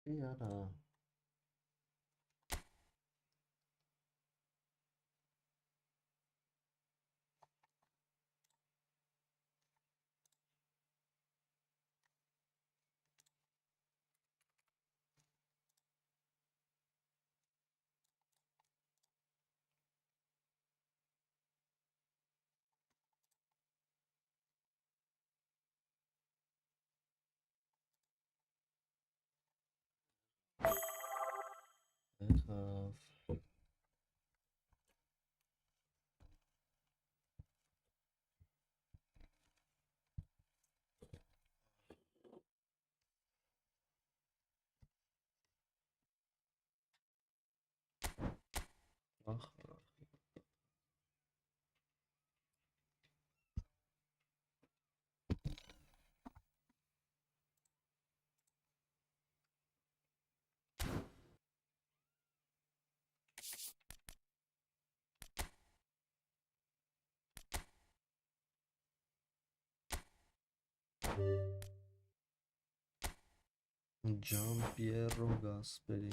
Yara. Have ach, Giampiero Gasperi.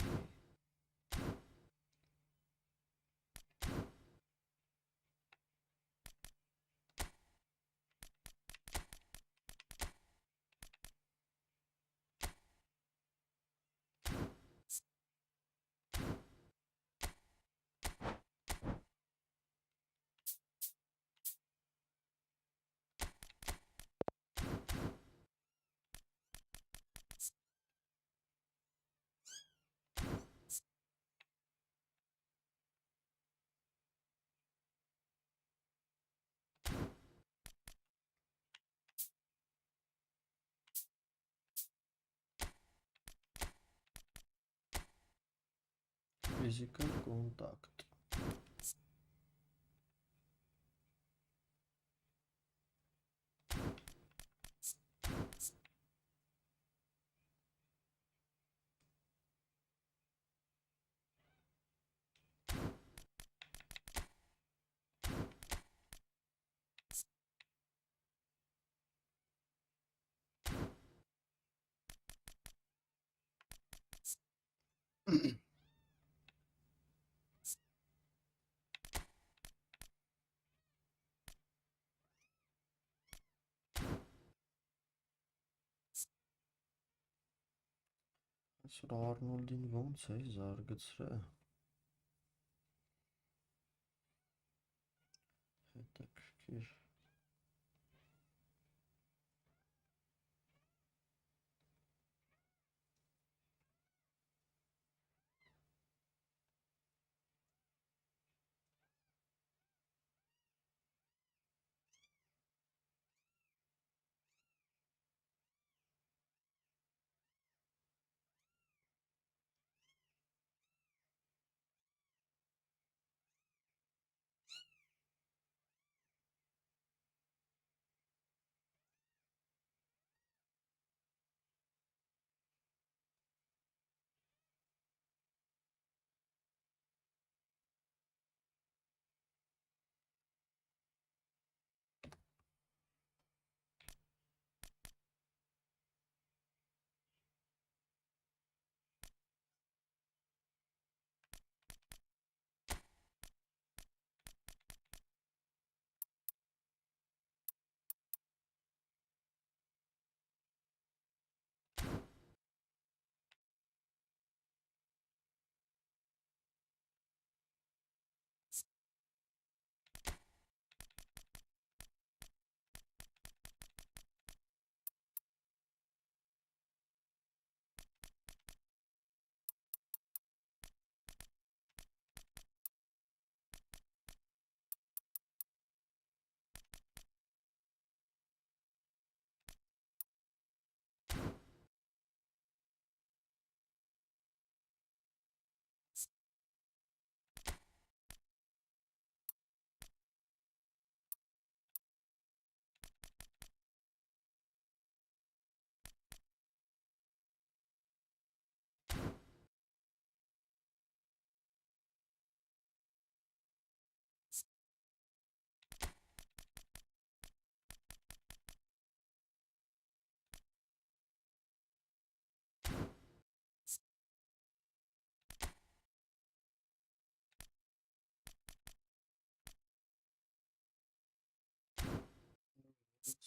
Physical contact. Այսօր Արնոլդին ոնց է զարգացրել։ Հետաքրքիր։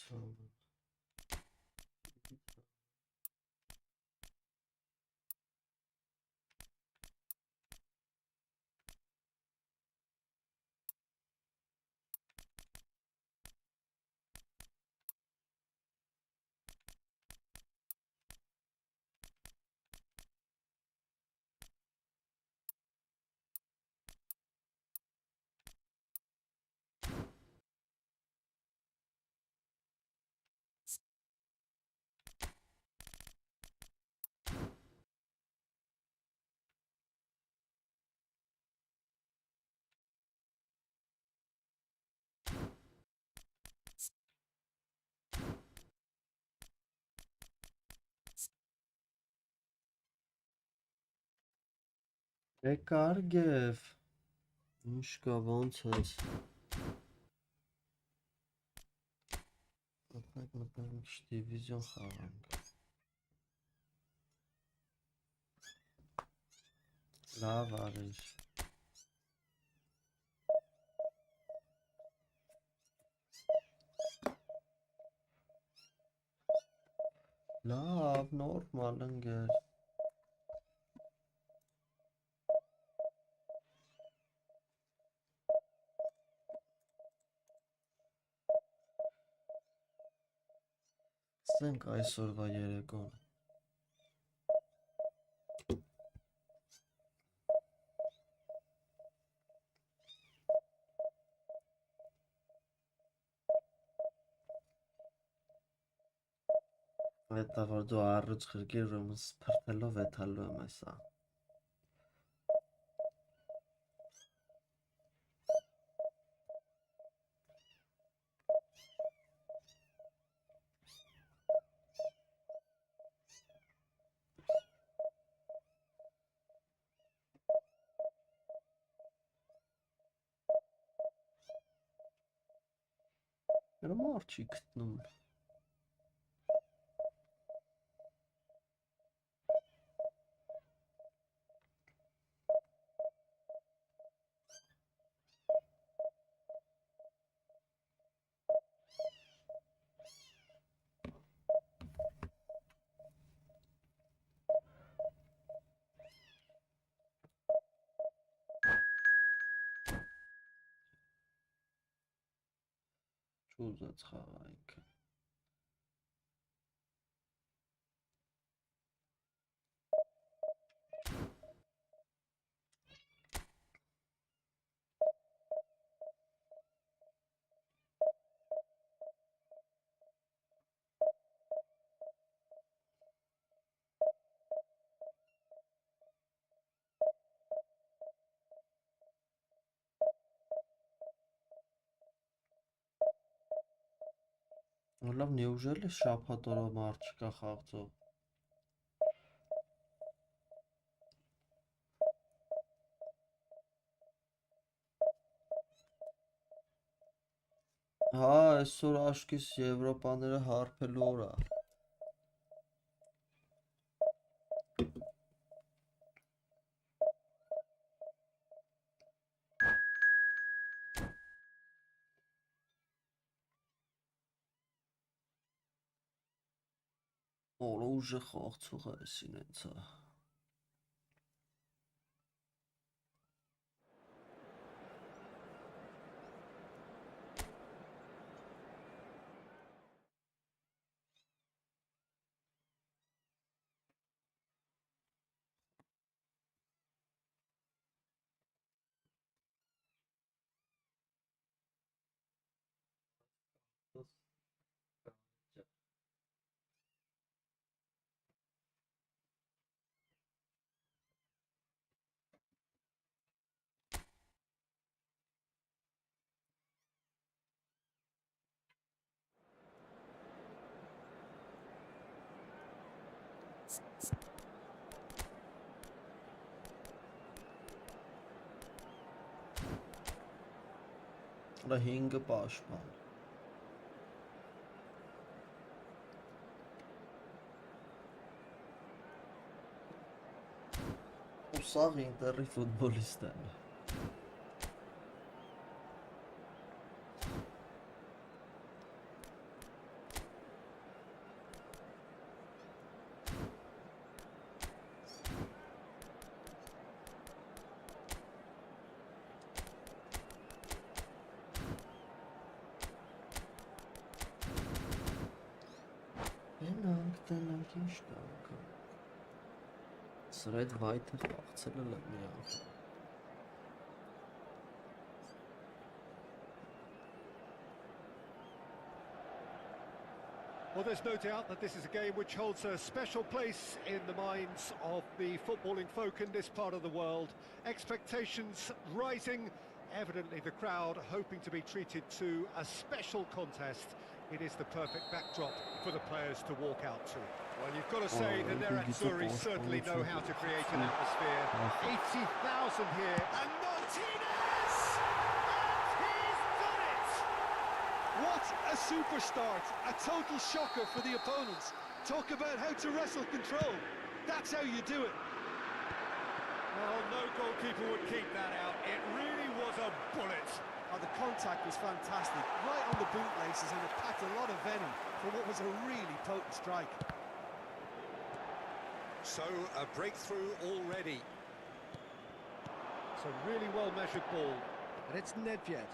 ցանը։ Եկարգև, ինչ կա ոնց ես։ Մտնենք դիվիզիոն խաղանք։ Լավ արիր։ Լավ, նորմալ ընկեր։ Ստենք այսօրվա երեկոն։ Հետա որ դու առուց խրգիր ումս փրթելով էթալու եմ այսա։ Նրա մարդ չի գտնում։ Չուզեց խաղա ինքը։ Լավ, неужели շաբաթ օրը մարդ չկա խաղցող։ Հա, այսօր աշկիս Եվրոպաները հարբելու օր է։ Օրը ուժը խաղցող է էսին ենցա։ Դա 5-ը պաշտպան։ Ու սաղ ինտերի ֆուտբոլիստ են։ Ինչ տանքը։ Սրա այդ վայթը խաղցել է միա։ Well, there's no doubt that this is a game which holds a special place in the minds of the footballing folk in this part of the world. Expectations rising, evidently the crowd hoping to be treated to a special contest. It is the perfect backdrop for the players to walk out to. Well, you've got to say that their Azzurri certainly know how to create an atmosphere. 80,000 here, and Martinez! And he's done it! What a super start! A total shocker for the opponents. Talk about how to wrestle control. That's how you do it. Well, no goalkeeper would keep that out. It really was a bullet. Oh, the contact was fantastic, right on the bootlaces, and it packed a lot of venom for what was a really potent strike. So, a breakthrough already. It's a really well-measured ball. And it's Nedved.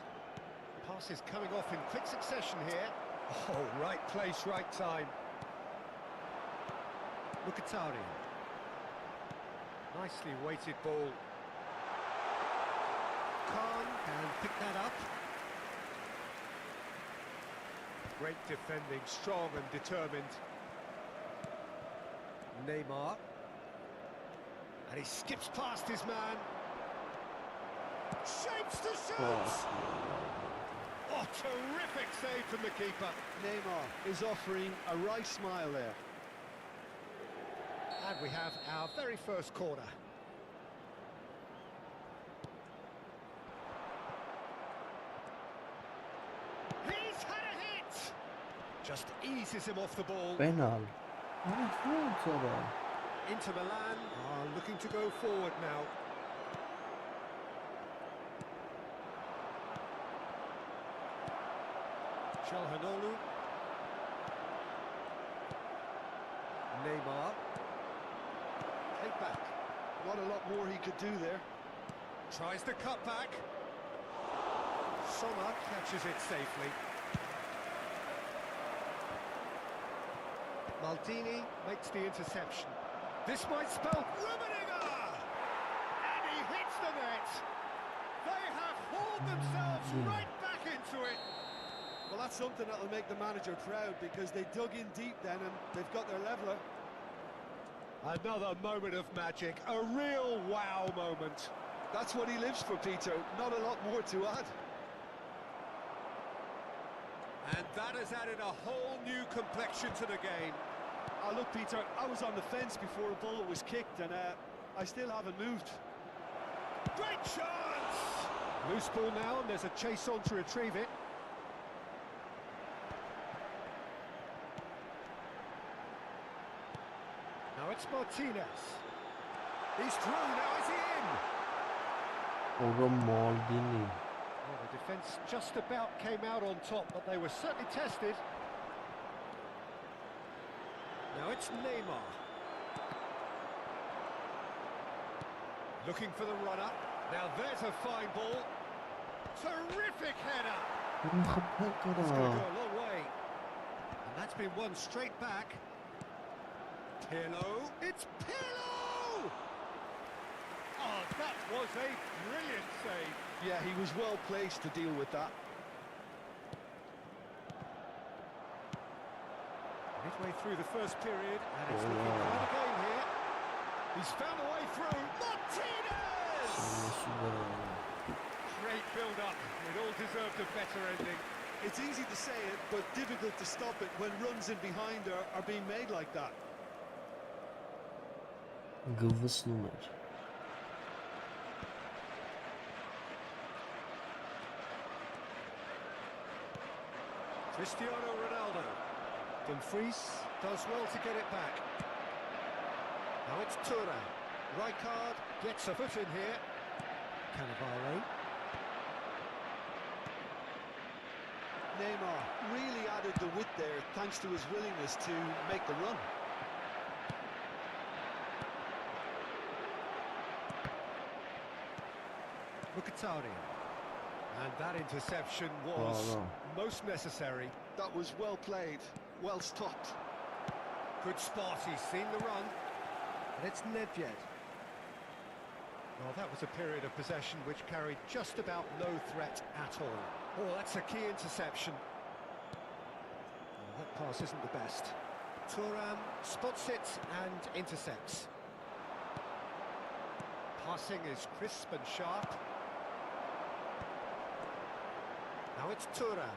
Pass is coming off in quick succession here. Oh, right place, right time. Mkhitaryan. Nicely weighted ball. Khan can pick that up. Great defending, strong and determined. Neymar. And he skips past his man. Shapes to shoot! Oh, terrific save from the keeper. Neymar is offering a wry smile there. And we have our very first corner. He's had a hit! Just eases him off the ball. Penal. Inter Milan are looking to go forward now. Çalhanoğlu. Neymar. Take back. What a lot more he could do there. Tries the cut back. Sommer catches it safely. Maldini makes the interception. This might spell Rummenigge! And he hits the net! They have hauled themselves right back into it! Well, that's something that'll make the manager proud, because they dug in deep then and they've got their leveller. Another moment of magic, a real wow moment. That's what he lives for, Peter. Not a lot more to add. And that has added a whole new complexion to the game. Oh, look, Peter, I was on the fence before a bullet was kicked, and I still haven't moved. Great chance! Loose ball now, and there's a chase on to retrieve it. Now it's Martinez. He's through, now is he in? Maldini. Well, the defence just about came out on top, but they were certainly tested. Now it's Neymar. Looking for the run-up. Now there's a fine ball. Terrific header. It's going to go a long way. And that's been won straight back. Pirlo. It's Pirlo! Oh, that was a brilliant save. Yeah, he was well placed to deal with that. Midway through the first period, and it's looking for another game here. He's found a way through. Martinez! Great build-up. It all deserved a better ending. It's easy to say it, but difficult to stop it when runs in behind are being made like that. Գվսնում էր։ Cristiano Ronaldo. Dumfries does well to get it back. Now it's Thuram. Rijkaard gets a foot in here. Cannavaro. Neymar really added the width there thanks to his willingness to make the run. Mkhitaryan. And that interception was most necessary. That was well played, well stopped. Good spot, he's seen the run. And it's Nedved. Well, that was a period of possession which carried just about no threat at all. Oh, that's a key interception. Well, that pass isn't the best. Thuram spots it and intercepts. Passing is crisp and sharp. Now it's Thuram.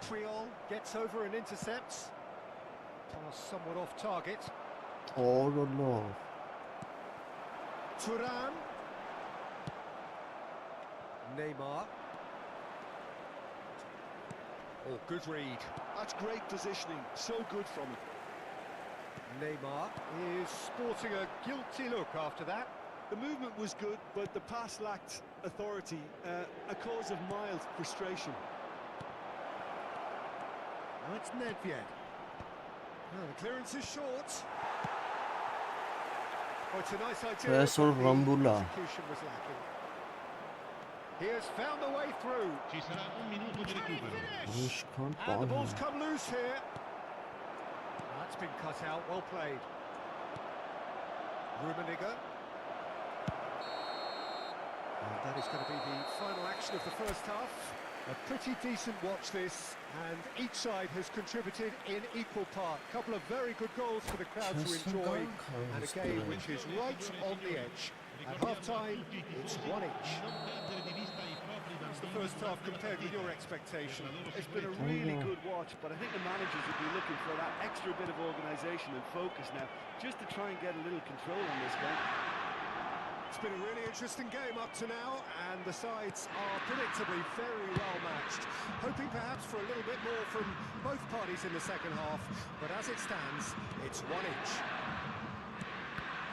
Priol gets over and intercepts. Pass somewhat off target. Oh no. Thuram. Neymar. Oh, good read. That's great positioning, so good from him. Neymar is sporting a guilty look after that. The movement was good, but the pass lacked authority, a cause of mild frustration. Now it's Nedved. No, the clearance is short. Oh, it's a nice idea. Professor but the Rambula. execution was lacking. He has found a way through. Ci sarà un minuto di recupero. Finish can't And the buy ball's him. come loose here. That's been cut out, well played. Rummenigge. And that is going to be the final action of the first half. A pretty decent watch this, and each side has contributed in equal part. A couple of very good goals for the crowd to Just enjoy, some goals, and a game yeah. which is right on the edge. At half-time, it's 1 each. That's the first half compared with your expectation. It's been a really good watch, but I think the managers will be looking for that extra bit of organisation and focus now, just to try and get a little control on this game. It's been a really interesting game up to now, and the sides are predictably very well matched. Hoping perhaps for a little bit more from both parties in the second half, but as it stands, it's 1 each.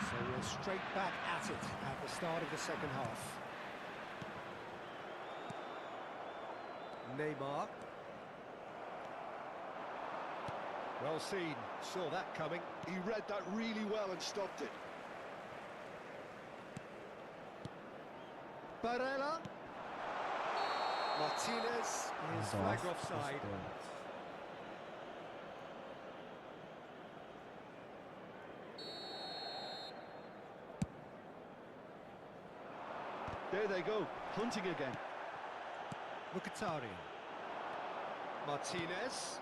So we're straight back at it at the start of the second half. Neymar. Well seen, saw that coming. He read that really well and stopped it. Barella. Martinez is flagged offside. There they go, hunting again. Mkhitaryan. Martinez.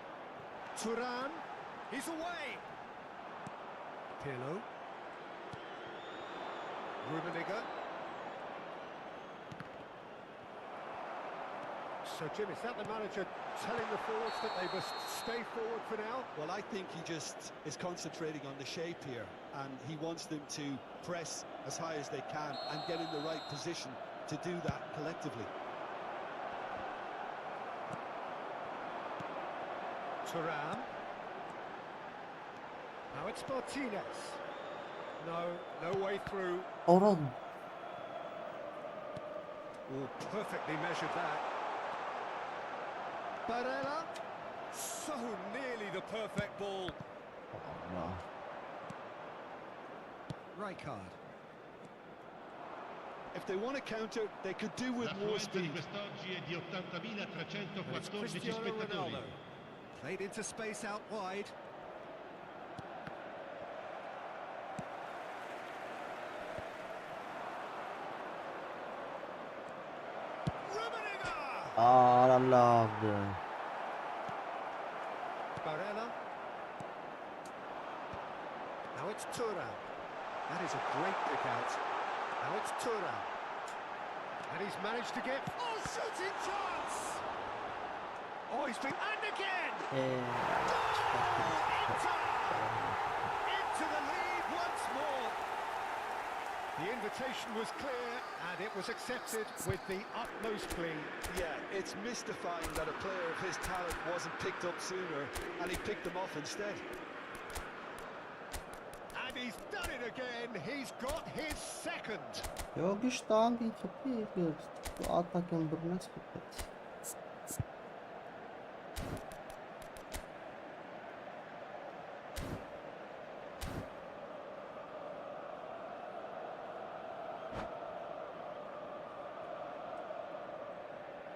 Thuram. He's away. Pirlo. Rummenigge. So, Jim, is that the manager telling the forwards that they must stay forward for now? Well, I think he just is concentrating on the shape here, and he wants them to press as high as they can and get in the right position to do that collectively. Thuram. Now it's Martinez. No way through. Oran. Oh, perfectly measured that. Barella. So nearly the perfect ball. No. Rijkaard. If they want to counter, they could do with more L'affluenza di speed. quest'oggi è di And it's 80.314 Cristiano spettatori. Ronaldo. Played into space out wide. Rummenigge! Ah, I love them. Barella. Now it's Thuram. That is a great pick out. Now it's Thuram. And he's managed to get... Oh, shooting chance! Oh, he's been... And again! Into the lead once more. The invitation was clear, and it was accepted with the utmost glee. Yeah, it's mystifying that a player of his talent wasn't picked up sooner, and he picked them off instead. And he's done it again. He's got his second. Yo, gestanden, ich hab hier Attack and Brunets gehabt.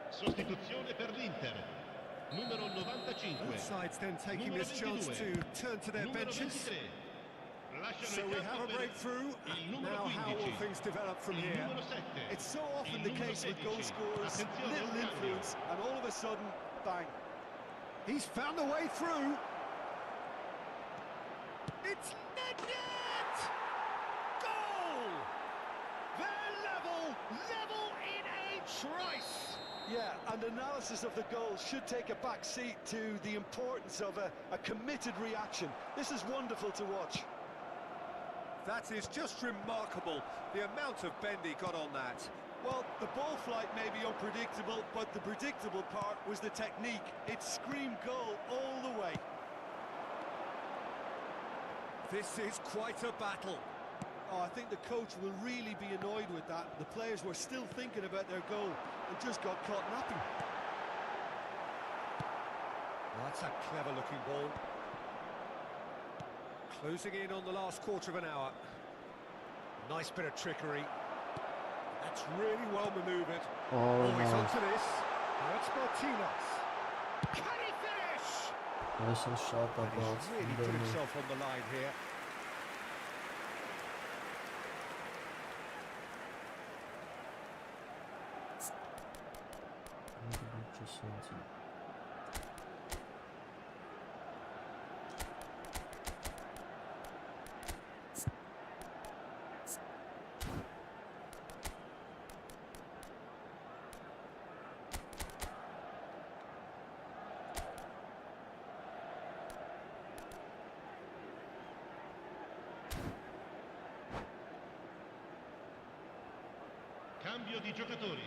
Sostituzione per l'Inter. Numero 95. Both sides then taking Numero this chance 22. to turn to their Numero benches. 23. Lasciano So il we campo have a per breakthrough. il numero Now how will 15. things develop from Il here? numero 7. It's so often Il the numero case with 16. goal scorers, Attenzione, little un cambio. influence, and all of a sudden, bang. He's found the way through. It's Nedved! Goal! They're level in a trice. Yeah, and analysis of the goal should take a back seat to the importance of a committed reaction. This is wonderful to watch. That is just remarkable, the amount of bend he got on that. Well, the ball flight may be unpredictable, but the predictable part was the technique. It screamed goal all the way. This is quite a battle. Oh, I think the coach will really be annoyed with that. The players were still thinking about their goal and just got caught napping. Well, that's a clever-looking ball. Closing in on the last quarter of an hour. Nice bit of trickery. That's really well manoeuvred. Oh He's no. onto this. Now it's Martinez. Can he finish? There's some shot And about he's really put himself on the line here. Cambio di giocatori.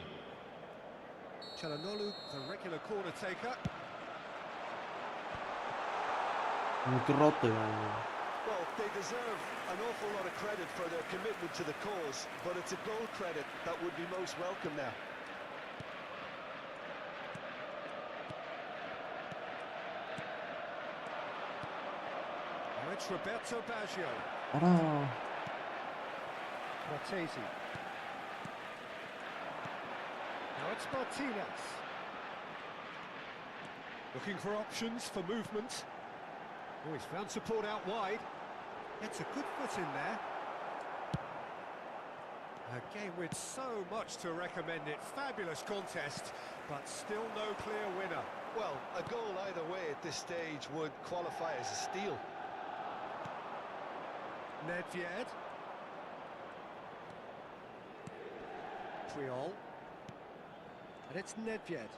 Çalhanoğlu, the regular corner taker. Μικρότερο είναι. Well, they deserve an awful lot of credit for their commitment to the cause, but it's a goal credit that would be most welcome now. Now it's Roberto Baggio. Ana. Martesi. Now it's Martinez. Looking for options for movement. Oh, he's found support out wide. Gets a good foot in there. A game with so much to recommend it. Fabulous contest, but still no clear winner. Well, a goal either way at this stage would qualify as a steal. Nedved. Triol. And it's Nedved.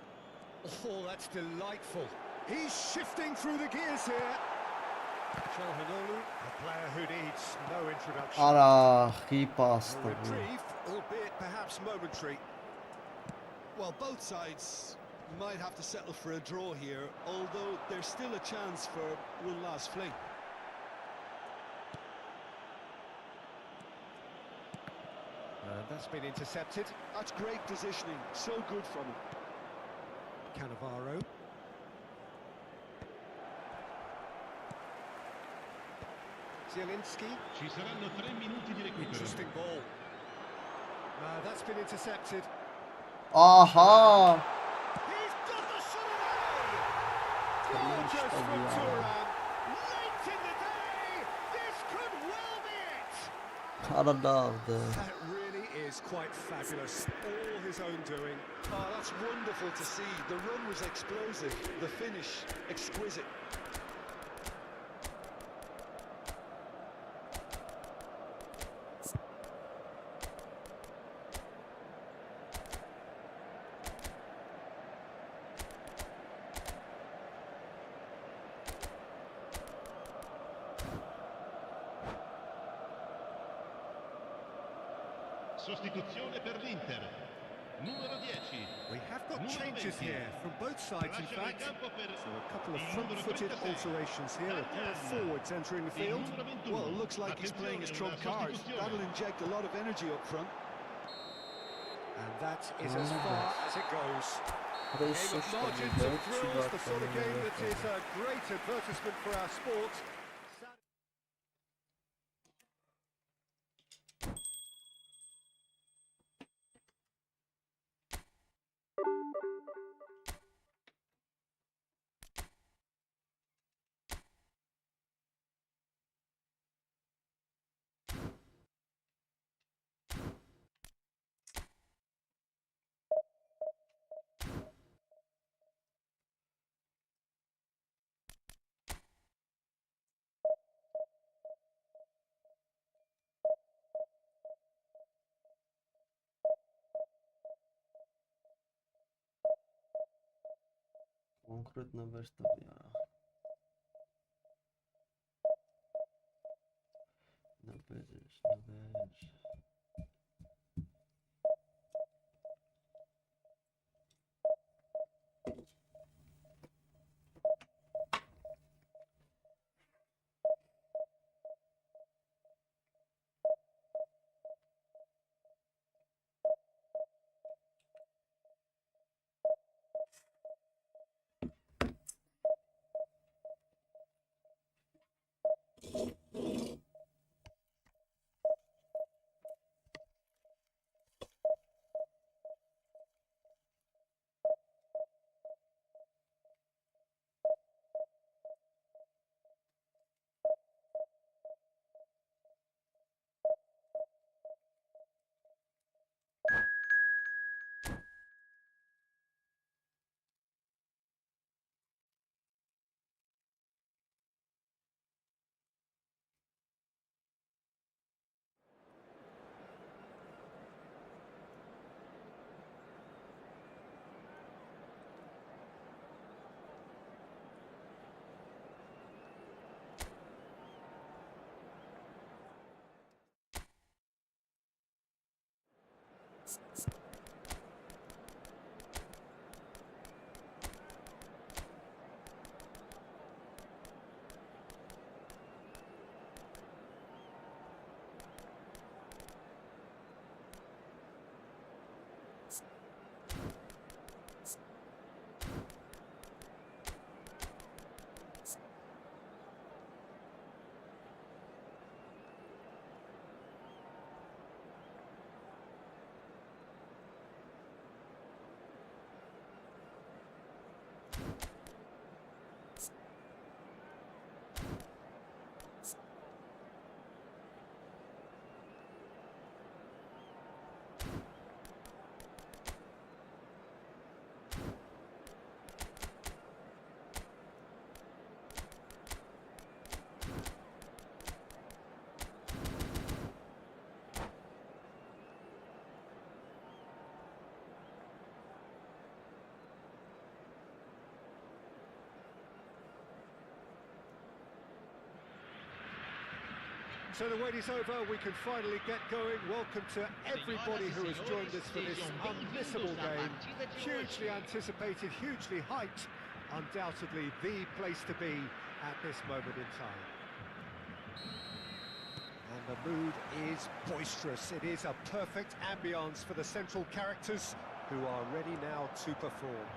Oh, that's delightful. He's shifting through the gears here. Çalhanoğlu, a player who needs no introduction. Ara, he A passed. reprieve, albeit perhaps momentary. Well, both sides might have to settle for a draw here, although there's still a chance for one last fling. And that's been intercepted. That's great positioning, so good from him. Cannavaro. Zielinski. Ci saranno 3 minuti di recupero. Interesting ball. No, that's been intercepted. Aha! He's got the shot away! Gorgeous from Thuram. Late in the day, this could well be it! Arada. That really is quite fabulous. All his own doing. Oh, that's wonderful to see. The run was explosive, the finish exquisite. Sostituzione per l'Inter. Numero 10. We have got Numero changes 20. here from both sides, in Lasciano il fact. campo per So a couple of il numero front-footed 36. alterations here, a pair of forwards entering the Il field. numero 21. Well, it looks like he's playing his Attenzione, trump una card. sostituzione. That'll inject a lot of energy up front. And that is as far as it goes. Burası Game of işte margins bir of dört thrills, the sort of Şubat'ta game that is yine a great advertisement for our sport. Ախրոտ նվեր տվի արա։ Նվեր։ So the wait is over, we can finally get going. Welcome to everybody who has joined us for this unmissable game. Hugely anticipated, hugely hyped. Undoubtedly the place to be at this moment in time. And the mood is boisterous. It is a perfect ambience for the central characters who are ready now to perform.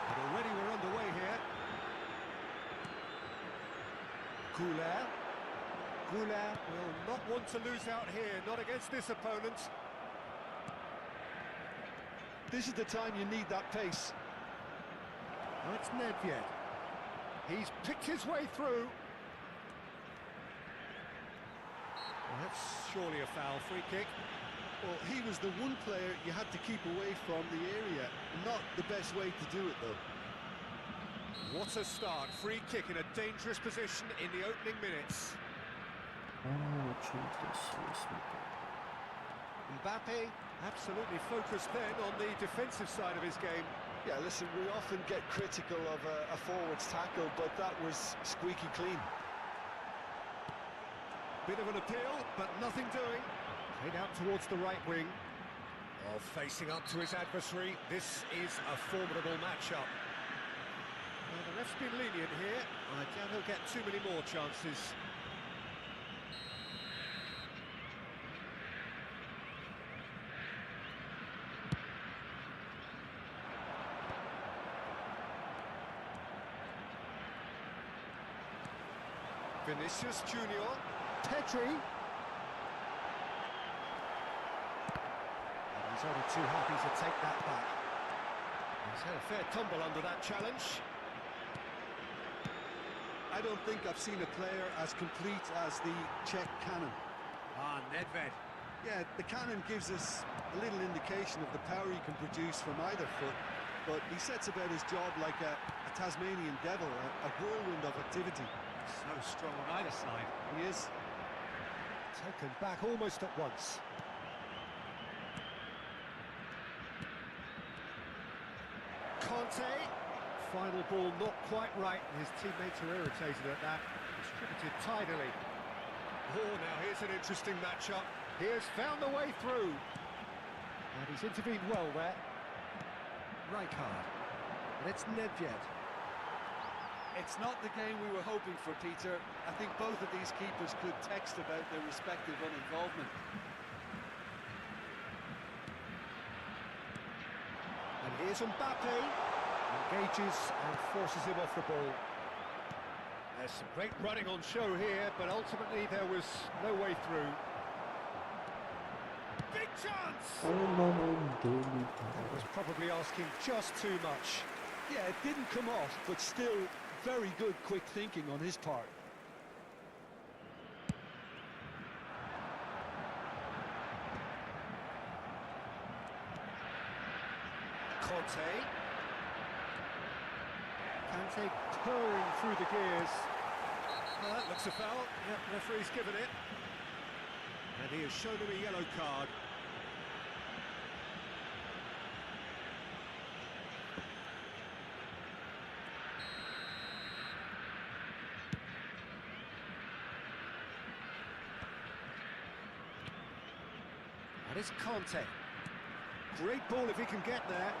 And already we're underway here. Goulet will not want to lose out here, not against this opponent. This is the time you need that pace. That's Nedved. He's picked his way through. Well, that's surely a foul, free kick. Well, he was the one player you had to keep away from the area. Not the best way to do it, though. What a start, free kick in a dangerous position in the opening minutes. Mbappe absolutely focused then on the defensive side of his game. Yeah, listen, we often get critical of a forward's tackle, but that was squeaky clean. Bit of an appeal, but nothing doing. Played out towards the right wing. Oh, facing up to his adversary, this is a formidable matchup. Well, the ref's been lenient here. I doubt he'll get too many more chances. Vinicius Junior, Pedri. And he's only too happy to take that back. He's had a fair tumble under that challenge. I don't think I've seen a player as complete as the Czech cannon. Ah, Nedved. Yeah, the cannon gives us a little indication of the power he can produce from either foot, but he sets about his job like a Tasmanian devil, a whirlwind of activity. So strong on either side. He is. Taken back almost at once. Con Conte. Final ball not quite right, and his teammates are irritated at that. Distributed tidily. Oh, now here's an interesting matchup. He has found the way through. And he's intervened well there. Rijkaard. And it's Nedved. It's not the game we were hoping for, Peter. I think both of these keepers could text about their respective uninvolvement. And here's Mbappe. Engages and forces him off the ball. There's some great running on show here, but ultimately there was no way through. Big chance! That was probably asking just too much. Yeah, it didn't come off, but still very good quick thinking on his part. Conte. Kante purring through the gears. Well, that looks a foul. Yep, referee's given it. And he has shown him a yellow card. And it's Conte. Great ball if he can get there.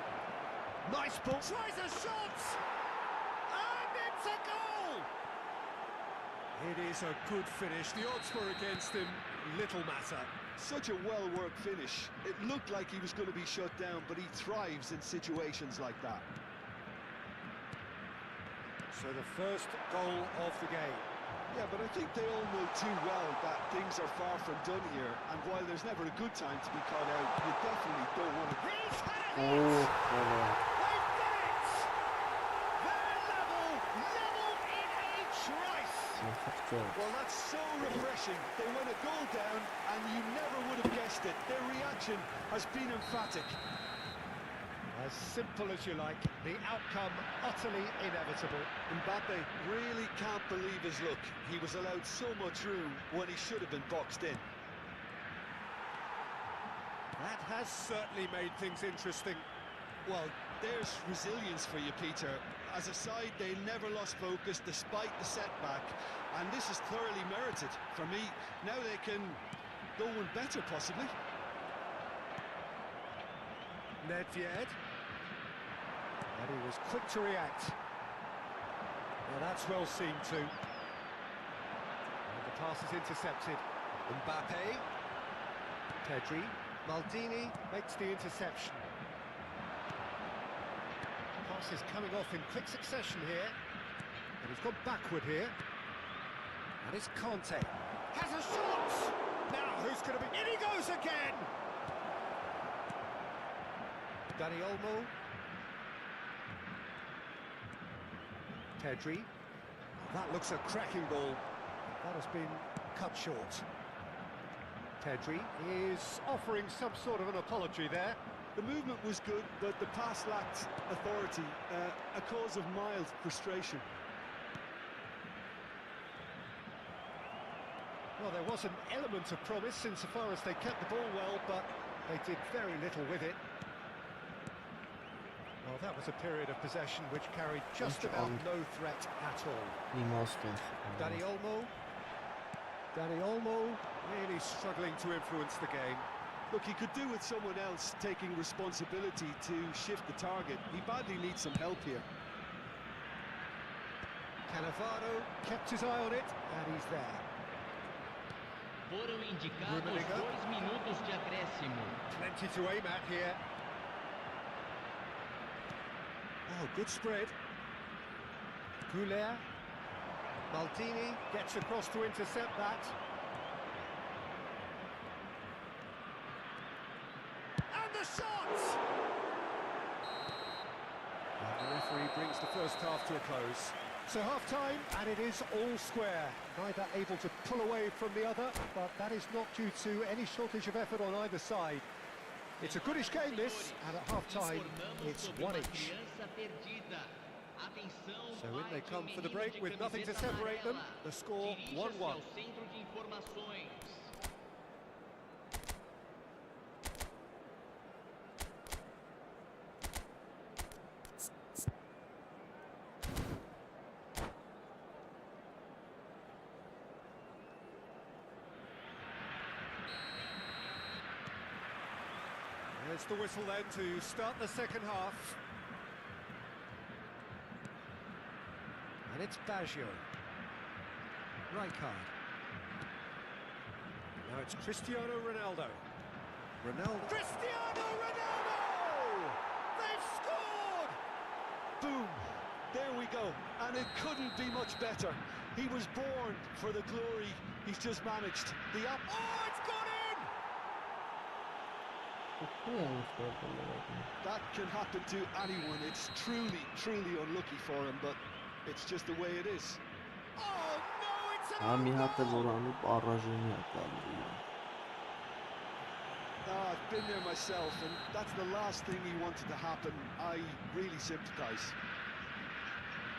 Nice ball. Tries a shot! And it's a goal! It is a good finish. The odds were against him. Little matter. Such a well-worked finish. It looked like he was going to be shut down, but he thrives in situations like that. So the first goal of the game. Yeah, but I think they all know too well that things are far from done here, and while there's never a good time to be caught out, you definitely don't want to... He's had it! They've done it! They're level in a trice! Well, that's so refreshing. They went a goal down, and you never would have guessed it. Their reaction has been emphatic. As simple as you like, the outcome utterly inevitable. Mbappe really can't believe his luck. He was allowed so much room when he should have been boxed in. That has certainly made things interesting. Well, there's resilience for you, Peter. As a side, they never lost focus despite the setback, and this is thoroughly merited. For me, now they can go one better, possibly. Nedved. And he was quick to react. Well, that's well seen too. And the pass is intercepted. Mbappe. Pedri. Maldini makes the interception. Pass is coming off in quick succession here. And he's gone backward here. And it's Conte. Has a shot! Now who's going to be... In he goes again! Dani Olmo. Pedri. That looks a cracking ball. That has been cut short. Pedri is offering some sort of an apology there. The movement was good, but the pass lacked authority, a cause of mild frustration. Well, there was an element of promise insofar as they kept the ball well, but they did very little with it. Well, that was a period of possession which carried just about no threat at all. Dani Olmo. Dani Olmo really struggling to influence the game. Look, he could do with someone else taking responsibility to shift the target. He badly needs some help here. Cannavaro kept his eye on it, and he's there. Foram indicados 2 minutos de acréscimo. Plenty to aim at here. Oh, good spread. Goulet. Maldini gets across to intercept that. And the shot! And the referee brings the first half to a close. So half-time, and it is all square. Neither able to pull away from the other, but that is not due to any shortage of effort on either side. It's a goodish game, this, and at half-time, it's one each. So in they come for the break with nothing to separate them. The score 1-1. There's the whistle then to start the second half. And it's Baggio. Rijkaard. Now it's Cristiano Ronaldo. Cristiano Ronaldo! They've scored! Boom! There we go. And it couldn't be much better. He was born for the glory he's just managed. Oh, it's gone in! That can happen to anyone. It's truly, truly unlucky for him, but it's just the way it is. Oh no, it's an Ամի own հատ է goal! որ անում առաժենի է տալու։ I've been there myself, and that's the last thing he wanted to happen. I really sympathise.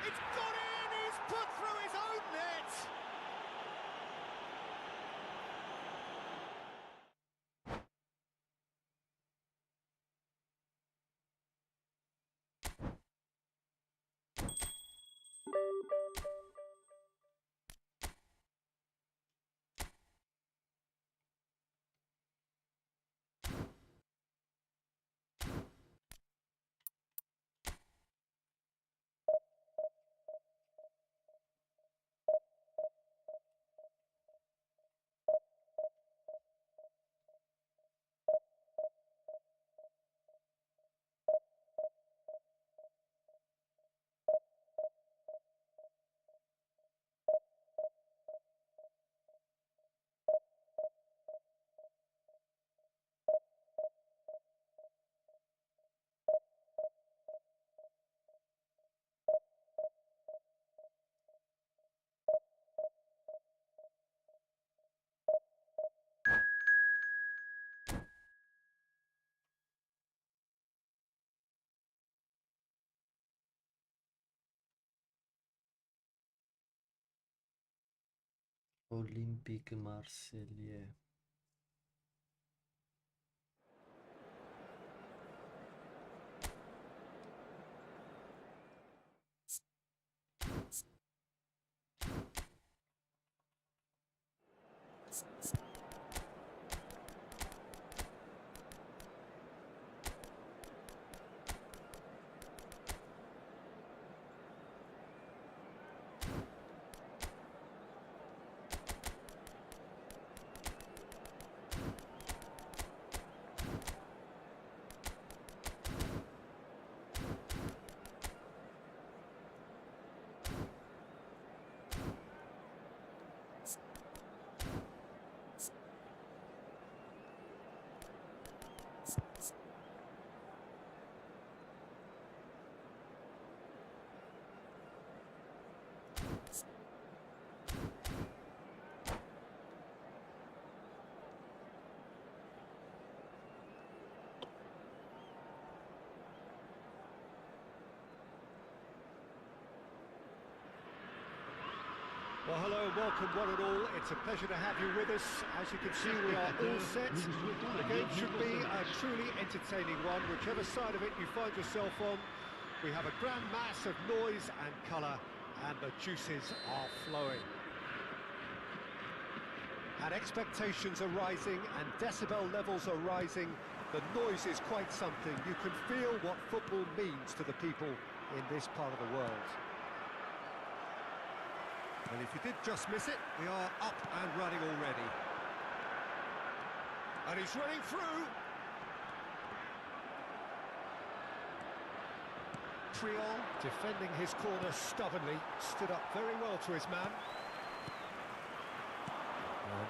It's gone in! He's put through his own net! Olympique Marseille. Well, hello and welcome one and all. It's a pleasure to have you with us. As you can see, we are all set. The game should be a truly entertaining one, whichever side of it you find yourself on. We have a grand mass of noise and colour, and the juices are flowing. And expectations are rising, and decibel levels are rising. The noise is quite something. You can feel what football means to the people in this part of the world. And if you did just miss it, we are up and running already. And he's running through. Triol defending his corner stubbornly, stood up very well to his man.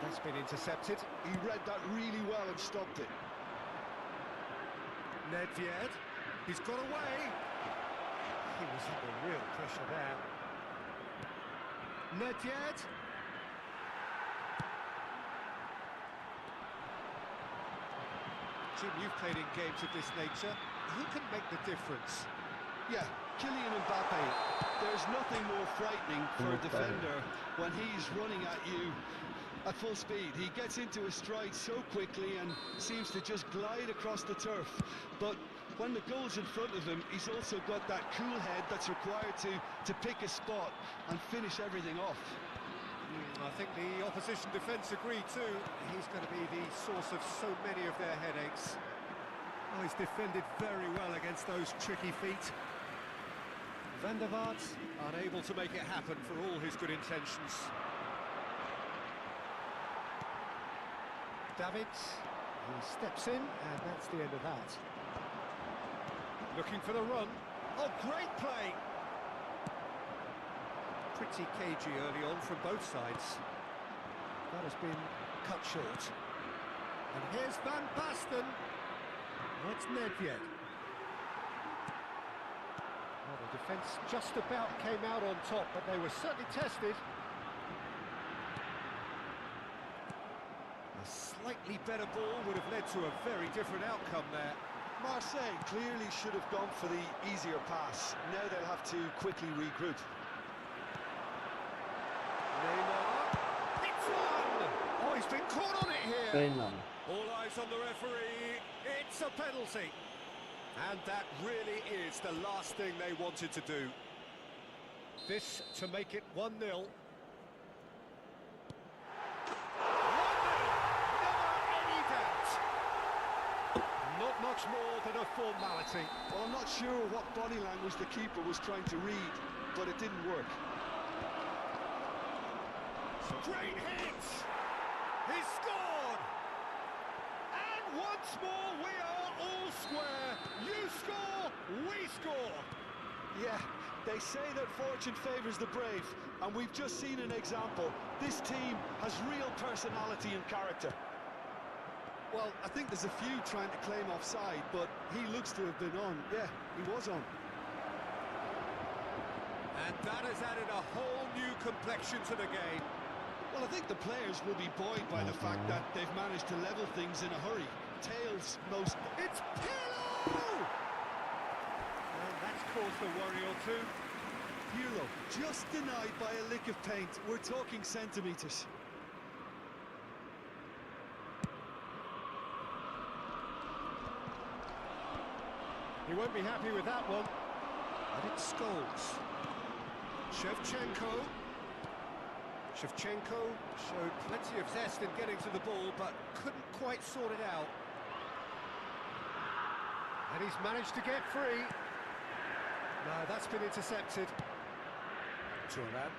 That's been intercepted. He read that really well and stopped it. Nedved, he's got away. He was under real pressure there. Nedved. Jim, you've played in games of this nature. Who can make the difference? Yeah, Kylian Mbappe. There's nothing more frightening for a defender when he's running at you at full speed. He gets into his stride so quickly and seems to just glide across the turf. But when the goal's in front of him, he's also got that cool head that's required to pick a spot and finish everything off. I think the opposition defence agree too. He's going to be the source of so many of their headaches. Oh, he's defended very well against those tricky feet. Van der Vaart unable to make it happen for all his good intentions. Davids, he steps in, and that's the end of that. Looking for the run. Oh, great play! Pretty cagey early on from both sides. That has been cut short. And here's Van Basten. That's Nedved. Well, the defence just about came out on top, but they were certainly tested. A slightly better ball would have led to a very different outcome there. Marseille clearly should have gone for the easier pass. Now they'll have to quickly regroup. Neymar, it's one! Oh, he's been caught on it here. Penal. All eyes on the referee, it's a penalty. And that really is the last thing they wanted to do. This to make it 1-0. 1-0, never any doubt. Not much more than a formality. Well, I'm not sure what body language the keeper was trying to read, but it didn't work. Great hit! He scored! And once more we are all square. You score, we score. Yeah, they say that fortune favours the brave, and we've just seen an example. This team has real personality and character. Well, I think there's a few trying to claim offside, but he looks to have been on. Yeah, he was on. And that has added a whole new complexion to the game. Well, I think the players will be buoyed by the fact that they've managed to level things in a hurry. Tails most... It's Pirlo! And that's caused a worry or two. Pirlo, just denied by a lick of paint. We're talking centimetres. He won't be happy with that one. And it's Scholes. Shevchenko showed plenty of zest in getting to the ball, but couldn't quite sort it out. And he's managed to get free. No, that's been intercepted. Turan.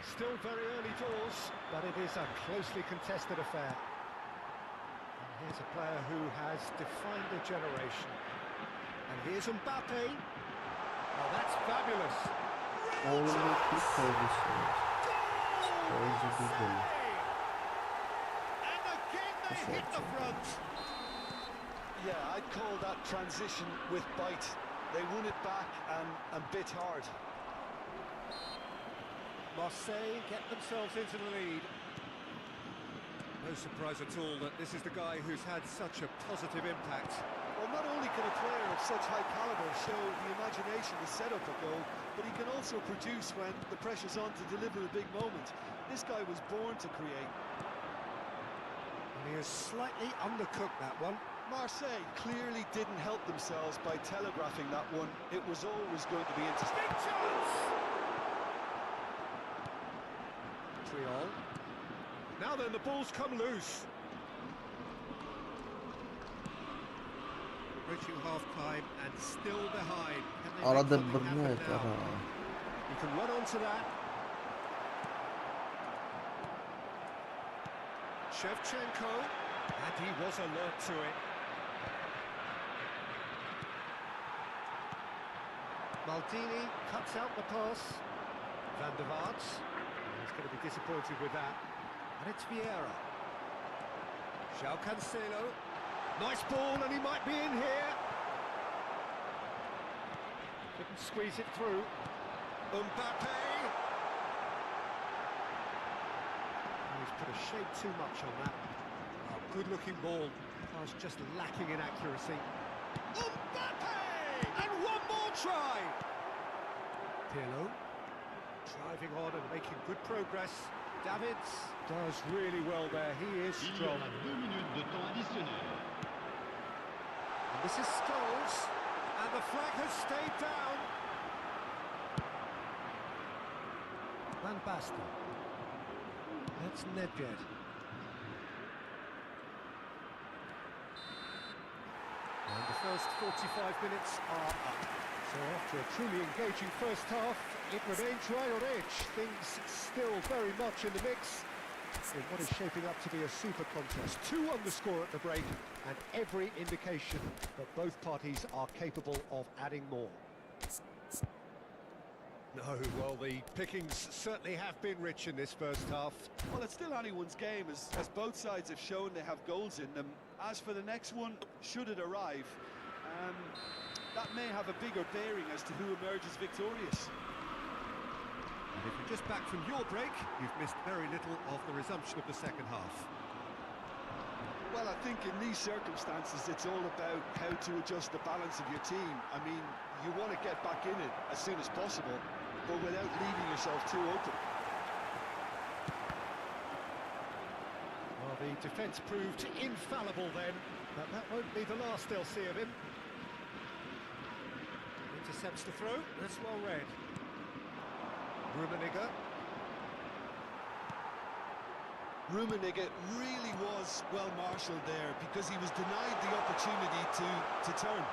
Still very early doors, but it is a closely contested affair. And here's a player who has defined a generation. And here's Mbappe. Oh, that's fabulous. Only two services. And again they hit the front. Yeah, I'd call that transition with bite. They won it back and bit hard. Marseille get themselves into the lead. No surprise at all that this is the guy who's had such a positive impact. Well, not only can a player of such high calibre show the imagination to set up a goal, but he can also produce when the pressure's on to deliver a big moment. This guy was born to create. And he has slightly undercooked that one. Marseille clearly didn't help themselves by telegraphing that one. It was always going to be interesting. Big chance! Triol. Now then, the ball's come loose. Reaching half-time and still behind. Can they make Arada something happen birine now? tara. You can run onto that. Shevchenko, and he was alert to it. Maldini cuts out the pass. Van der Vaart, he's going to be disappointed with that. And it's Vieira. João Cancelo. Nice ball, and he might be in here. Couldn't squeeze it through. Mbappe. He's put a shade too much on that. Oh, good-looking ball. Pass just lacking in accuracy. Mbappe! And one more try! Pirlo. Driving on and making good progress. Davids does really well there. He is Il y strong. aura 2 minutes de temps additionnel. And this is Scholes. And the flag has stayed down. Van Basten. That's Nedved. first 45 minutes are up. So after a truly engaging first half, it remains right on edge. Things still very much in the mix in what is shaping up to be a super contest. 2 on the score at the break, and every indication that both parties are capable of adding more. No, well, the pickings certainly have been rich in this first half. Well, it's still anyone's game, as both sides have shown they have goals in them. As for the next one, should it arrive, that may have a bigger bearing as to who emerges victorious. And if you're just back from your break, you've missed very little of the resumption of the second half. Well, I think in these circumstances, it's all about how to adjust the balance of your team. I mean, you want to get back in it as soon as possible, but without leaving yourself too open. Well, the defence proved infallible then, but that won't be the last they'll see of him. Intercepts the throw, that's well read. Rummenigge really was well marshalled there, because he was denied the opportunity to turn.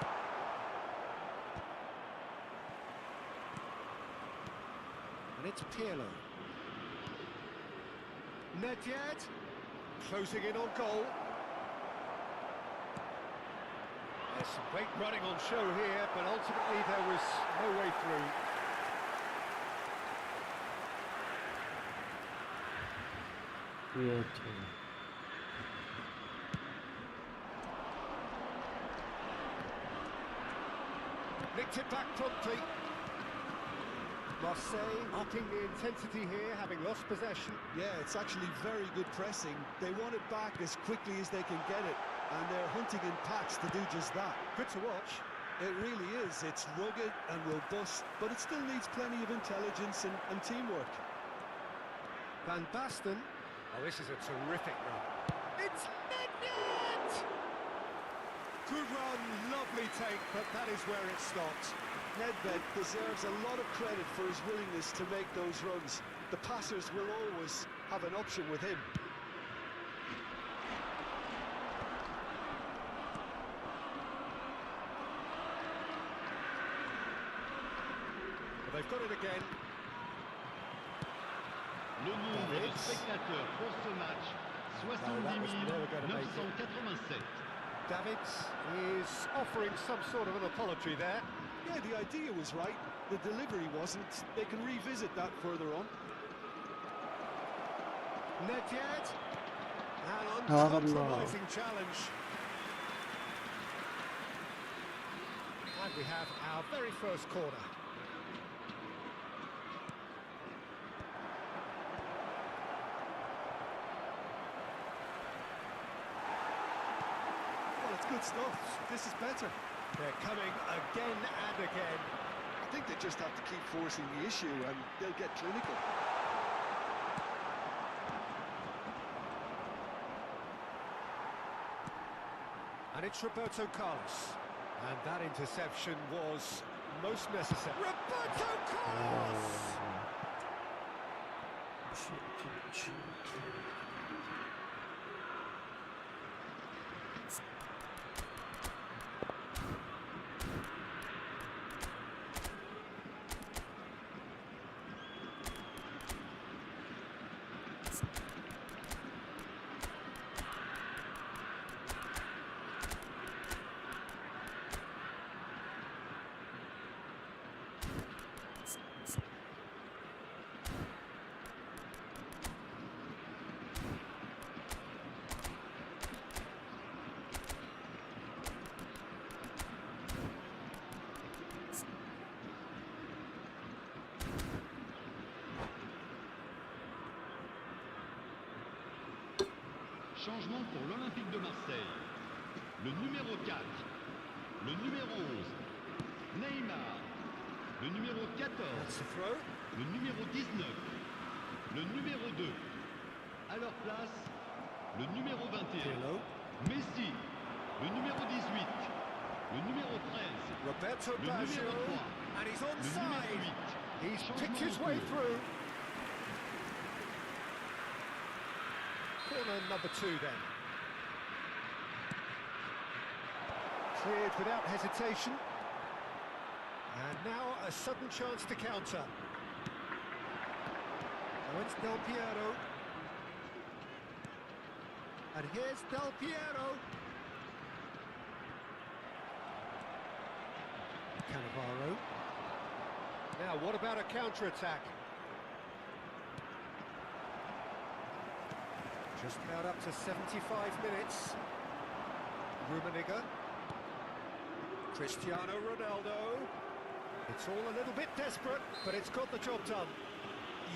And it's Pirlo. Nedved, closing in on goal. There's some great running on show here, but ultimately there was no way through. Weird. Nicked it back promptly. Marseille upping the intensity here, having lost possession. Yeah, it's actually very good pressing. They want it back as quickly as they can get it, and they're hunting in packs to do just that. Good to watch. It really is. It's rugged and robust, but it still needs plenty of intelligence and teamwork. Van Basten. Oh, this is a terrific run. It's Nedved! Good run, lovely take, but that is where it stopped. Nedved deserves a lot of credit for his willingness to make those runs. The passers will always have an option with him. Well, they've got it again. Le nombre de spectateurs pour ce match, 70 987. Davids is offering some sort of an apology there. Yeah, the idea was right. The delivery wasn't. They can revisit that further on. Nedved. And uncompromising challenge. And we have our very first corner. Well, it's good stuff. This is better. They're coming again and again. I think they just have to keep forcing the issue and they'll get clinical. And it's Roberto Carlos. And that interception was most necessary. Roberto Carlos! Changement pour l'Olympique de Marseille. Le numéro 4, le numéro 11, Neymar, le numéro 14, le numéro 19, le numéro 2. À leur place, le numéro 21, Messi, le numéro 18, le numéro 13, Roberto le numéro 3, and he's le onside. numéro 8. He's Changement picked his en way cours. through. Corner number 2 then. Cleared without hesitation. And now a sudden chance to counter. Now it's Del Piero. And here's Del Piero. Cannavaro. Now, what about a counter-attack? Just about up to 75 minutes. Rummenigge. Cristiano Ronaldo. It's all a little bit desperate, but it's got the job done.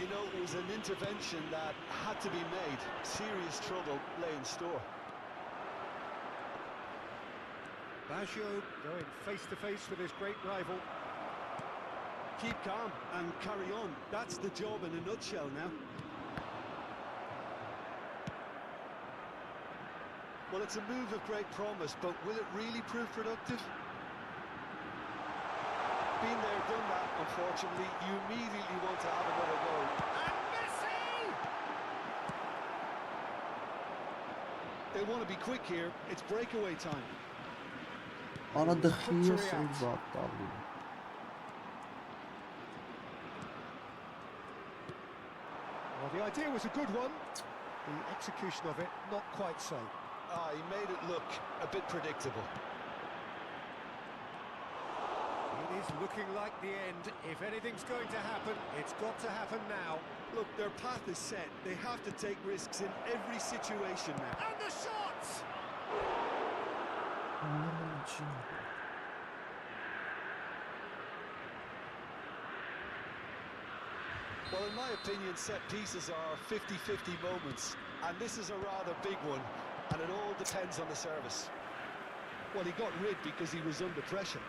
You know, it was an intervention that had to be made. Serious trouble lay in store. Baggio going face-to-face with his great rival. Keep calm and carry on. That's the job in a nutshell now. Well, it's a move of great promise, but will it really prove productive? Been there, done that, unfortunately. You immediately want to have another go. And Messi! They want to be quick here. It's breakaway time. Արա դխի ես էլ բատ տալի։ Well, the idea was a good one. The execution of it, not quite so. Ah, he made it look a bit predictable. It is looking like the end. If anything's going to happen, it's got to happen now. Look, their path is set. They have to take risks in every situation now. And the shots! Well, in my opinion, set pieces are 50-50 moments, and this is a rather big one, and it all depends on the service. Well, he got rid because he was under pressure.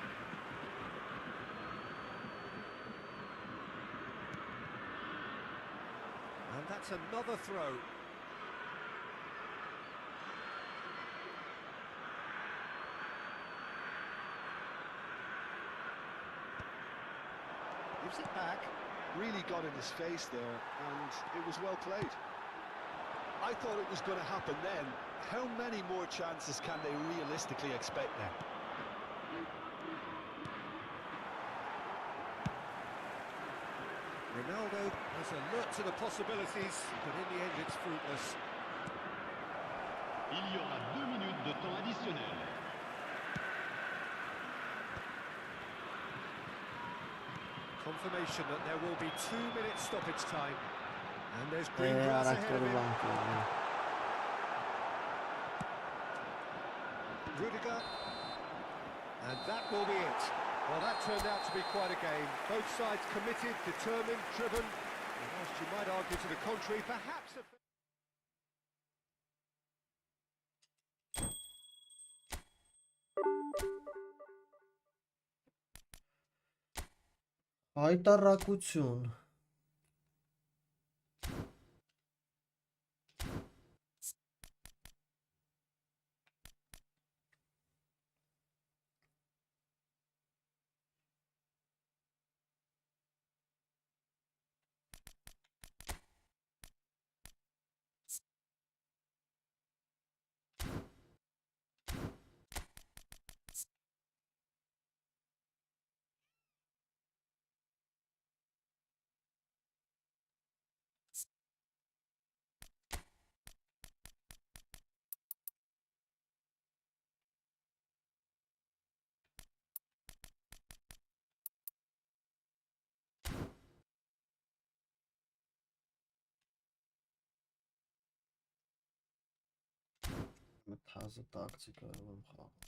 And that's another throw. Gives it back. Really got in his face there, and it was well played. I thought it was going to happen then. How many more chances can they realistically expect now? Ronaldo was alert to the possibilities, but in the end it's fruitless. Il y aura 2 minutes de temps additionnel. Confirmation that there will be 2 minutes stoppage time. And there's green grass ahead of him. Rudiger. And that will be it. Well, that turned out to be quite a game. Both sides committed, determined, driven. And whilst you might argue to the contrary, perhaps... Հայտարարություն։ Մտածը տակտիկա եմ խաղում։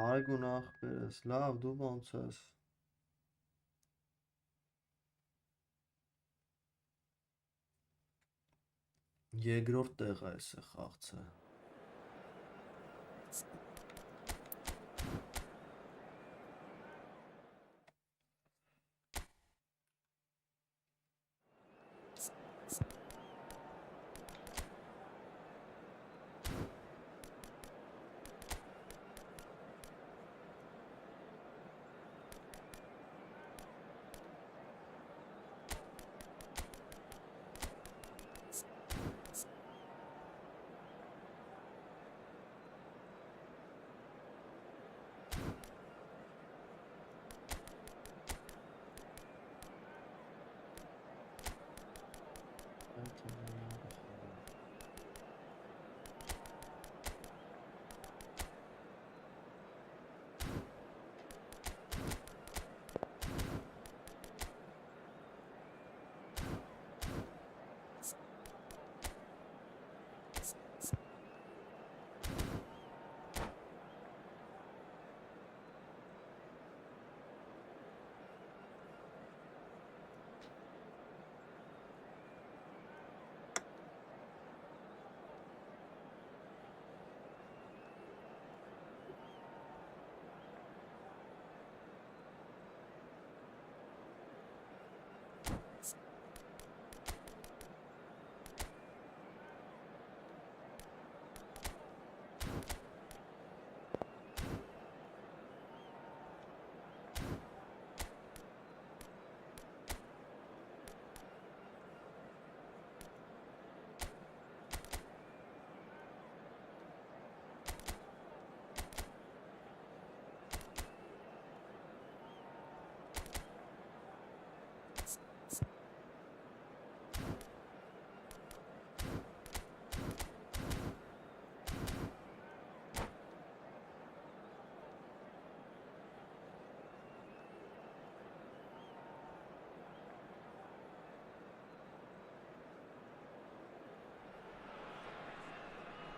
Այգուն ախպերս, լավ, դու ոնց ես։ Երկրորդ տեղը էս է խաղցը։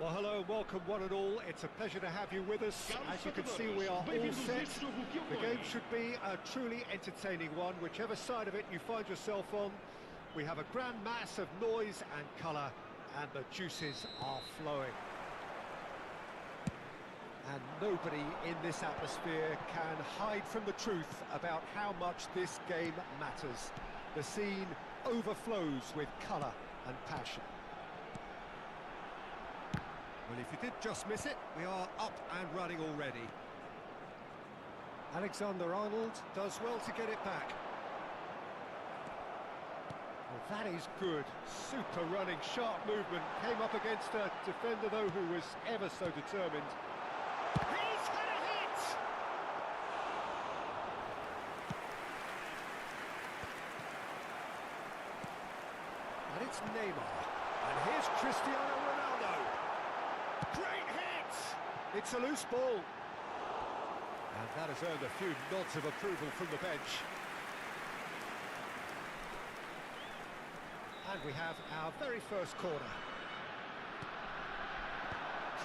Well, hello, welcome one and all. It's a pleasure to have you with us. As you can see, we are all set. The game should be a truly entertaining one, whichever side of it you find yourself on. We have a grand mass of noise and colour, and the juices are flowing. And nobody in this atmosphere can hide from the truth about how much this game matters. The scene overflows with colour and passion. Well, if you did just miss it, we are up and running already. Alexander-Arnold does well to get it back. Well, that is good. Super running, sharp movement. Came up against a defender, though, who was ever so determined. He's had a hit! And it's Neymar. And here's Cristiano Ronaldo. Great hit! It's a loose ball. And that has earned a few nods of approval from the bench. And we have our very first corner.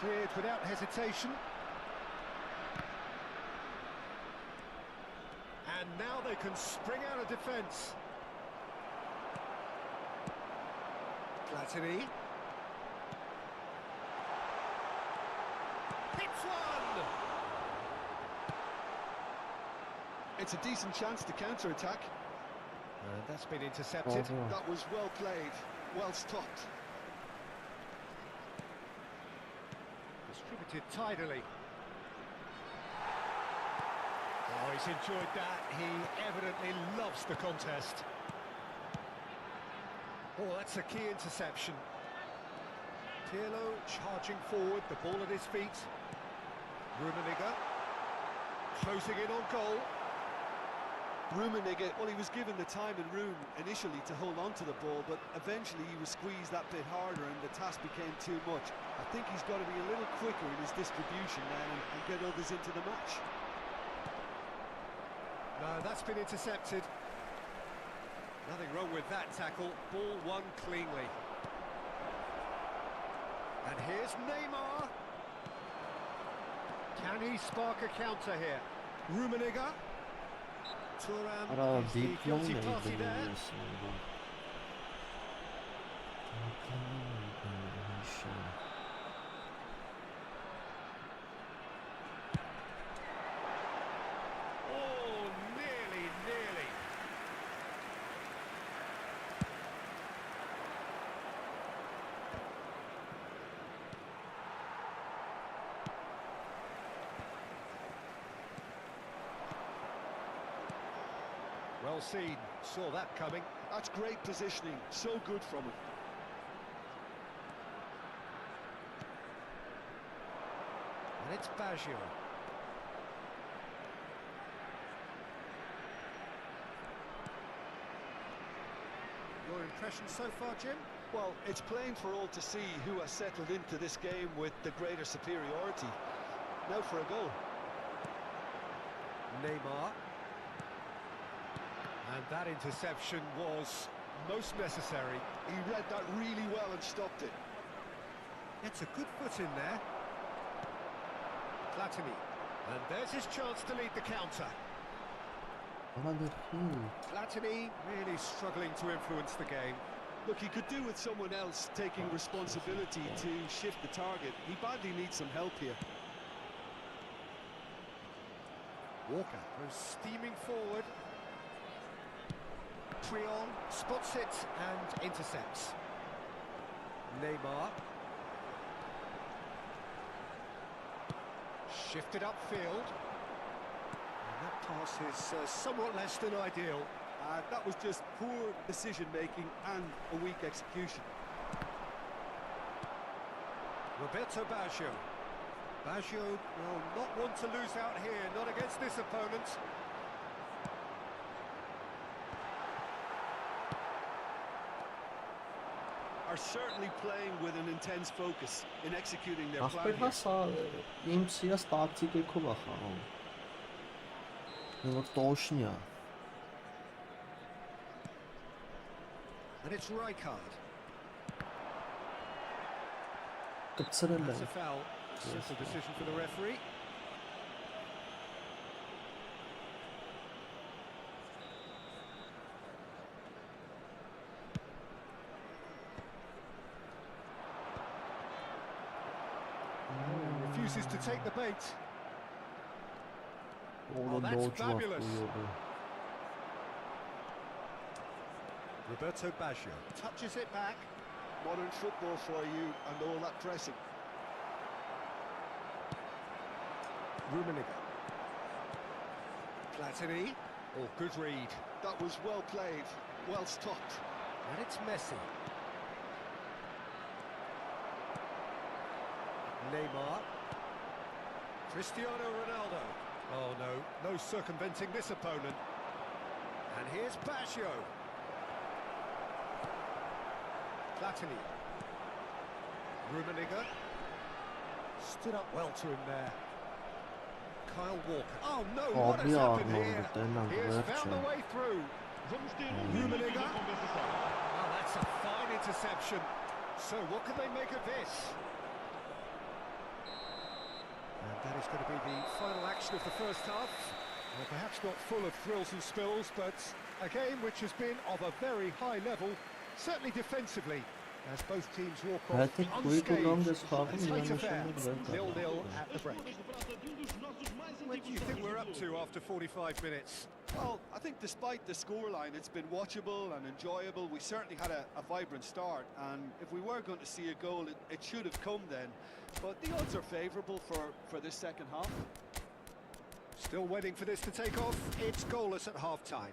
Cleared without hesitation. And now they can spring out of defence. Platini. Hits one! It's a decent chance to counter-attack. And that's been intercepted. That was well played, well stopped. Distributed tidily. Oh, he's enjoyed that. He evidently loves the contest. Oh, that's a key interception. Pirlo charging forward, the ball at his feet. Rummenigge closing in on goal. Rummenigge, well, he was given the time and room initially to hold on to the ball, but eventually he was squeezed that bit harder and the task became too much. I think he's got to be a little quicker in his distribution now and get others into the match. No, that's been intercepted. Nothing wrong with that tackle. Ball won cleanly. And here's Neymar. Can Can he spark a counter here? Rummenigge. Thuram Ara is the deep guilty long party there. Oh, nearly. Well seen, saw that coming. That's great positioning, so good from him. And it's Baggio. Your impression so far, Jim? Well, it's plain for all to see who has settled into this game with the greater superiority. Now for a goal. Neymar. And that interception was most necessary. He read that really well and stopped it. It's a good foot in there. Platini. And there's his chance to lead the counter. Platini really struggling to influence the game. Look, he could do with someone else taking responsibility to shift the target. He badly needs some help here. Walker goes steaming forward. Trion spots it and intercepts. Neymar. Shifted upfield. And that pass is somewhat less than ideal. That was just poor decision-making and a weak execution. Roberto Baggio. Baggio will not want to lose out here, not against this opponent. Are certainly playing with an intense focus in executing their plan Ախպեր here. հասա իմ սիրած տակտիկը քով է խաղում։ Որ տոշնյա։ And it's Rijkaard. Կծրել That's է։ a foul. Simple decision for the referee. Refuses to take the bait. Oh, that's fabulous. Roberto Baggio touches it back. Modern football for you and all that pressing. Rummenigge. Platini. Oh, good read. That was well played, well stopped. And it's Messi. Neymar. Cristiano Ronaldo. Oh no, no circumventing this opponent. And here's Baggio. Platini. Rummenigge. Stood up well to him there. Kyle Walker. Oh no, what has happened here? He has found a way through. Rummenigge. Oh, that's a fine interception. So what can they make of this? And that is going to be the final action of the first half. Well, perhaps not full of thrills and spills, but a game which has been of a very high level, certainly defensively, as both teams walk off unscathed. A tight affair, 0-0 at the break. What do you think we're up to after 45 minutes? Well, I think despite the scoreline, it's been watchable and enjoyable. We certainly had a vibrant start, and if we were going to see a goal, it should have come then. But the odds are favourable for this second half. Still waiting for this to take off. It's goalless at half-time.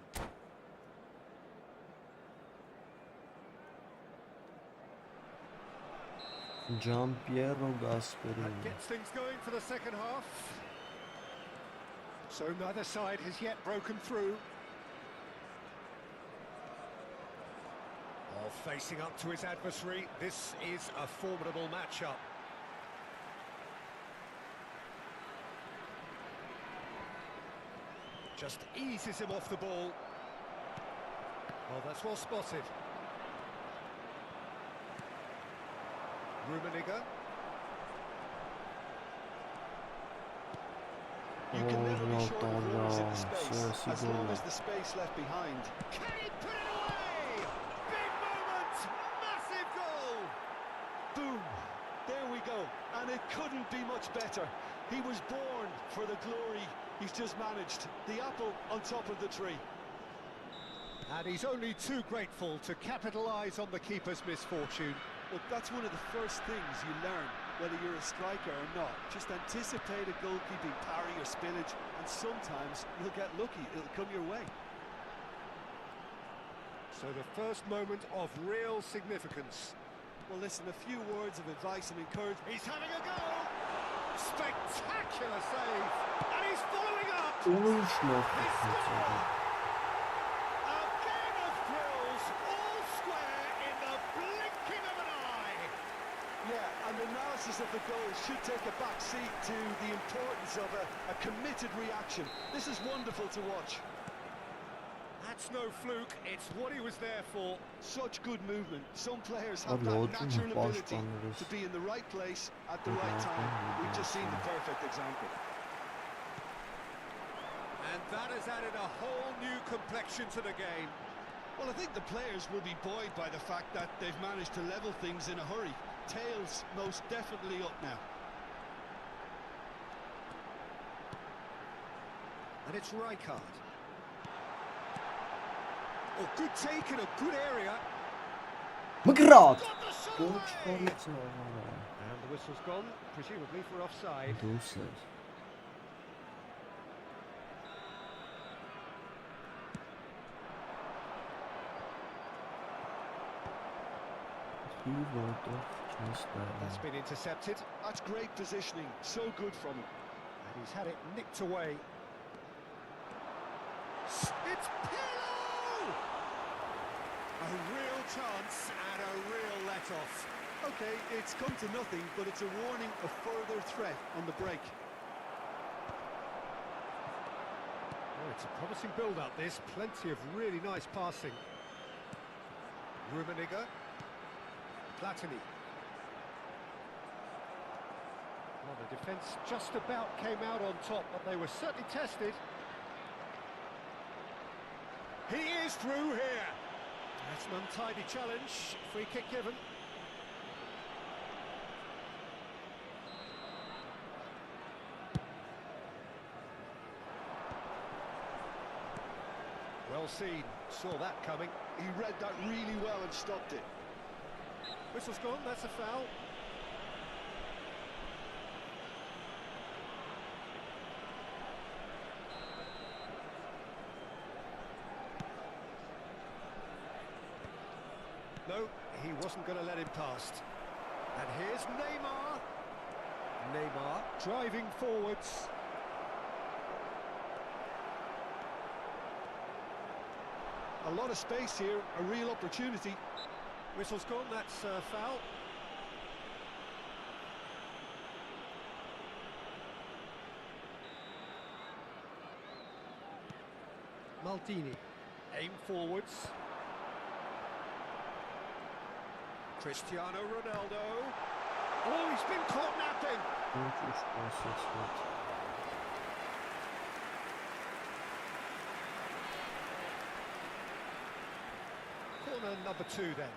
Giampiero Gasperi. That gets things going for the second half. So neither side has yet broken through. Oh, facing up to his adversary, this is a formidable matchup. Just eases him off the ball. Oh, that's well spotted. Rummenigge. You can never be sure of runners in the space, Yes, as long as the space left behind. Can he put it away? Big moment! Massive goal! Boom! There we go. And it couldn't be much better. He was born for the glory he's just managed. The apple on top of the tree. And he's only too grateful to capitalise on the keeper's misfortune. Look, that's one of the first things you learn, whether you're a striker or not. Just anticipate a goalkeeping parry or spillage, and sometimes you'll get lucky. It'll come your way. So the first moment of real significance. Well, listen, a few words of advice and encouragement. He's having a go! Spectacular save! And he's following up! Orange noch. He scored! A game of thrills, all square in the blinking of an eye! Yeah, and analysis of the goal should take a back seat to the importance of a committed reaction. This is wonderful to watch. That's no fluke, it's what he was there for. Such good movement. Some players have Lord, that natural boss ability standards. to be in the right place at the right time. We've just seen the perfect example. And that has added a whole new complexion to the game. Well, I think the players will be buoyed by the fact that they've managed to level things in a hurry. Tails most definitely up now. And it's Rijkaard. Oh, good take in a good area. Mgrad. Got the shot Good away! for it. And the whistle's gone, presumably for offside. Deuces. That's been intercepted. That's great positioning. So good from him. And he's had it nicked away. It's Pirlo! A real chance and a real let-off. Okay, it's come to nothing, but it's a warning of further threat on the break. Oh, it's a promising build-up, this. Plenty of really nice passing. Rummenigge. Platini. Well, the defence just about came out on top, but they were certainly tested. He is through here. That's an untidy challenge. Free kick given. Well seen. Saw that coming. He read that really well and stopped it. Whistle's gone. That's a foul. No, he wasn't going to let him past. And here's Neymar. Neymar driving forwards. A lot of space here, a real opportunity. Whistle's gone, that's a foul. Maldini, aim forwards. Cristiano Ronaldo. Oh, he's been caught napping. Corner number 2 then.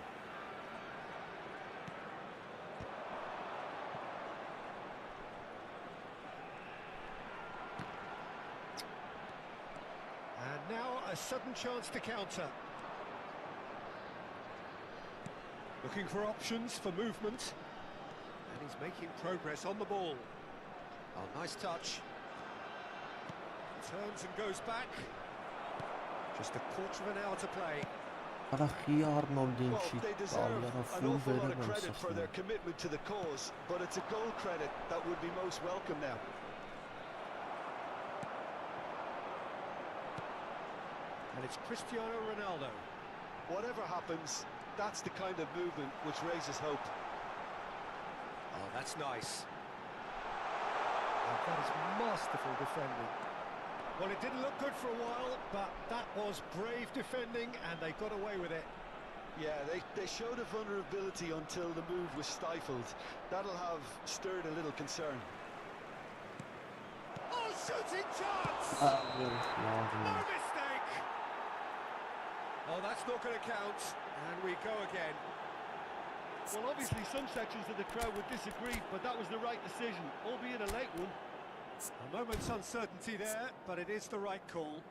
And now a sudden chance to counter. Looking for options for movement. And he's making progress on the ball. Oh, nice touch. Turns and goes back. Just a quarter of an hour to play. Well, they deserve an awful lot of credit for their commitment to the cause, but it's a goal credit that would be most welcome now. And it's Cristiano Ronaldo. Whatever happens, that's the kind of movement which raises hope. Oh, that's nice. And that is masterful defending. Well, it didn't look good for a while, but that was brave defending, and they got away with it. Yeah, they showed a vulnerability until the move was stifled. That'll have stirred a little concern. Oh, shooting chance! No mistake! Oh, that's not going to count. And we go again. Well, obviously some sections of the crowd would disagree, but that was the right decision, albeit a late one. A moment's uncertainty there, but it is the right call.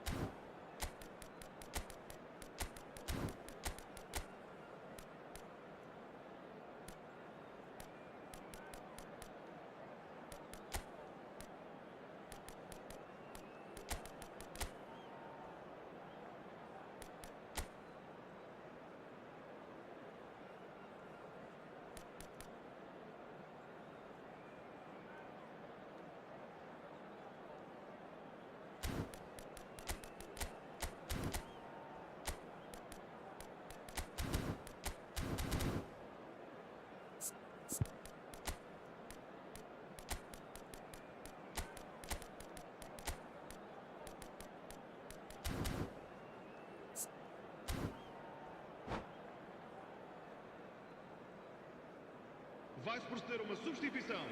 Vai-se proceder uma substituição.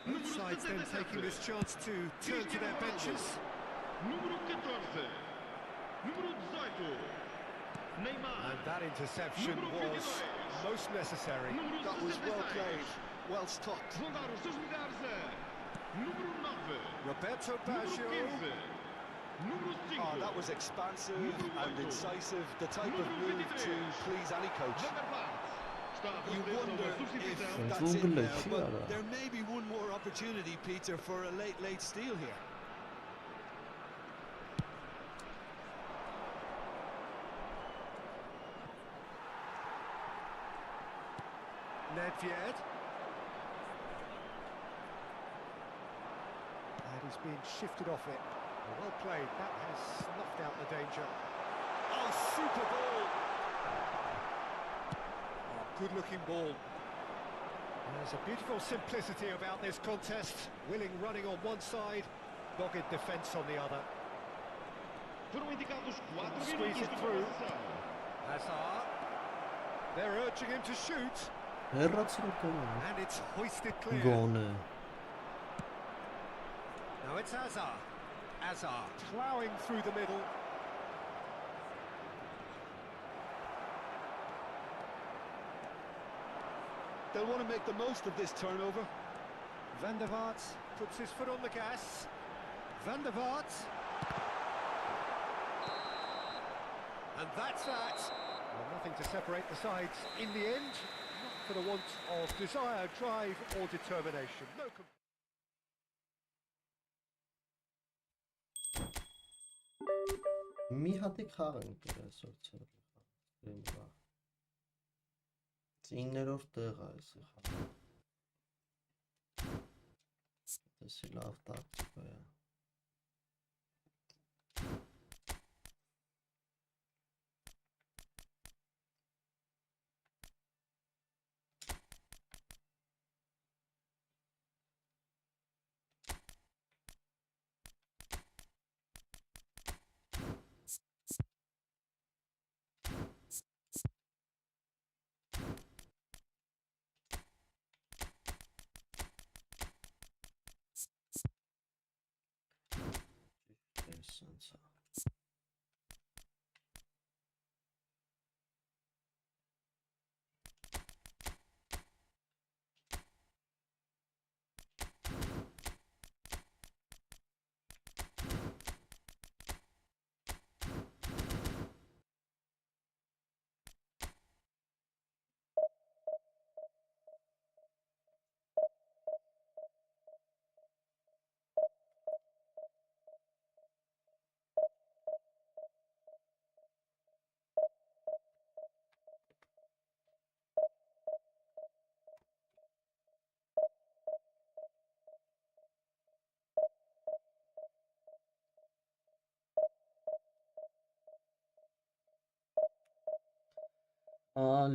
Both sides then taking this chance to turn to their benches. Número 14. Número 18. Neymar. And that interception was most necessary. That was well played, well stopped. Vão dar os seus lugares a número 9. Roberto Número Baggio. 15. Número 5. Oh, that was expansive and incisive, the type of move to please any coach. You wonder if that's it now, but there may be one more opportunity, Peter, for a late steal here. Nedved. And he's being shifted off it. Well played, that has snuffed out the danger. Oh, super ball! Oh, good-looking ball. There's a beautiful simplicity about this contest. Willing running on one side, dogged defence on the other. Foram indicados 4 Squeeze minutos it de through. prorrogação. Hazard. They're urging him to shoot. And it's hoisted clear. Gone. Now it's Hazard. Hazard ploughing through the middle. They'll want to make the most of this turnover. Van der Vaart puts his foot on the gas. Van der Vaart. And that's that. Well, nothing to separate the sides in the end. Not for the want of desire, drive or determination. No. Մի հատիկ խաղ ենք այսօր ցերեկա։ 9-րդ տեղ է այս խաղը։ Դա լավ տակտիկա է։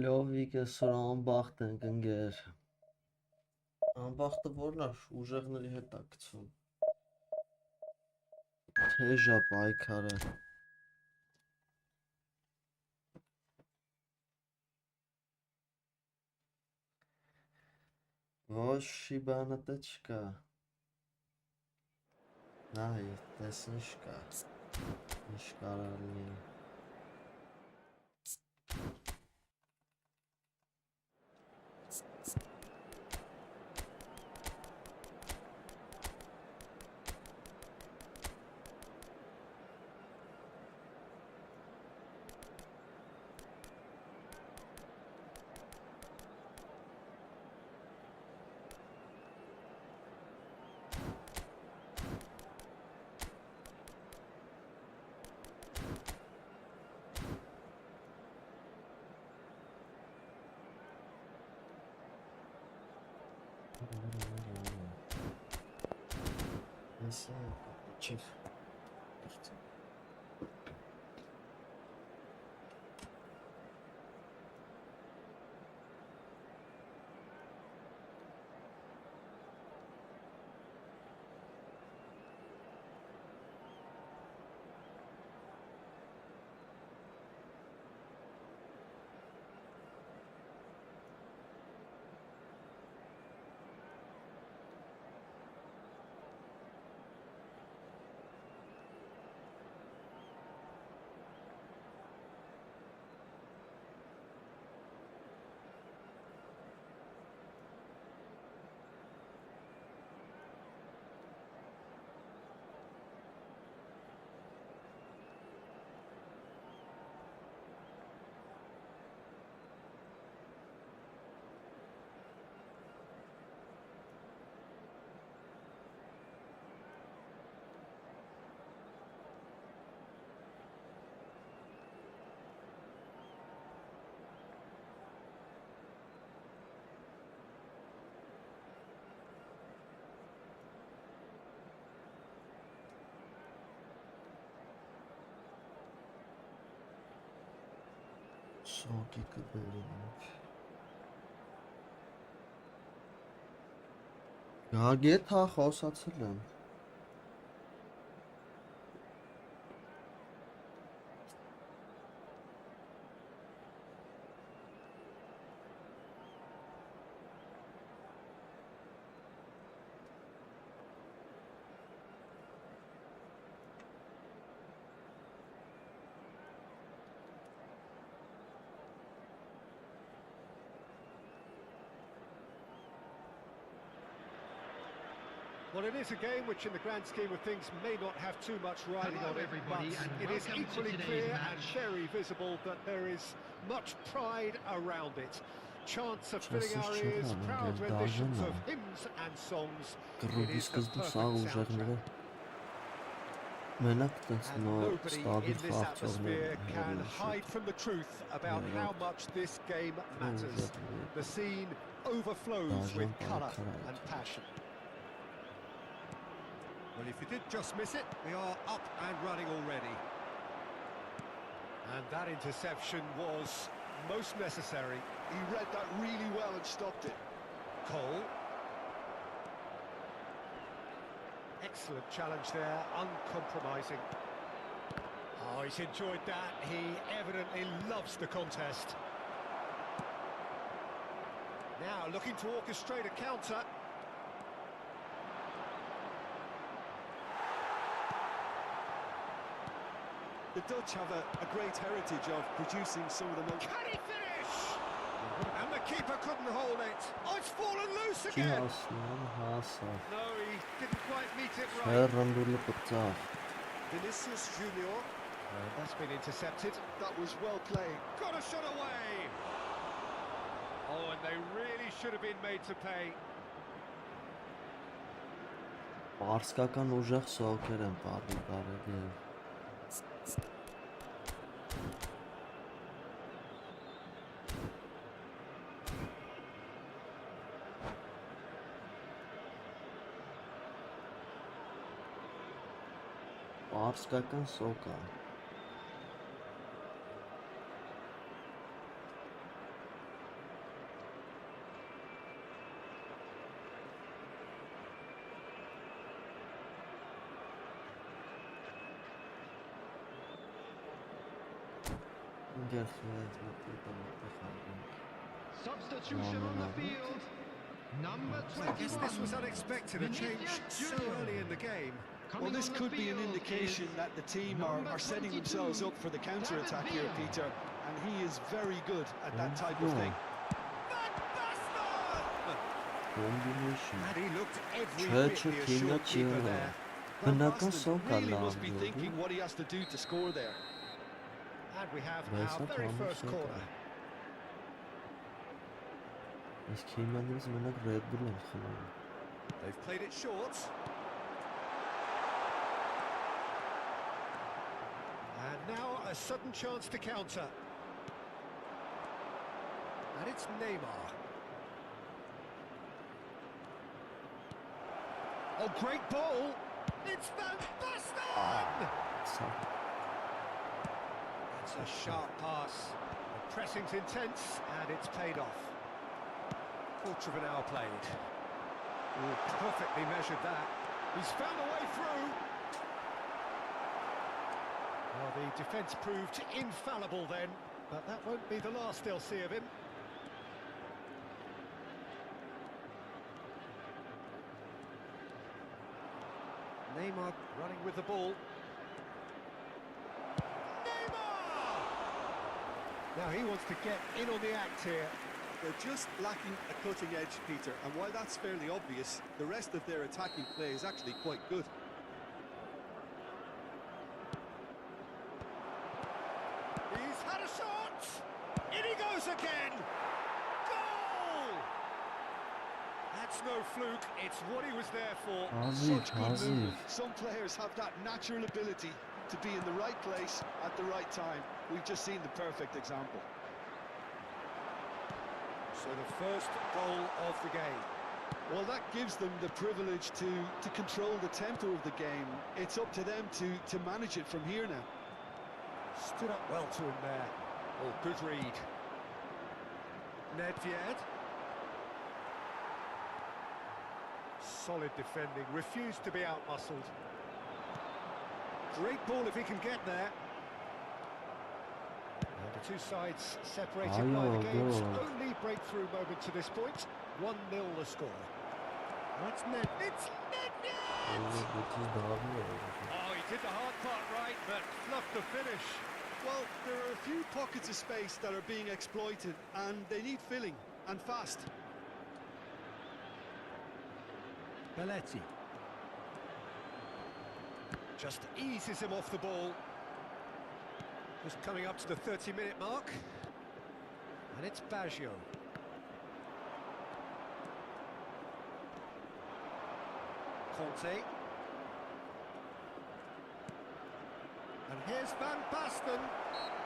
Լովիկ այսօր անբախտ ենք ընկեր։ Անբախտը որն է ուժեղների հետ է գցում։ Թեժա պայքարը։ Ոչ շի բանը տե չկա։ Ay, տեսնիշկա։ Ինչ կարող լինի։ Neyse, çek. Շոկի կբերենք։ Գագետ հա խոսացել եմ։ Well, it is a game which in the grand scheme of things may not have too much riding on it, but it is equally clear and very visible that there is much pride around it. Chants of filling our ears, proud renditions of hymns and songs. It is the perfect soundtrack. And nobody in this atmosphere can hide from the truth about how much this game matters. The scene overflows with colour and passion. Well, if you did just miss it, we are up and running already. And that interception was most necessary. He read that really well and stopped it. Cole. Excellent challenge there, uncompromising. Oh, he's enjoyed that. He evidently loves the contest. Now looking to orchestrate a counter. The Dutch have a great heritage of producing some of the most... Can he finish? And the keeper couldn't hold it. Oh, it's fallen loose again. No, he didn't quite meet it right. Vinicius Junior. That's been intercepted. That was well played. Got a shot away. Oh, and they really should have been made to pay. Պարսկական ուժեղ սոկեր են բարի։ Պարսկական սոկա։ Substitution on the field. Number 21. I guess this was unexpected, a change so early in the game. Well, this could be an indication that the team are setting themselves up for the counter-attack here, Peter, and he is very good at that type of thing. And he looked every bit the assured keeper there. Van Basten really must be thinking what he has to do to score there. And we have our very first corner. They've played it short. And now a sudden chance to counter. And it's Neymar. Oh, great ball! It's Van Basten! It's a sharp pass. The pressing's intense, and it's paid off. Quarter of an hour played. Ooh, perfectly measured that. He's found a way through. Well, the defence proved infallible then, but that won't be the last they'll see of him. Neymar running with the ball. Neymar! Now he wants to get in on the act here. They're just lacking a cutting edge, Peter, and while that's fairly obvious, the rest of their attacking play is actually quite good. He's had a shot! In he goes again! Goal! That's no fluke, it's what he was there for. Such good movement. Some players have that natural ability to be in the right place at the right time. We've just seen the perfect example. So the first goal of the game. Well, that gives them the privilege to control the tempo of the game. It's up to them to manage it from here now. Stood up well to him there. Oh, good read. Nedved. Solid defending, refused to be out-muscled. Great ball if he can get there. And the two sides separated by the game's only breakthrough moment to this point. 1-0 the score. That's Ned. It's Nedved! Oh, he did the hard part right, but fluffed the finish. Well, there are a few pockets of space that are being exploited, and they need filling, and fast. Belletti. Just eases him off the ball. Just coming up to the 30-minute mark. And it's Baggio. Conte. And here's Van Basten.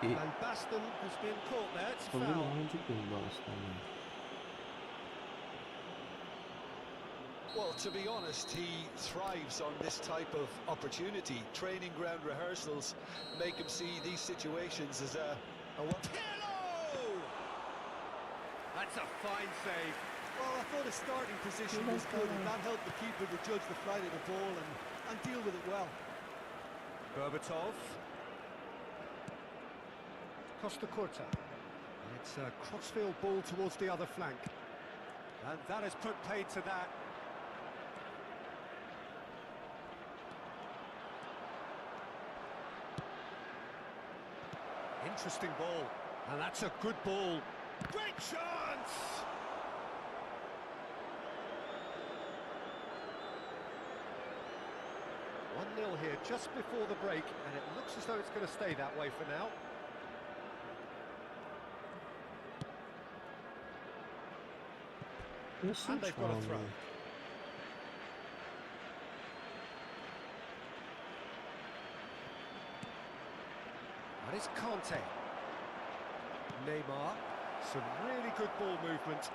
Van Basten has been caught there. It's a foul. Well, to be honest, he thrives on this type of opportunity. Training ground rehearsals make him see these situations as a what? Hello! That's a fine save. Well, I thought his starting position was good, and that helped the keeper to judge the flight of the ball and deal with it well. Berbatov. Costa Curta. It's a crossfield ball towards the other flank. And that has put paid to that. Interesting ball. And that's a good ball. Great chance! One 0 here just before the break, and it looks as though it's going to stay that way for now. And they've got a throw. And it's Conte. Neymar. Some really good ball movement.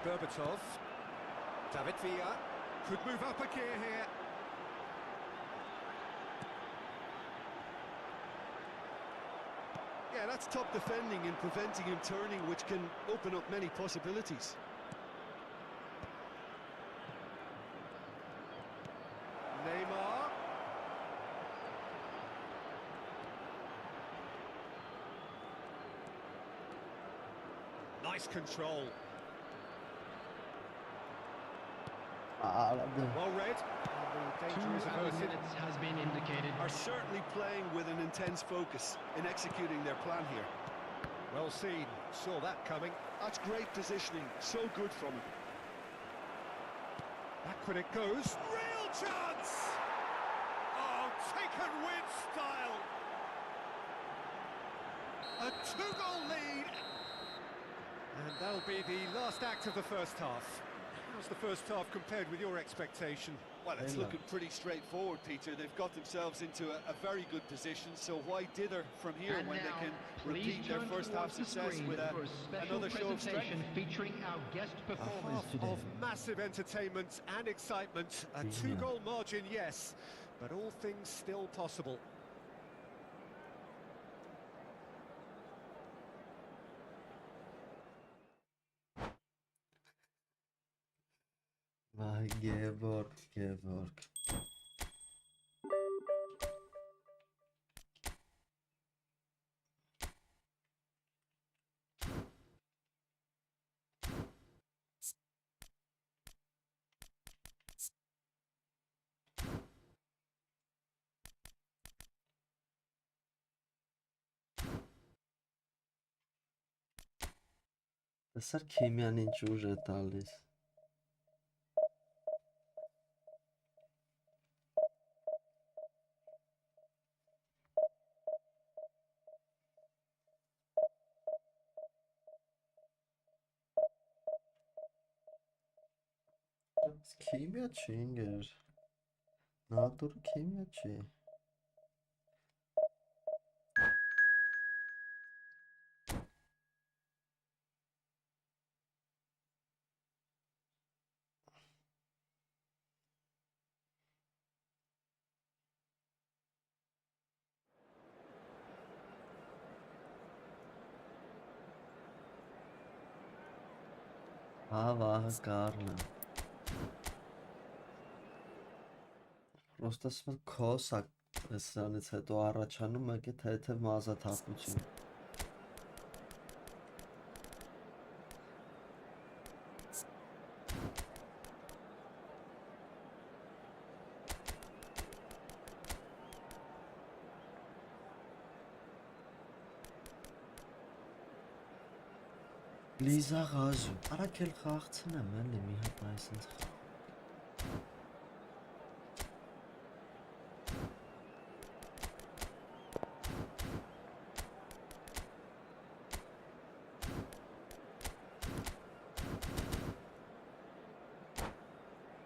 Berbatov. David Villa. Could move up a gear here. Yeah, that's top defending and preventing him turning, which can open up many possibilities. Neymar. Nice control. Well read. The danger is averted. minutes has been indicated. Are certainly playing with an intense focus in executing their plan here. Well seen. Saw that coming. That's great positioning. So good from him. Back when it goes. Real chance! Oh, taken with style. A 2-goal lead. And that'll be the last act of the first half. How's the first half compared with your expectation? Well, it's looking pretty straightforward, Peter. They've got themselves into a very good position, so why dither from here And when now, they can please repeat their turn first half towards the success screen with for a special another show of strength? presentation featuring our guest performers Half today. of massive entertainment and excitement. A 2-goal margin, yes, but all things still possible. Vay Georg, Georg. Տեսար քիմիան ինչ ուժ է տալիս։ Քիմիա չի ինգեր։ Նատուրը քիմիա չի։ Վահը կառնը։ Պրոստը ասում քոսա սրանից հետո առաջանում եք է թեթև մազաթափություն։ Լիզա Ղազու, արագ էլ խաղացնեմ էլի մի հատ այսինչ խաղ։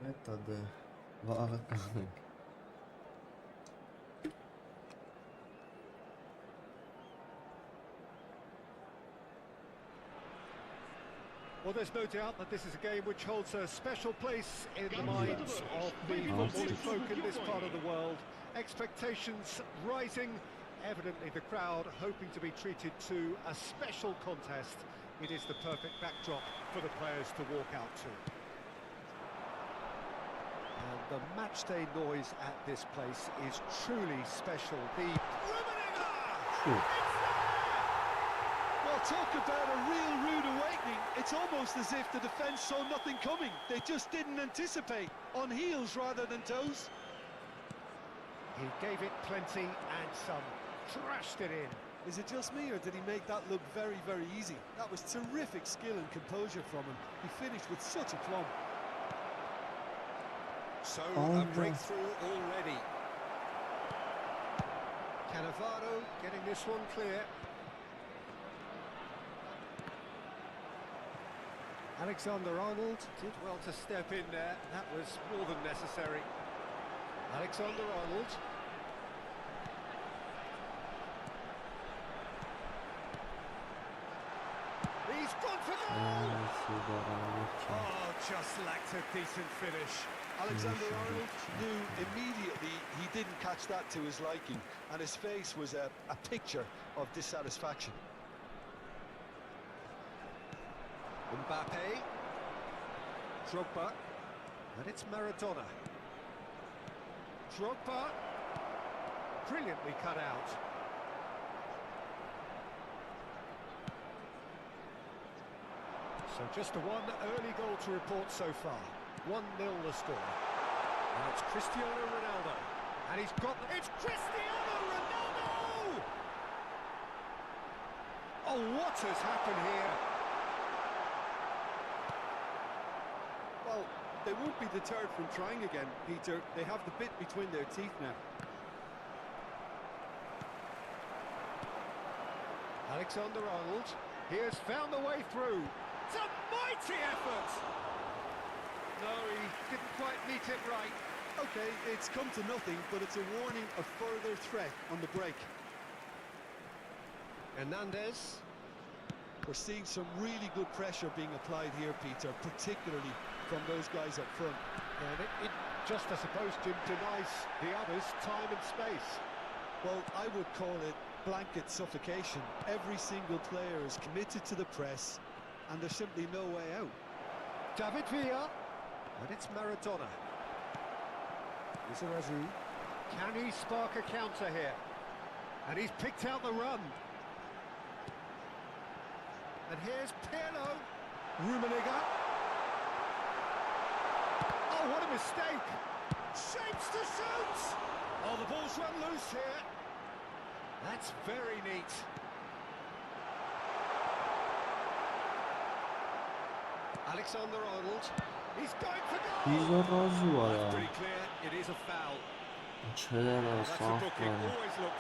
Հետա դե վաղը կանենք։ Well, there's no doubt that this is a game which holds a special place in the minds of the footballing folk in this part of the world. Expectations rising, evidently the crowd hoping to be treated to a special contest. It is the perfect backdrop for the players to walk out to. And the matchday noise at this place is truly special. The Well, talk about a real rude awakening. It's almost as if the defence saw nothing coming. They just didn't anticipate. On heels rather than toes. He gave it plenty and some. Trashed it in. Is it just me, or did he make that look very, very easy? That was terrific skill and composure from him. He finished with such aplomb. So, a breakthrough already. Cannavaro getting this one clear. Alexander-Arnold did well to step in there. That was more than necessary. Alexander-Arnold. He's gone for goal! Oh, just lacked a decent finish. Alexander-Arnold knew immediately he didn't catch that to his liking, and his face was a picture of dissatisfaction. Mbappe, Drogba, and it's Maradona. Drogba, brilliantly cut out. So just the one early goal to report so far. 1-0 the score. Now it's Cristiano Ronaldo. And he's got... It's Cristiano Ronaldo! Oh, what has happened here? Well, they won't be deterred from trying again, Peter. They have the bit between their teeth now. Alexander-Arnold, he has found the way through. It's a mighty effort! No, he didn't quite meet it right. Okay, it's come to nothing, but it's a warning of further threat on the break. Hernandez. We're seeing some really good pressure being applied here, Peter, particularly from those guys up front. And it just, I suppose, Jim, denies the others time and space. Well, I would call it blanket suffocation. Every single player is committed to the press, and there's simply no way out. David Villa, and it's Maradona. Lizarazu. Can he spark a counter here? And he's picked out the run. And here's Pirlo. Rummenigge. Oh, what a mistake! Shapes to shoot! Oh, the ball's run loose here. That's very neat. Alexander-Arnold. He's going for goal! That's pretty clear. It is a foul.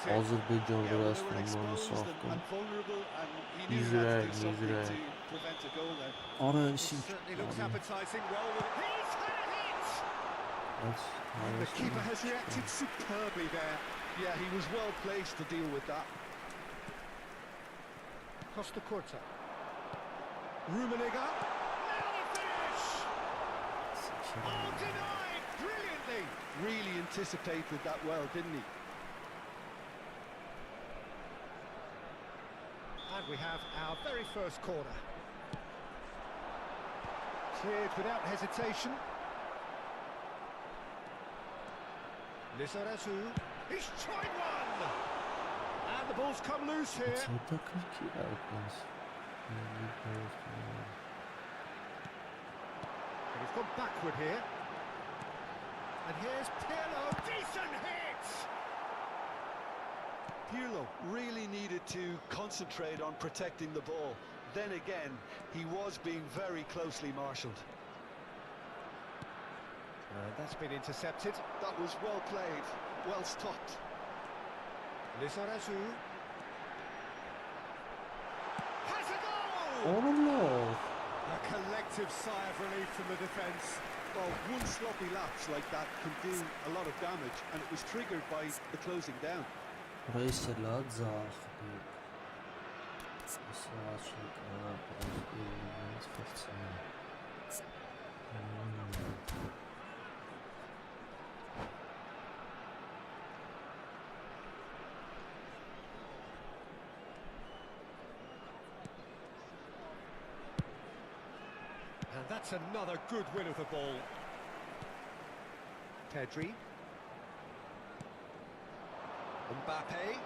Azerbaycan restoranda safkan. İzrail. Ara Certainly looks appetizing. Well, he's had a hit! The keeper has reacted superbly there. Yeah, he was well placed to deal with that. Costa Curta. Rummenigge. Now the finish! Oh, denied! Brilliantly! Really anticipated that well, didn't he? And we have our very first corner. Cleared without hesitation. Lizarazu. He's tried one! And the ball's come loose here. And he's gone backward here. And here's Pirlo. Decent hit! Pirlo really needed to concentrate on protecting the ball. Then again, he was being very closely marshalled. And that's been intercepted. That was well played, well stopped. Lizarazu. Has a goal! Oh no! A collective sigh of relief from the defence. Well, one sloppy lapse like that can do a lot of damage, and it was triggered by the closing down. And that's another good win of the ball. Pedri. Mbappe.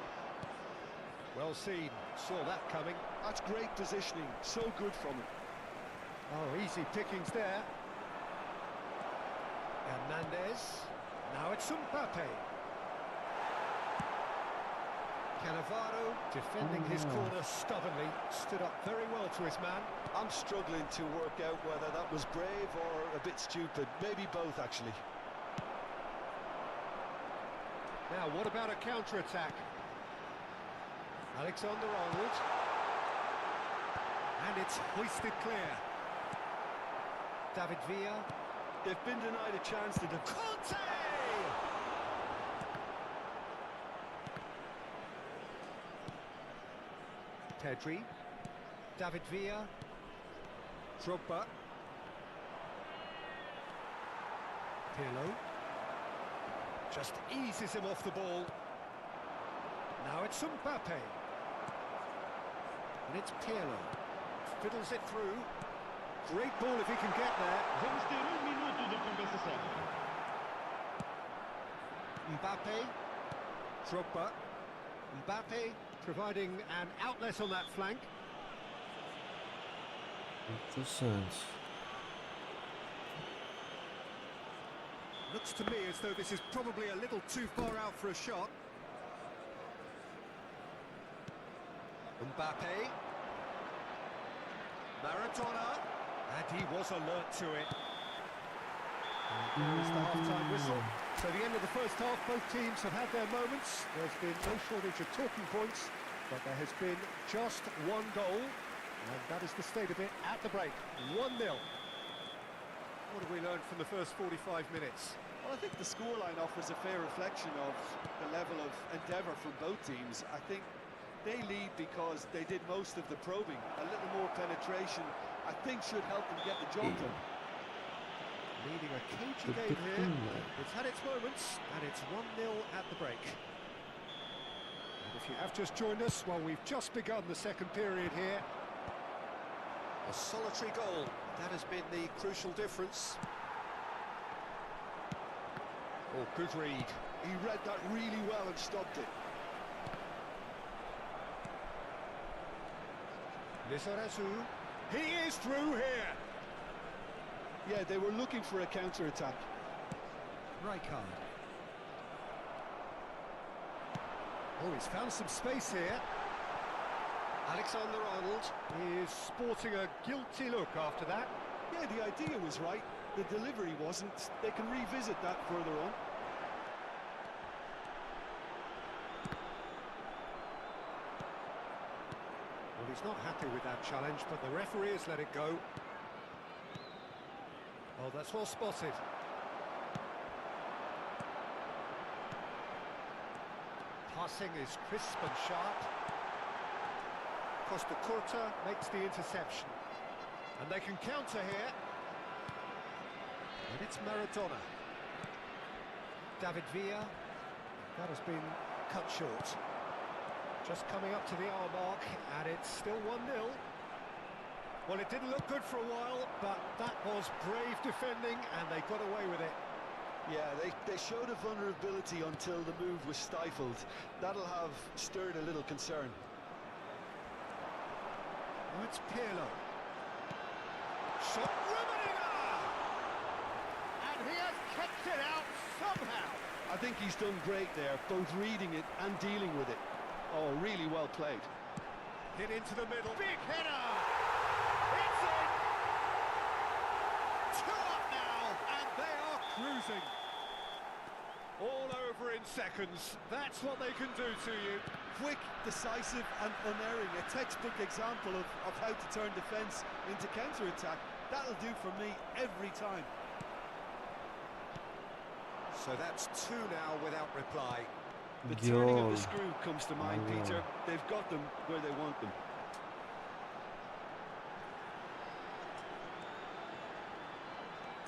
Well seen, saw that coming. That's great positioning, so good from him. Oh, easy pickings there. Hernandez. Now it's Mbappe. Cannavaro defending his corner stubbornly, stood up very well to his man. I'm struggling to work out whether that was brave or a bit stupid. Maybe both, actually. Now, what about a counter-attack? Alexander-Arnold. And it's hoisted clear. David Villa. They've been denied a chance to defend. Conte! Pedri. David Villa. Drogba. Pirlo. Just eases him off the ball. Now it's Mbappe. And it's Pirlo. Fiddles it through. Great ball if he can get there. Vamos ter minuto de compensação. Mbappe. Drogba. Mbappe providing an outlet on that flank. Looks to me as though this is probably a little too far out for a shot. Mbappe. Maradona. And he was alert to it. And there's the half-time whistle. So the end of the first half, both teams have had their moments. There's been no shortage of talking points, but there has been just one goal. And that is the state of it at the break. 1-0. What have we learned from the first 45 minutes? Well, I think the scoreline offers a fair reflection of the level of endeavour from both teams. I think they lead because they did most of the probing. A little more penetration, I think, should help them get the job done. Leading a cagey game here. It's had its moments, and it's 1-0 at the break. And if you have just joined us, well, we've just begun the second period here. A solitary goal, that has been the crucial difference. Oh, good read. He read that really well and stopped it. Lizarazu. He is through here. Yeah, they were looking for a counter-attack. Rijkaard. Oh, he's found some space here. Alexander-Arnold is sporting a guilty look after that. Yeah, the idea was right. The delivery wasn't. They can revisit that further on. Well, he's not happy with that challenge, but the referee has let it go. Oh, that's well spotted. Passing is crisp and sharp. Costa Curta makes the interception. And they can counter here. And it's Maradona. David Villa. That has been cut short. Just coming up to the hour mark, and it's still 1-0. Well, it didn't look good for a while, but that was brave defending, and they got away with it. Yeah, they showed a vulnerability until the move was stifled. That'll have stirred a little concern. Now it's Pirlo. Shot Rummenigge! And he has kept it out somehow. I think he's done great there, both reading it and dealing with it. Oh, really well played. Hit into the middle. Big header! It's in! 2 up now, and they are cruising. All over in seconds. That's what they can do to you. Quick, decisive and unerring. A textbook example of how to turn defence into counter-attack. That'll do for me every time. So that's 2 now without reply. The turning of the screw comes to mind, Peter. They've got them where they want them.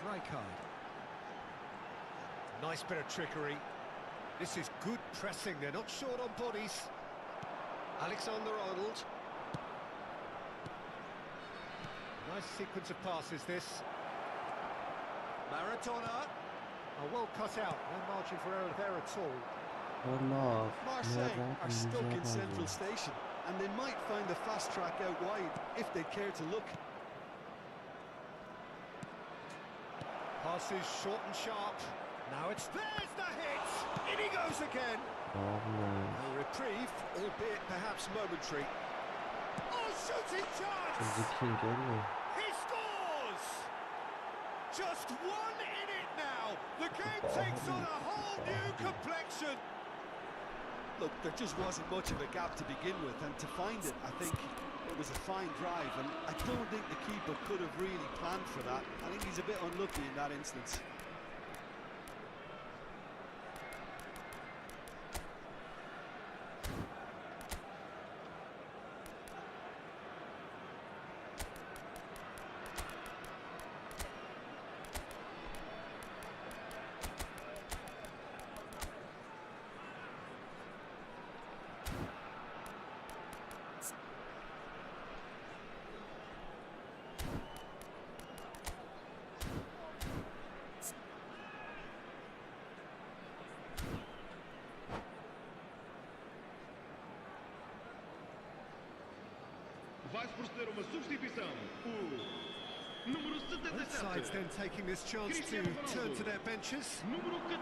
Rijkaard. Nice bit of trickery. This is good pressing. They're not short on bodies. Alexander-Arnold. Nice sequence of passes, this. Maradona. Oh, well cut out. No margin for error there at all. Marseille are stuck in central station, and they might find a fast track out wide if they care to look. Passes short and sharp. Now there's the hit! In he goes again! A reprieve, albeit perhaps momentary. Oh, shooting chance! He scores! Just 1 in it now! The game takes on a whole new complexion! Look, there just wasn't much of a gap to begin with, and to find it, I think it was a fine drive, and I don't think the keeper could have really planned for that. I think he's a bit unlucky in that instance. Vai proceder uma substituição. O número 70. Both sides then taking this chance to turn to their benches. Número 14.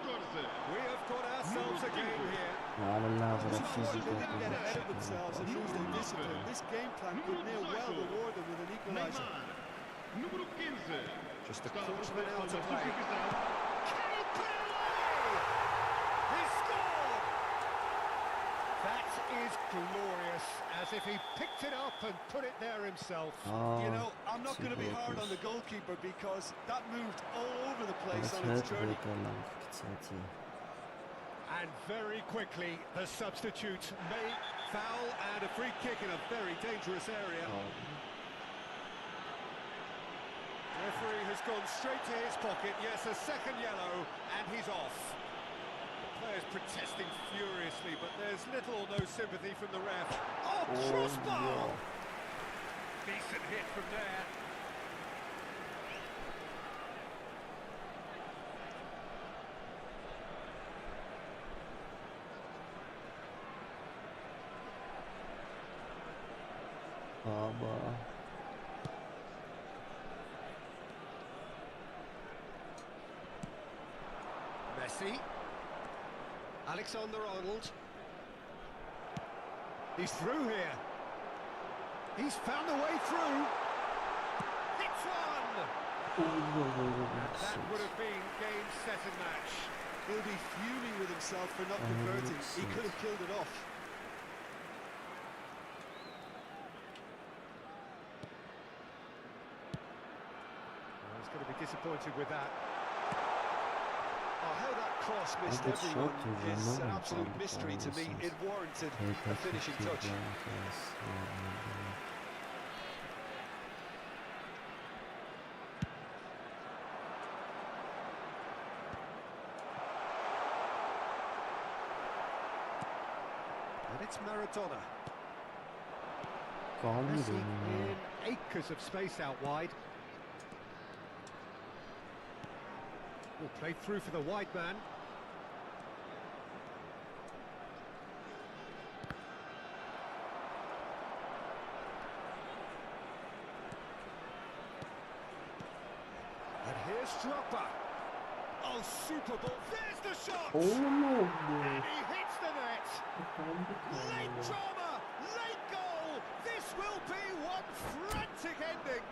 We have got ourselves a game here. Get ahead of themselves and lose their discipline. This game plan could now well reward them with an equaliser. Neymar. Número 15. Just a quarter of an hour to play. Can he put it away? He scored! That is glorious, as if he picked it up and put it there himself. You know, I'm not going to be hard on the goalkeeper because that moved all over the place on its journey. And very quickly, the substitute made foul and a free kick in a very dangerous area. Referee has gone straight to his pocket. Yes, a second yellow, and he's off. The players protesting furiously, but there's little or no sympathy from the ref. Oh, crossbar! Decent hit from there. Messi. Alexander-Arnold. He's through here. He's found a way through. Hits one! That would have been game, set and match. He'll be fuming with himself for not converting. He could have killed it off. He's going to be disappointed with that. Oh, how that cross missed everyone is an absolute mystery to me. It warranted a finishing touch. And it's Maradona. Calm Messi down. in acres of space out wide. Will play through for the wide man. And here's Drogba. Oh, super ball. There's the shot! And he hits the net. Late drama, late goal. This will be one frantic ending.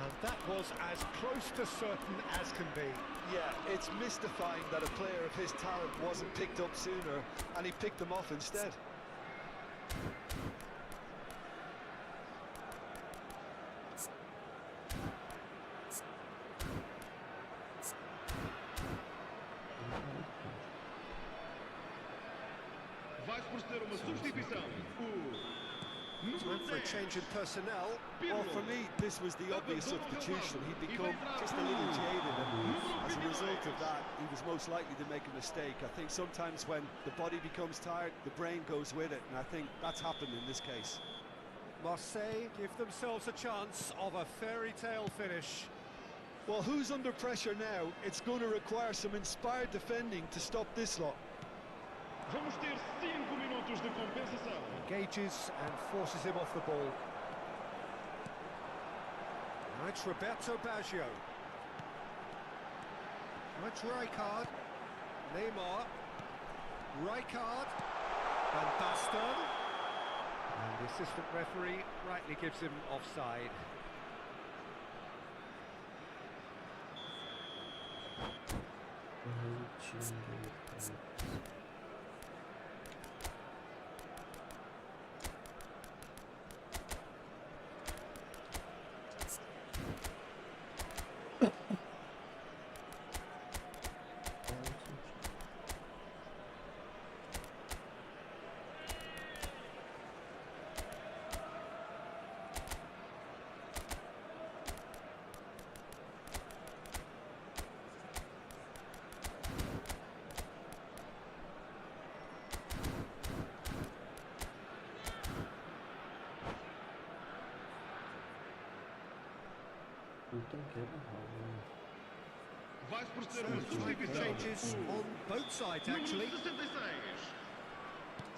And that was as close to certain as can be. Yeah, it's mystifying that a player of his talent wasn't picked up sooner, and he picked them off instead. Vai proceder uma substituição. Time for a change in personnel. Well, for me, this was the obvious substitution. He'd become just a little jaded, and as a result of that, he was most likely to make a mistake. I think sometimes when the body becomes tired, the brain goes with it, and I think that's happened in this case. Marseille give themselves a chance of a fairy tale finish. Well, who's under pressure now? It's going to require some inspired defending to stop this lot. Vamos ter 5 minutos de compensação. Engages and forces him off the ball. Now it's Roberto Baggio. Now it's Rijkaard. Neymar. Rijkaard. Van Basten. And the assistant referee rightly gives him offside. Vai proceder uma substituição. Changes on both sides, actually. Número 66.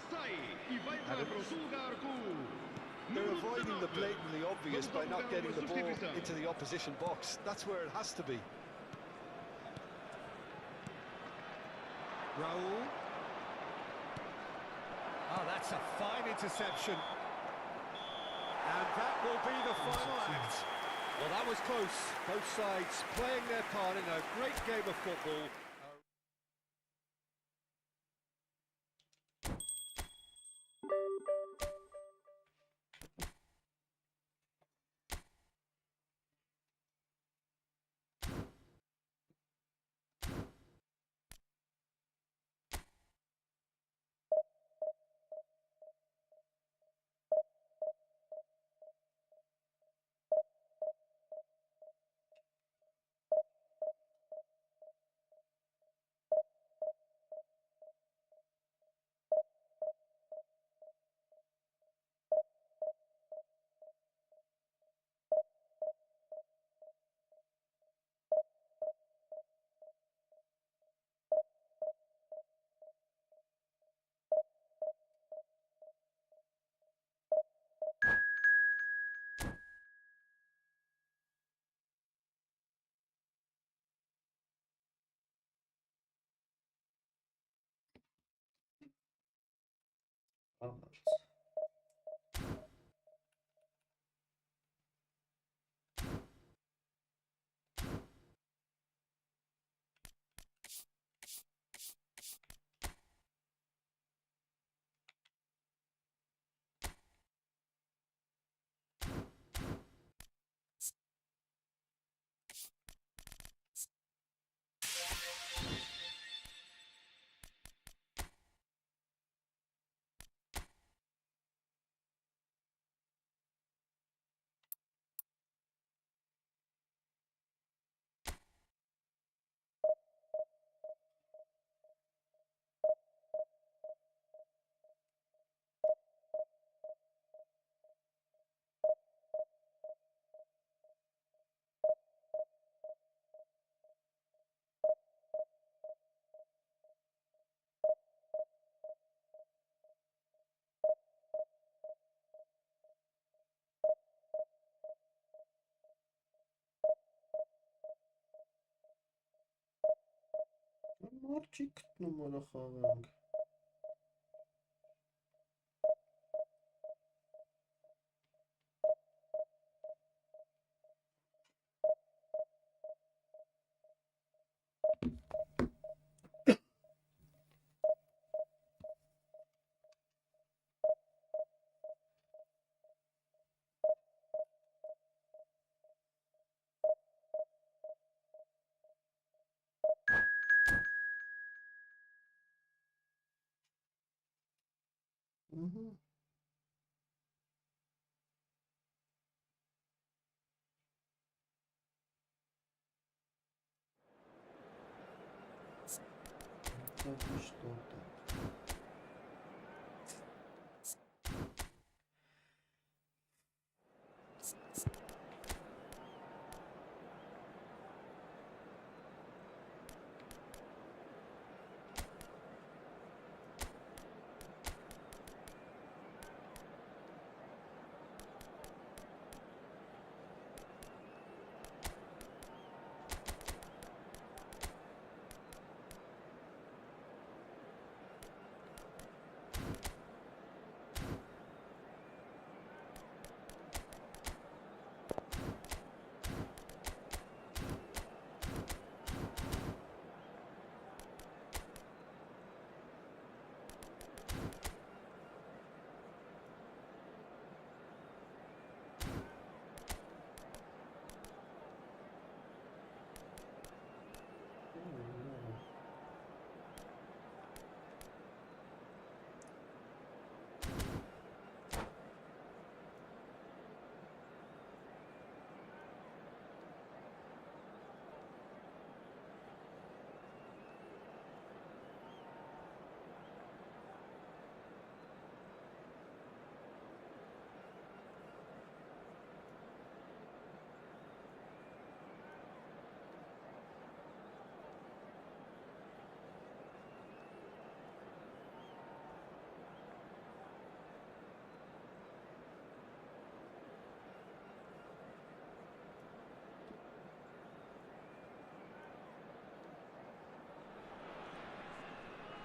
Sai e vai entrar para o seu lugar com They're avoiding the blatantly obvious by not getting the ball into the opposition box. That's where it has to be. Raul. Oh, that's a fine interception. And that will be the final act. Well, that was close. Both sides playing their part in a great game of football. Marcik numara խաղանք։ Так и что-то.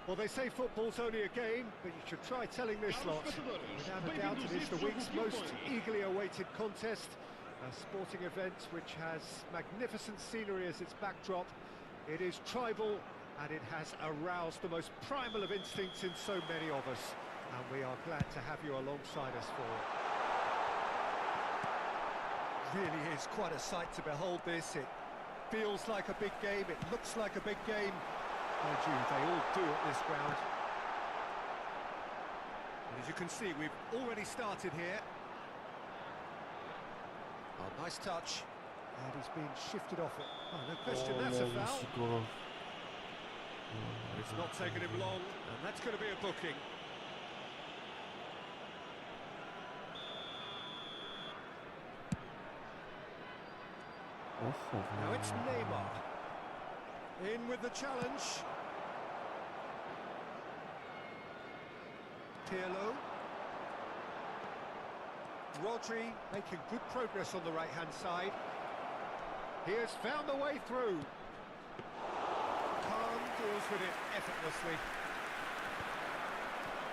Well, they say football's only a game, but you should try telling this lot. Without a doubt, it is the week's most eagerly awaited contest. A sporting event which has magnificent scenery as its backdrop. It is tribal, and it has aroused the most primal of instincts in so many of us. And we are glad to have you alongside us for it. Really is quite a sight to behold this. It feels like a big game, it looks like a big game. Mind you, they all do at this ground. And as you can see, we've already started here. Oh, nice touch. And he's been shifted off it. Oh, no question, that's a foul. It's not taken him long, and that's going to be a booking. Now it's Neymar. In with the challenge. Pirlo. Rodri making good progress on the right-hand side. He has found the way through. Khan deals with it effortlessly.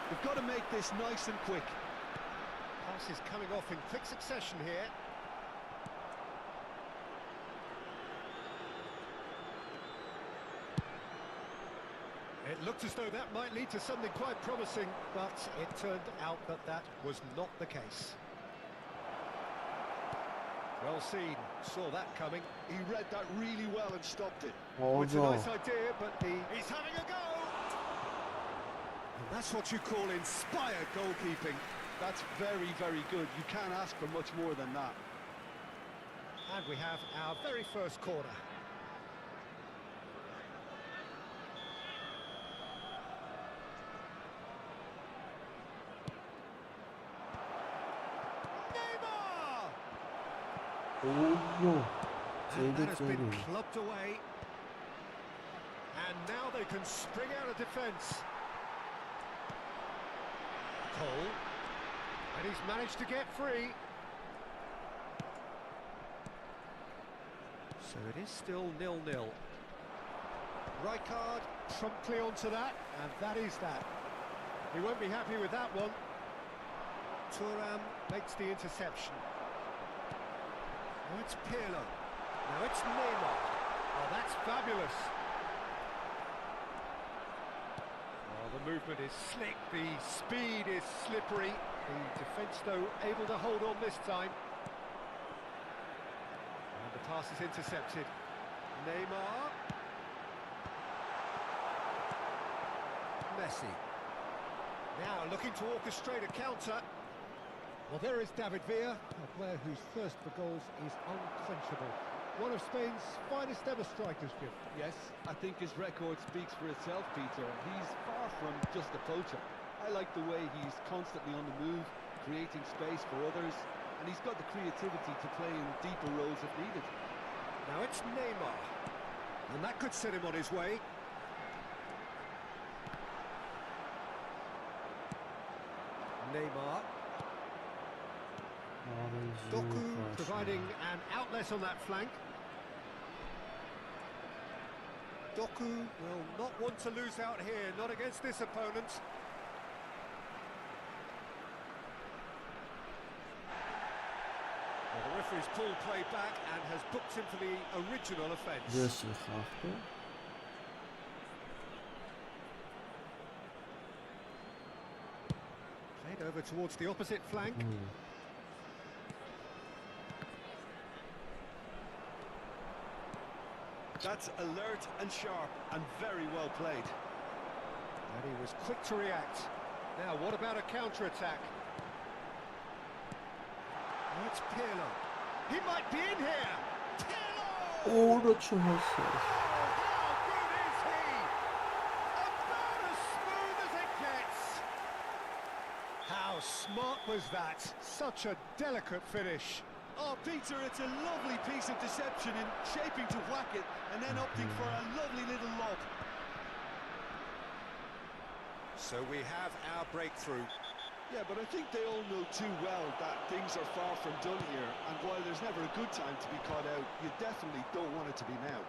We've got to make this nice and quick. Passes coming off in quick succession here. It looked as though that might lead to something quite promising, but it turned out that that was not the case. Well seen, saw that coming. He read that really well and stopped it. It's a nice idea, but he's having a go! And that's what you call inspired goalkeeping. That's very, very good. You can't ask for much more than that. And we have our very first corner. And that has been clubbed away. And now they can spring out of defence. Cole. And he's managed to get free. So it is still 0-0. Rijkaard promptly onto that, and that is that. He won't be happy with that one. Thuram makes the interception. Now it's Pirlo. Now it's Neymar. Oh, that's fabulous. Oh, the movement is slick, the speed is slippery. The defence, though, able to hold on this time. And the pass is intercepted. Neymar. Messi. Now looking to orchestrate a counter. Well, there is David Villa, a player whose thirst for goals is unquenchable. One of Spain's finest ever strikers, Jim. Yes, I think his record speaks for itself, Peter. He's far from just a poacher. I like the way he's constantly on the move, creating space for others, and he's got the creativity to play in deeper roles if needed. Now it's Neymar, and that could set him on his way. Neymar. Doku providing an outlet on that flank. Doku will not want to lose out here, not against this opponent. Well, the referee's pulled play back and has booked him for the original offence. Played over towards the opposite flank. That's alert and sharp and very well played. And he was quick to react. Now, what about a counter-attack? Oh, it's Pirlo. He might be in here! Pirlo! Oh, that's so nice. How good is he? About as smooth as it gets. How smart was that? Such a delicate finish. Oh, Peter, it's a lovely piece of deception in shaping to whack it and then opting for a lovely little lob. So we have our breakthrough. Yeah, but I think they all know too well that things are far from done here, and while there's never a good time to be caught out, you definitely don't want it to be now.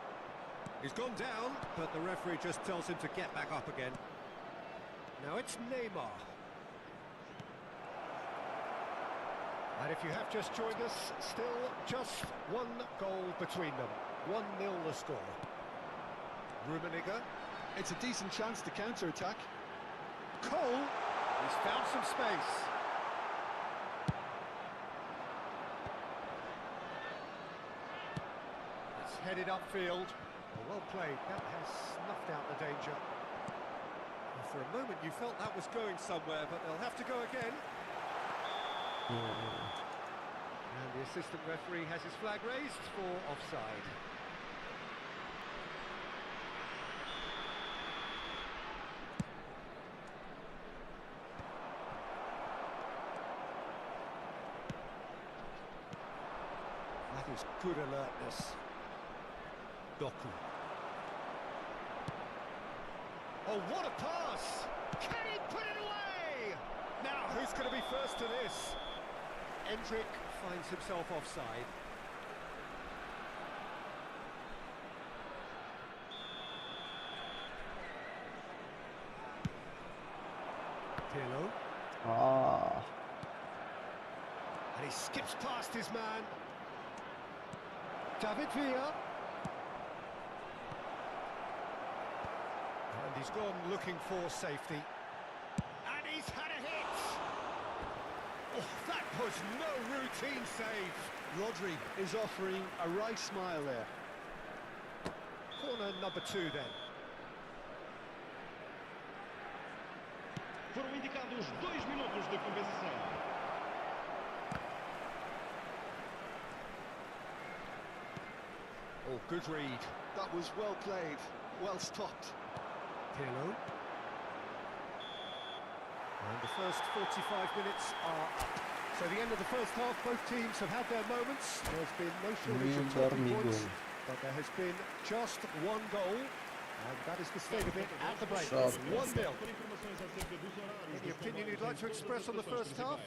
He's gone down, but the referee just tells him to get back up again. Now it's Neymar. And if you have just joined us, still just one goal between them. 1-0 the score. Rummenigge. It's a decent chance to counter-attack. Cole. He's found some space. It's headed upfield. Well played. That has snuffed out the danger. For a moment you felt that was going somewhere, but they'll have to go again. And the assistant referee has his flag raised for offside. That is good alertness. Doku. Oh, what a pass! Can he put it away? Now, who's going to be first to this? Endrick finds himself offside. Pirlo. And he skips past his man. David Villa. And he's gone looking for safety. And he's had a hit! Oh, that was no routine save. Rodri is offering a right smile there. Corner number 2 then. Foram indicados 2 minutos de compensação. Oh, good read. That was well played, well stopped. Pirlo. And the first 45 minutes are up. So the end of the first half, both teams have had their moments. There's been no shortage of talking points, but there has been just one goal, and that is the state of it at the break. 1-0. Any opinion you'd like to express on the first half?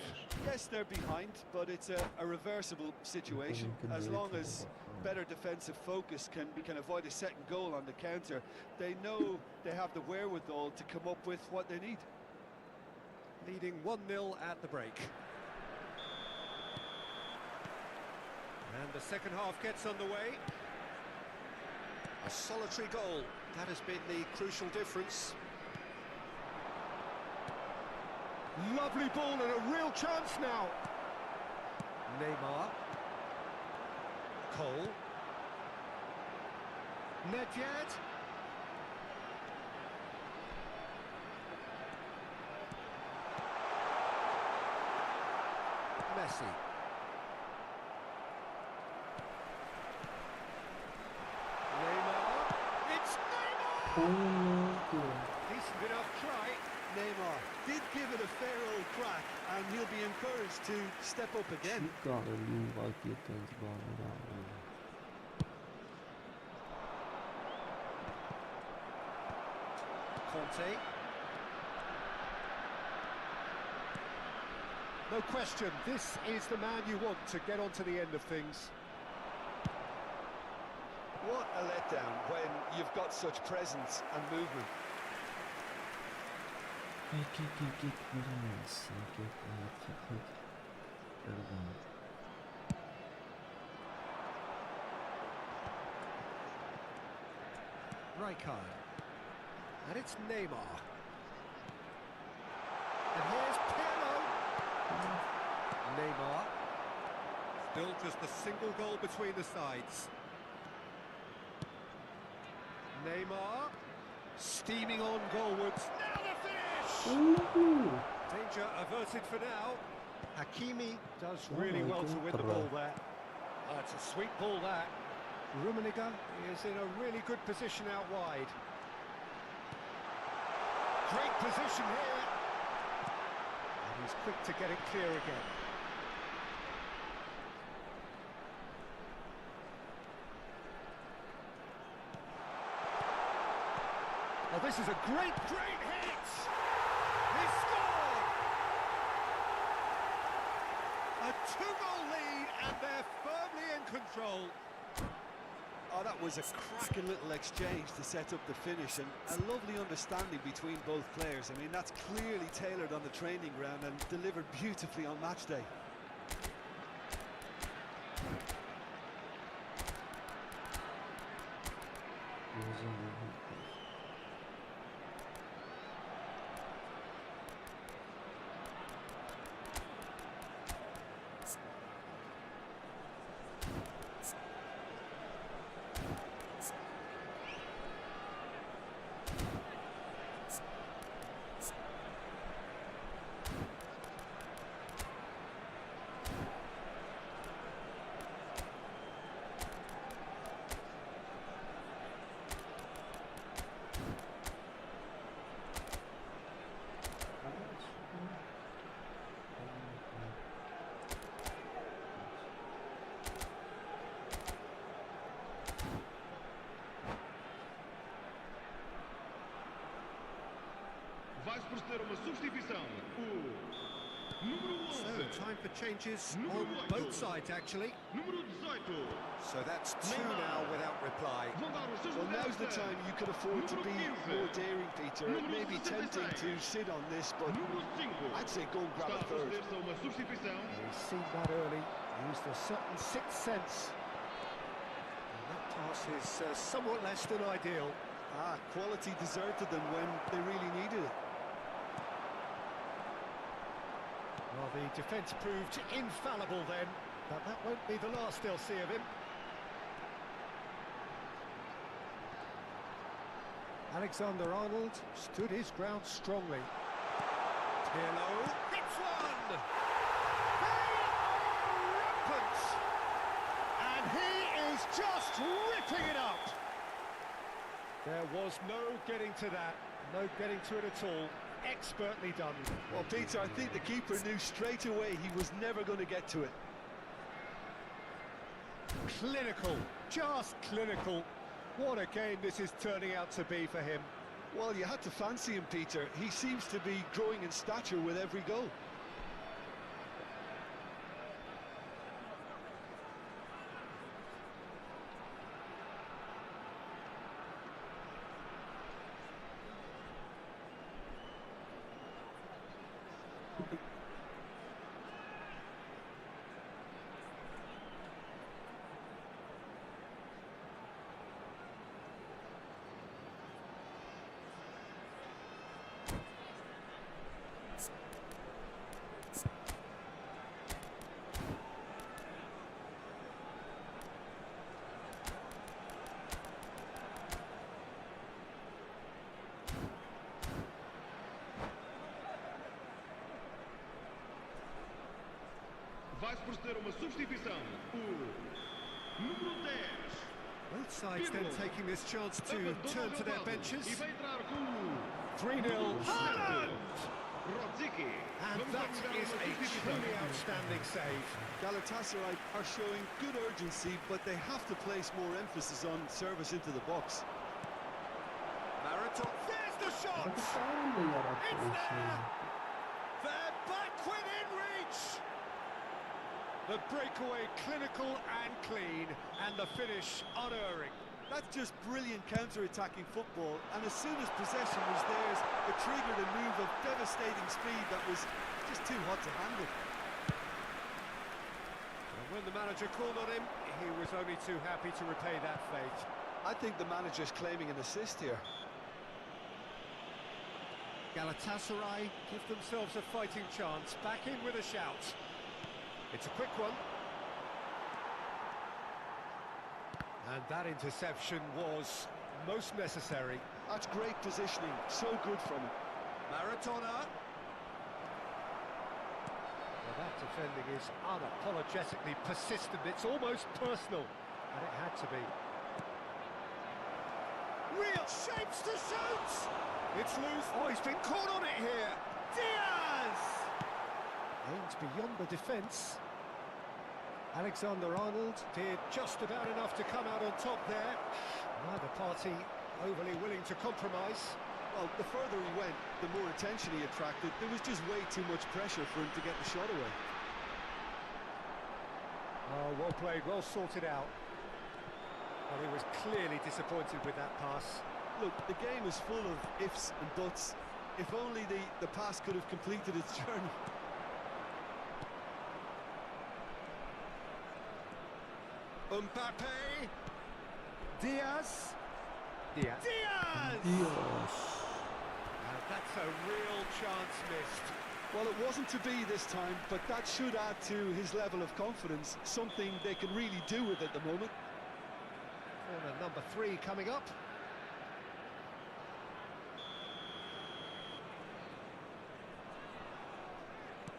Yes, they're behind, but it's a reversible situation. As long as better defensive focus can avoid a second goal on the counter, they know they have the wherewithal to come up with what they need. Leading 1-0 at the break. And the second half gets underway. A solitary goal, that has been the crucial difference. Lovely ball and a real chance now. Neymar. Cole. Nedved. Messi. Neymar. It's Neymar! Decent enough try. Neymar did give it a fair old crack, and he'll be encouraged to step up again. Conte. No question, this is the man you want to get onto the end of things. What a letdown when you've got such presence and movement. Rijkaard. And it's Neymar. And here's Pirlo. Neymar. Still just a single goal between the sides. Neymar. Steaming on goalwards. Now the finish! Danger averted for now. Hakimi does really well to win the ball there. It's a sweet ball that. Rummenigge is in a really good position out wide. Great position here. And he's quick to get it clear again. Oh, this is a great hit! He scored! A 2-goal lead, and they're firmly in control. Oh, that was a cracking little exchange to set up the finish, and a lovely understanding between both players. I mean, that's clearly tailored on the training ground and delivered beautifully on match day. Vai-se proceder a uma substituição. O número 11. So, time for changes on both sides, actually. Número 18. So that's two now without reply. Vão dar os seus Well, now's the lugares. time you could afford to be more daring, Peter. It may be tempting to sit on this, but Número 5. I'd say go and grab Está a a third. proceder-se a uma substituição. He's seen that early, used a certain sixth sense. And that pass is somewhat less than ideal. Ah, quality deserted them when they really needed it. Well, the defence proved infallible then, but that won't be the last they'll see of him. Alexander-Arnold stood his ground strongly. Pirlo hits one! They are rampant! And he is just ripping it up! There was no getting to that, no getting to it at all. Expertly done. Well, Peter, I think the keeper knew straight away he was never going to get to it. Clinical, just clinical. What a game this is turning out to be for him. Well, you had to fancy him, Peter. He seems to be growing in stature with every goal. Vai-se proceder a uma substituição. O número 10. Both sides then taking this chance to turn to their benches. E vai entrar com o 3-0 Haaland! Rodziki. And that is a truly outstanding save. Galatasaray are showing good urgency, but they have to place more emphasis on service into the box. Marathon, there's the shot! It's there! They're back within reach! The breakaway clinical and clean, and the finish unerring. That's just brilliant counter-attacking football, and as soon as possession was theirs, it triggered a move of devastating speed that was just too hot to handle. And when the manager called on him, he was only too happy to repay that fate. I think the manager's claiming an assist here. Galatasaray give themselves a fighting chance, back in with a shout. It's a quick one. And that interception was most necessary. That's great positioning, so good from him. Maradona. Well, that defending is unapologetically persistent. It's almost personal, and it had to be. Real shapes to shoot! It's loose. Oh, he's been caught on it here. Diaz! Aims beyond the defence. Alexander-Arnold did just about enough to come out on top there. Neither party overly willing to compromise. Well, the further he went, the more attention he attracted. There was just way too much pressure for him to get the shot away. Oh, well played, well sorted out. Well, he was clearly disappointed with that pass. Look, the game is full of ifs and buts. If only the pass could have completed its journey. Mbappe. Diaz. Dios. And that's a real chance missed. Well, it wasn't to be this time, but that should add to his level of confidence, something they can really do with at the moment. Corner number 3 coming up.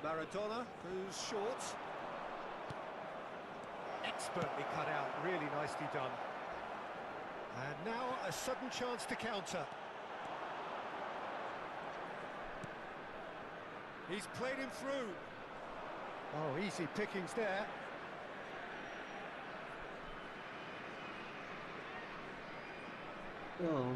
Maradona goes short. Expertly cut out, really nicely done. And now a sudden chance to counter. He's played him through. Oh, easy pickings there. Oh.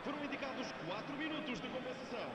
Foram indicados 4 minutos de compensação.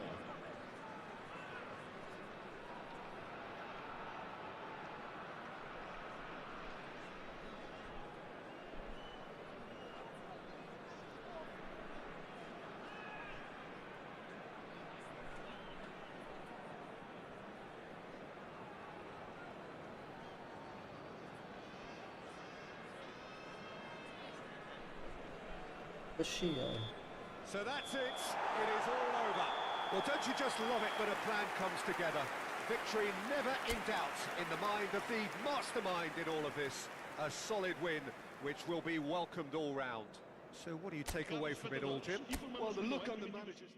So that's it. It is all over. Well, don't you just love it when a plan comes together? Victory never in doubt in the mind of the mastermind in all of this. A solid win, which will be welcomed all round. So what do you take away from it all, Jim? Well, the look on the manager's...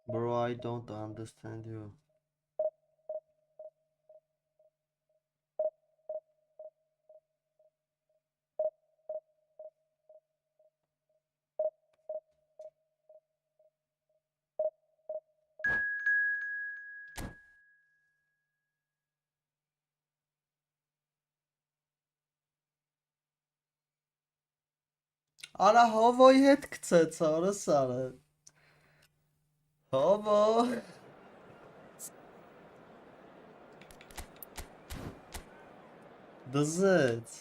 Bro, I don't understand you. Արա հովոյի հետ գցեց, արը սարը։ Հովո։ Դզեց։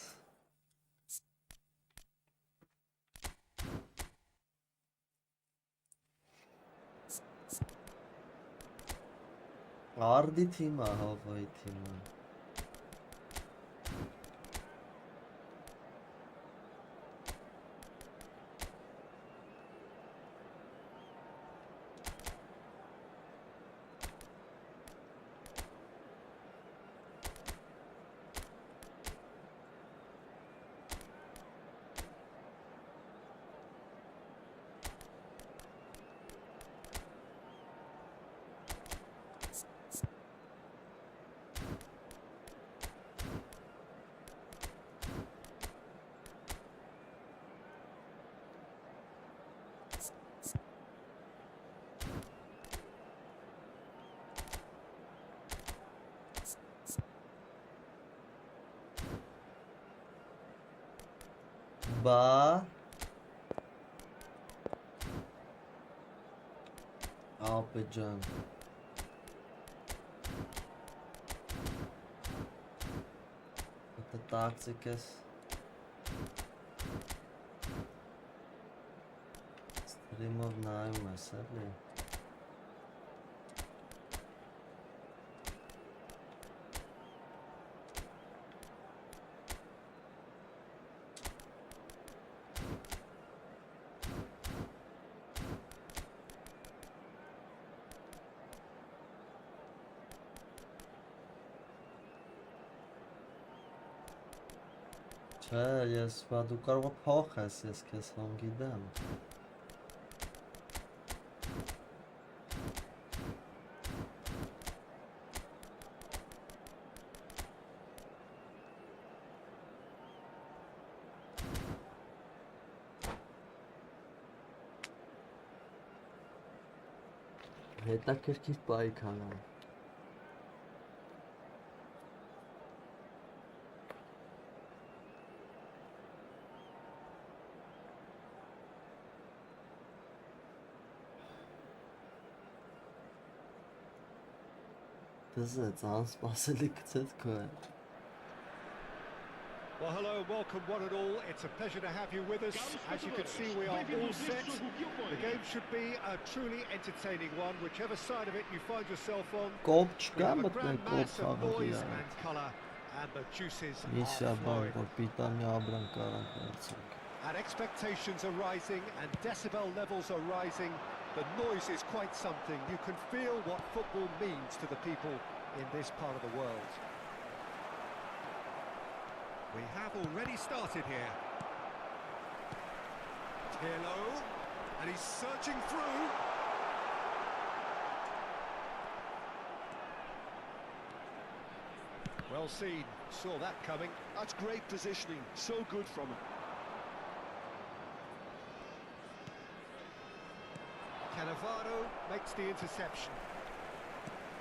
Արդի թիմա, հովոյի թիմա։ Ba Alpacan. Это тактикас. Стримов наймас, ali. Yes, but du կարող ես փոխես, ես քեզ հանգիդեմ։ Հետաքրքիր պայքար է։ Դզեց անսպասելի գցեց քո։ Well, hello, welcome one and all. It's a pleasure to have you with us. As you can see, we are all set. The game should be a truly entertaining one, whichever side of it you find yourself on. We have a grand mass of noise and colour, and the juices are flowing. And expectations are rising, and decibel levels are rising. The noise is quite something. You can feel what football means to the people in this part of the world. We have already started here. Pirlo, and he's searching through. Well seen, saw that coming. That's great positioning, so good from him. Cannavaro makes the interception.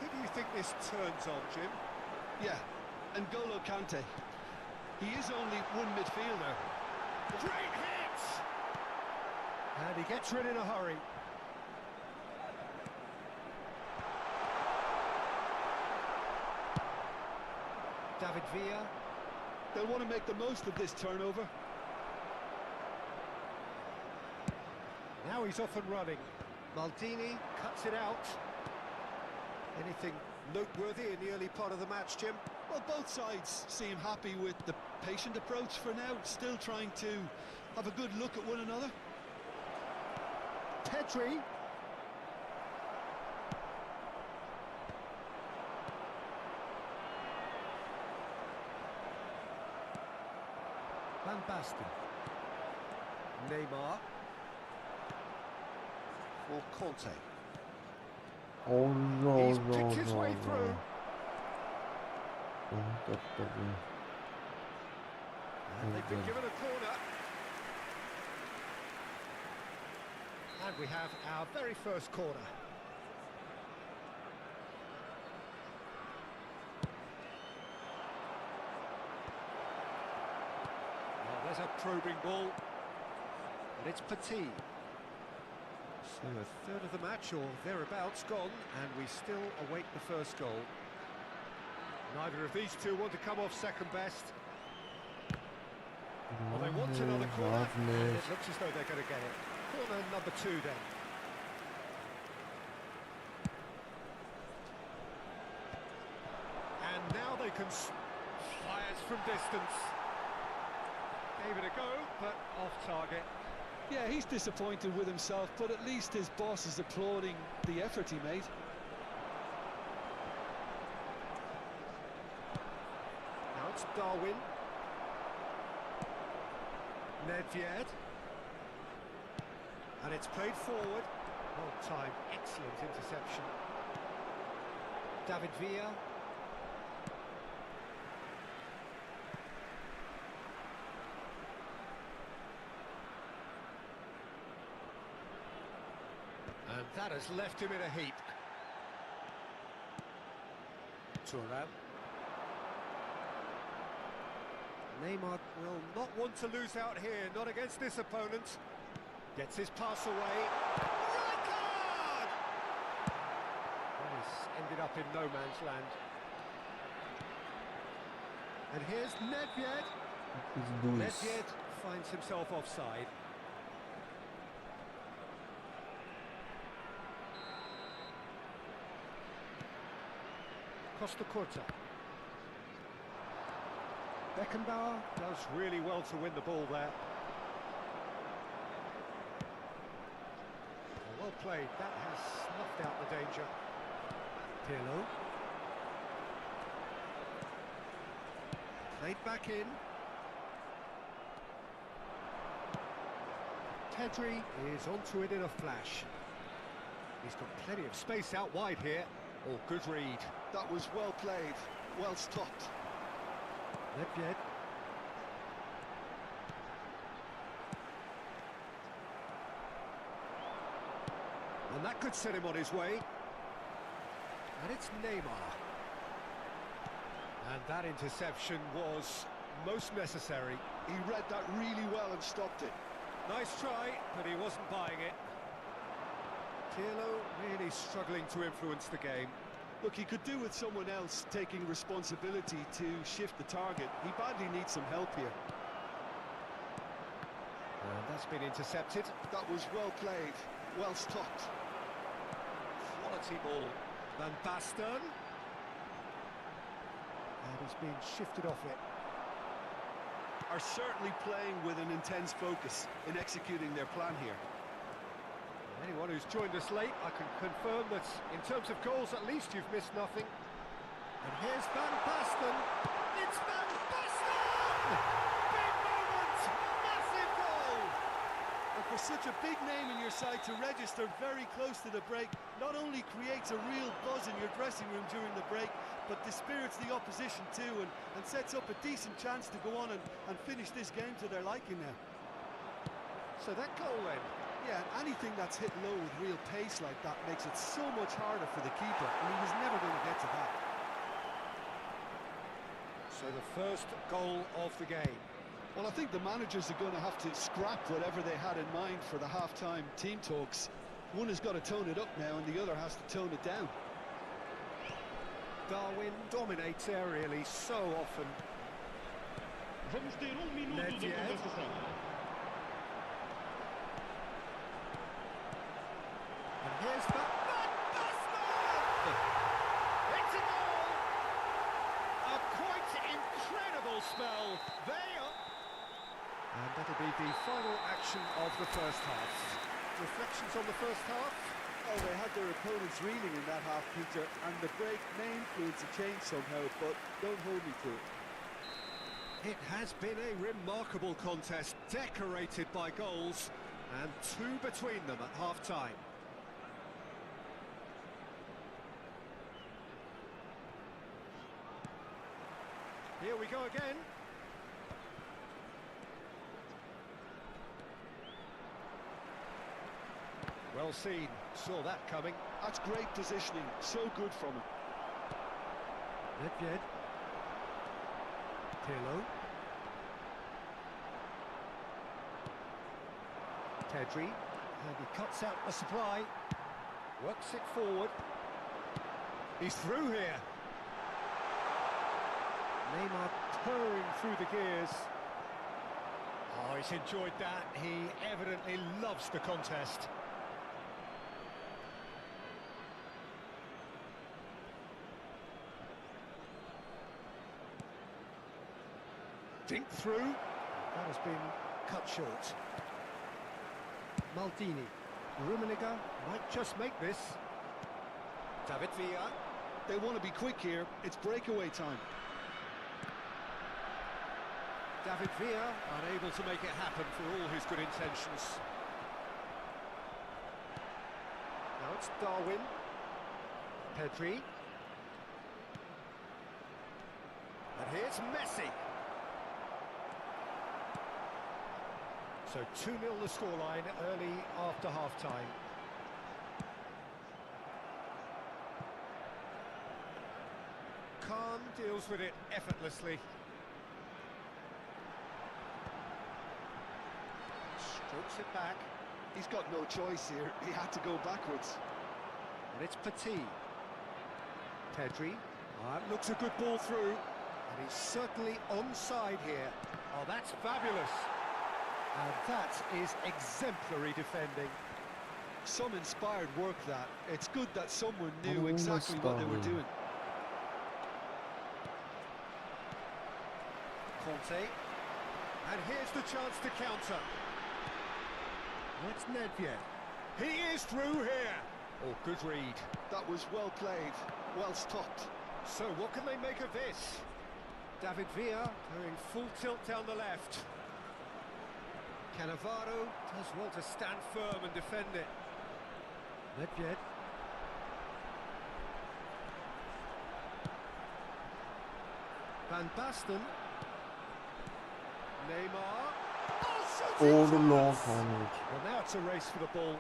Who do you think this turns on, Jim? Yeah, N'Golo Kante. He is only one midfielder. Great hit! And he gets rid in a hurry. David Villa. They'll want to make the most of this turnover. Now he's off and running. Maldini cuts it out. Anything noteworthy in the early part of the match, Jim? Well, both sides seem happy with the patient approach for now, still trying to have a good look at one another. Pedri. Van Basten. Neymar. For Conte. Oh no, He's picked his way through. And they've been given a corner. And we have our very first corner. Well, there's a probing ball. And it's Petit. So a third of the match or thereabouts gone, and we still await the first goal. Neither of these two want to come off second best. Well, they want another corner, and it looks as though they're going to get it. Corner number 2 then. And now they can fires from distance. Gave it a go, but off target. Yeah, he's disappointed with himself, but at least his boss is applauding the effort he made. Now it's Darwin. Nedved. And it's played forward. Well timed, excellent interception. David Villa. And that has left him in a heap. Thuram. Neymar will not want to lose out here, not against this opponent. Gets his pass away. Red card! And he's ended up in no man's land. And here's Nedved. Nedved finds himself offside. Costa Curta. Beckenbauer does really well to win the ball there. Well played, that has snuffed out the danger. Pirlo. Played back in. Pedri is onto it in a flash. He's got plenty of space out wide here. Oh, good read. That was well played, well stopped. Nedved. And that could set him on his way. And it's Neymar. And that interception was most necessary. He read that really well and stopped it. Nice try, but he wasn't buying it. Pirlo really struggling to influence the game. Look, he could do with someone else taking responsibility to shift the target. He badly needs some help here. And that's been intercepted. That was well played, well stopped. Quality ball. Van Basten. And he's been shifted off it. Are certainly playing with an intense focus in executing their plan here. Anyone who's joined us late, I can confirm that in terms of goals, at least you've missed nothing. And here's Van Basten. It's Van Basten! Big moment! Massive goal! And for such a big name in your side to register very close to the break, not only creates a real buzz in your dressing room during the break, but dispirits the opposition too, and sets up a decent chance to go on and finish this game to their liking now. So that goal then. Yeah, and anything that's hit low with real pace like that makes it so much harder for the keeper, and he was never going to get to that. So the first goal of the game. Well, I think the managers are going to have to scrap whatever they had in mind for the half-time team talks. One has got to tone it up now, and the other has to tone it down. Darwin dominates aerially so often. Vamos ter minuto de compensação. And here's Van Basten! It's a goal! A quite incredible spell. There. And that'll be the final action of the first half. Reflections on the first half? Oh, they had their opponents reeling in that half, Peter, and the break may influence a change somehow, but don't hold me to it. It has been a remarkable contest, decorated by goals, and two between them at half-time. Here we go again. Well seen, saw that coming. That's great positioning, so good from him. Nedved. Pirlo. Pedri, and he cuts out the supply. Works it forward. He's through here. Neymar purring through the gears. Oh, he's enjoyed that. He evidently loves the contest. Dink through. That has been cut short. Maldini. Rummenigge might just make this. David Villa. They want to be quick here. It's breakaway time. David Villa unable to make it happen for all his good intentions. Now it's Darwin. Pedri. And here's Messi. So 2-0 the scoreline early after half-time. Khan deals with it effortlessly. Strokes it back. He's got no choice here. He had to go backwards. And it's Petit. Pedri. Looks a good ball through. And he's certainly onside here. Oh, that's fabulous. And that is exemplary defending. Some inspired work, that. It's good that someone knew exactly what they were doing. Conte. And here's the chance to counter. That's Nedved. He is through here. Oh, good read. That was well played, well stopped. So what can they make of this? David Villa doing full tilt down the left. Cannavaro does well to stand firm and defend it. Nedved. Van Basten. Neymar. All the long Well, now it's a race for the ball.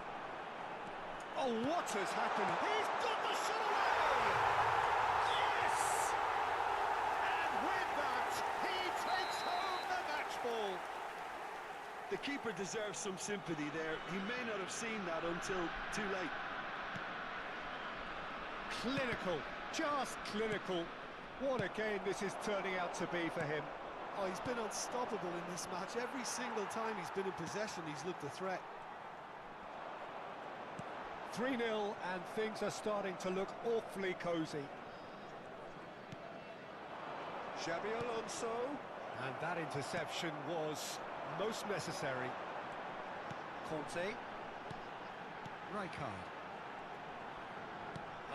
Oh, what has happened? He's got the shot away! Yes! And with that, he takes home the match ball. The keeper deserves some sympathy there. He may not have seen that until too late. Clinical, just clinical. What a game this is turning out to be for him. Oh, he's been unstoppable in this match. Every single time he's been in possession, he's looked a threat. 3-0 and things are starting to look awfully cosy. Xabi Alonso, and that interception was most necessary. Conte. Rijkaard.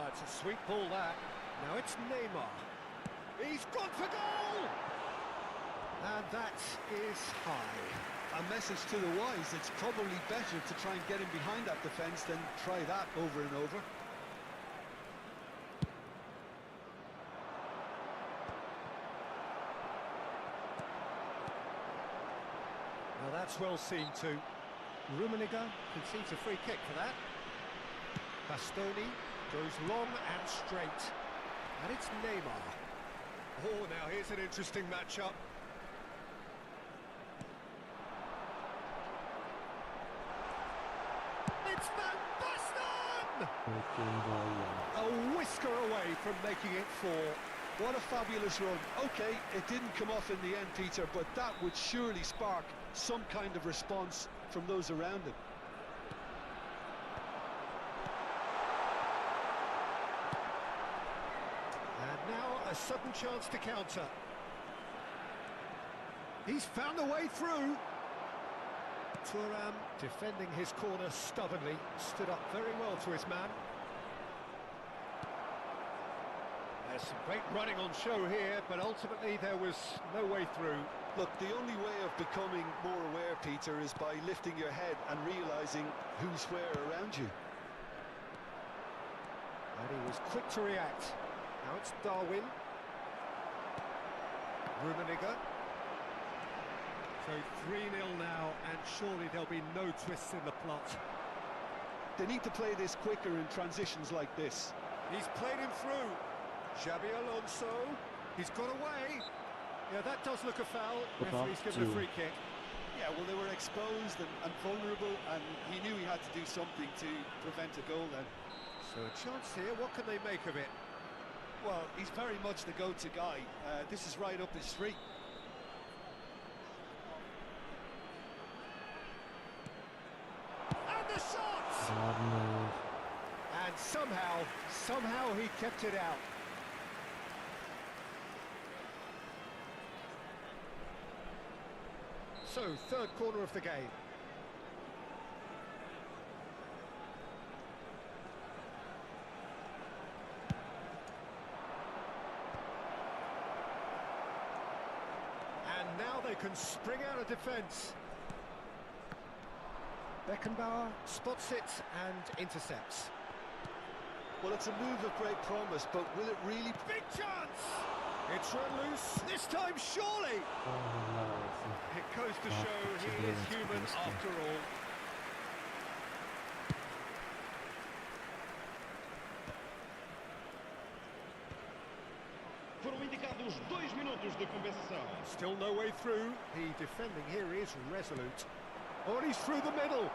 It's a sweet ball that. Now it's Neymar. He's gone for goal! And that is high. A message to the wise, it's probably better to try and get him behind that defence than try that over and over. Now that's well seen too. Rummenigge concedes a free kick for that. Bastoni goes long and straight. And it's Neymar. Oh, now here's an interesting matchup. It's Van Basten! A whisker away from making it 4. What a fabulous run. OK, it didn't come off in the end, Peter, but that would surely spark some kind of response from those around him. And now a sudden chance to counter. He's found a way through. Thuram defending his corner stubbornly, stood up very well to his man. There's some great running on show here, but ultimately there was no way through. Look, the only way of becoming more aware, Peter, is by lifting your head and realising who's where around you. And he was quick to react. Now it's Darwin. Rummenigge. So 3-0 now, and surely there'll be no twists in the plot. They need to play this quicker in transitions like this. He's played him through. Xabi Alonso. He's got away. Yeah, that does look a foul. Referee's given a free kick. Yeah, well, they were exposed and vulnerable, and he knew he had to do something to prevent a goal then. So a chance here. What can they make of it? Well, he's very much the go-to guy. This is right up his street. And the shot! And somehow he kept it out. So, third corner of the game. And now they can spring out of defence. Beckenbauer spots it and intercepts. Well, it's a move of great promise, but will it really... Big chance! It's run loose, this time surely! It goes to show he is human after all. Foram indicados 2 minutos de compensação. Still no way through. The defending here is resolute. Oh, and he's through the middle.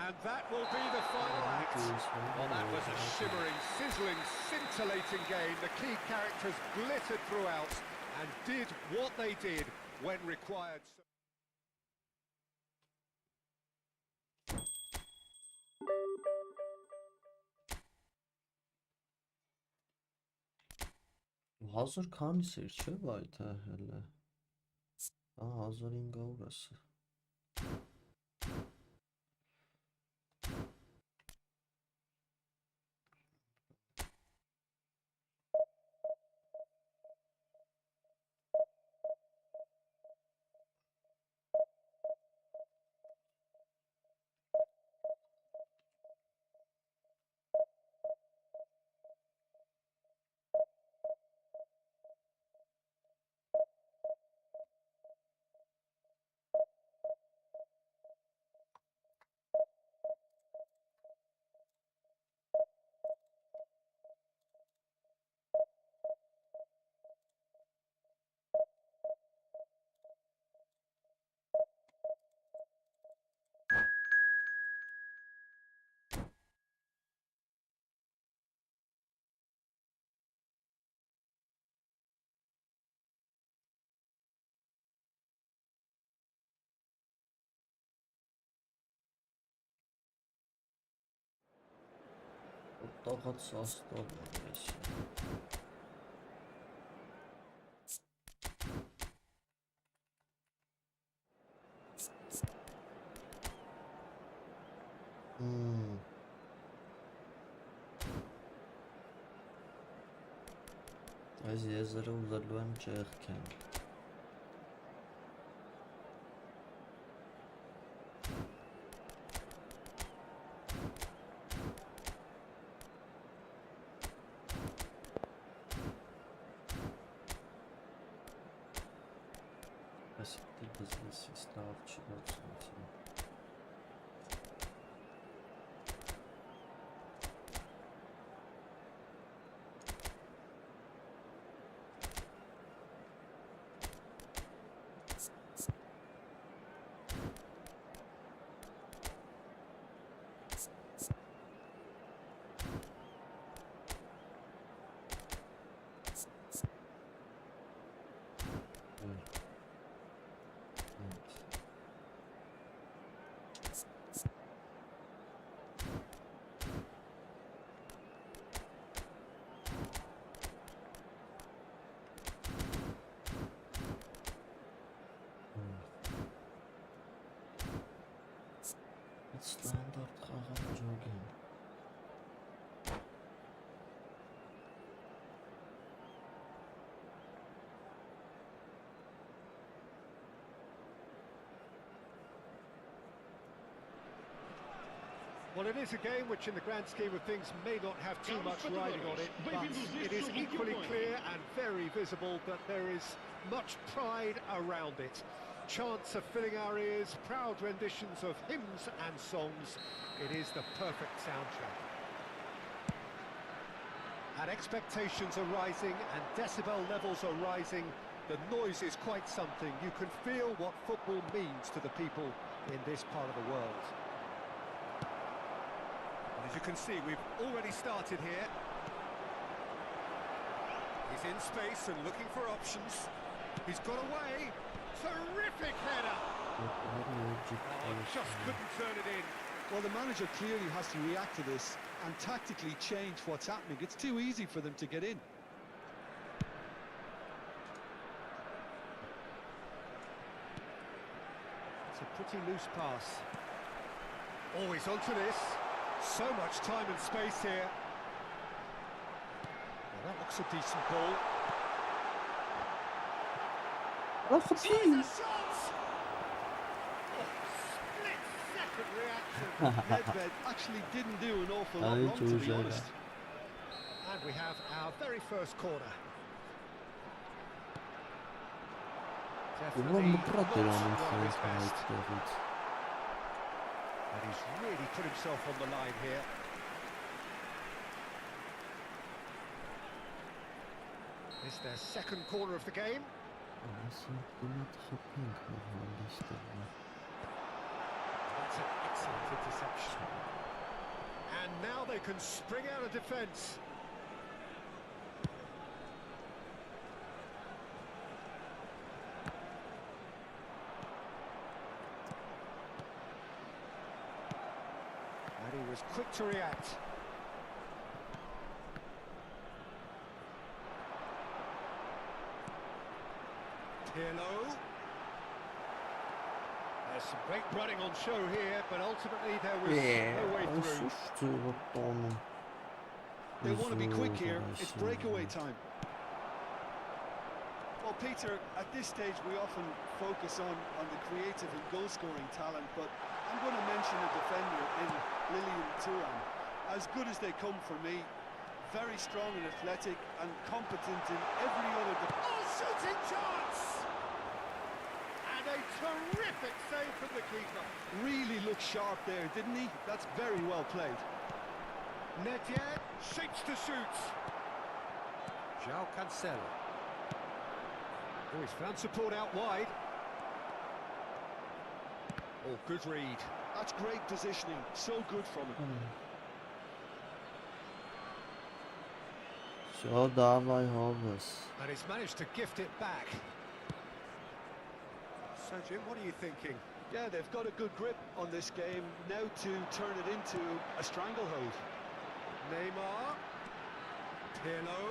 And that will be the final act. Well, that was a shimmering, sizzling, scintillating game. The key characters glittered throughout and did what they did when required. Hazır kanser չէ վայթը հələ։ Hazır ինգա ուրասը։ Տողոց սոստով ես։ Այս եզրը ուզելու եմ ճեղքեն։ Այս դիվիզիոնի ստավ չդարձնություն։ Ստանդարտ խաղալ ջոգին։ Well, it is a game which in the grand scheme of things may not have too much riding on it, but it is equally clear and very visible that there is much pride around it. Chants are filling our ears, proud renditions of hymns and songs. It is the perfect soundtrack. And expectations are rising and decibel levels are rising. The noise is quite something. You can feel what football means to the people in this part of the world. And as you can see, we've already started here. He's in space and looking for options. He's got away. Terrific header! Oh, just couldn't turn it in. Well, the manager clearly has to react to this and tactically change what's happening. It's too easy for them to get in. It's a pretty loose pass. Oh, he's onto this. So much time and space here. Well, that looks a decent ball. That's a pin. Split-second reaction. Nedved actually didn't do an awful lot wrong, to be honest. And we have our very first corner. Definitely not what is best. And he's really put himself on the line here. It's their second corner of the game. That's an excellent interception. And now they can spring out of defence. And he was quick to react. Pirlo. There's some great running on show here, but ultimately there was no way through. They want to be quick here. It's breakaway time. Well, Peter, at this stage we often focus on the creative and goal-scoring talent, but I'm going to mention a defender in Lilian Thuram. As good as they come for me, very strong and athletic and competent in every other... Oh, shooting chance! And a terrific save from the keeper. Really looked sharp there, didn't he? That's very well played. Nedved shapes to shoot. João Cancelo. Oh, he's found support out wide. Oh, good read. That's great positioning. So good from him. So давай, Hovers. And he's managed to gift it back. So, Jim, what are you thinking? Yeah, they've got a good grip on this game. Now to turn it into a stranglehold. Neymar. Pirlo.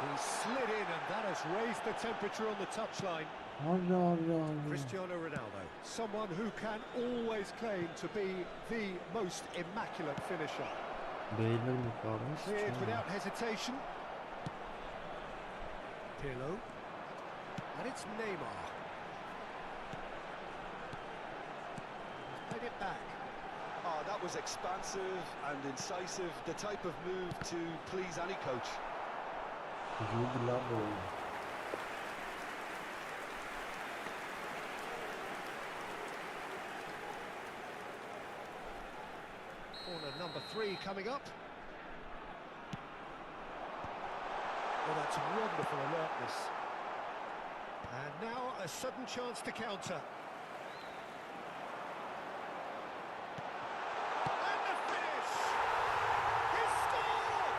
He slid in, and that has raised the temperature on the touchline. Cristiano Ronaldo, someone who can always claim to be the most immaculate finisher. Cleared without hesitation. Pirlo. And it's Neymar. He's played it back. Oh, that was expansive and incisive, the type of move to please any coach. Corner number 3 coming up. Oh, that's wonderful alertness. And now a sudden chance to counter. And the finish! He scored!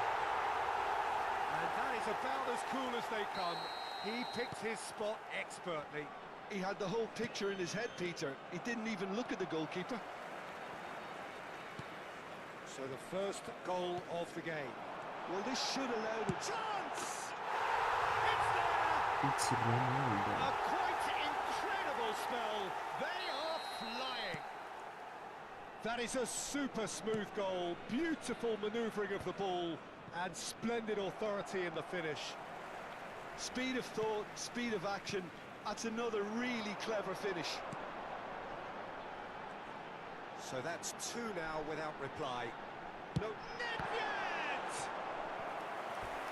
And that is about as cool as they come. He picked his spot expertly. He had the whole picture in his head, Peter. He didn't even look at the goalkeeper. So the first goal of the game. Well, this should allow the Chance! It's there! A quite incredible spell. They are flying. That is a super smooth goal. Beautiful manoeuvring of the ball and splendid authority in the finish. speed of thought, speed of action. That's another really clever finish. So that's 2 now without reply. No, Nedved!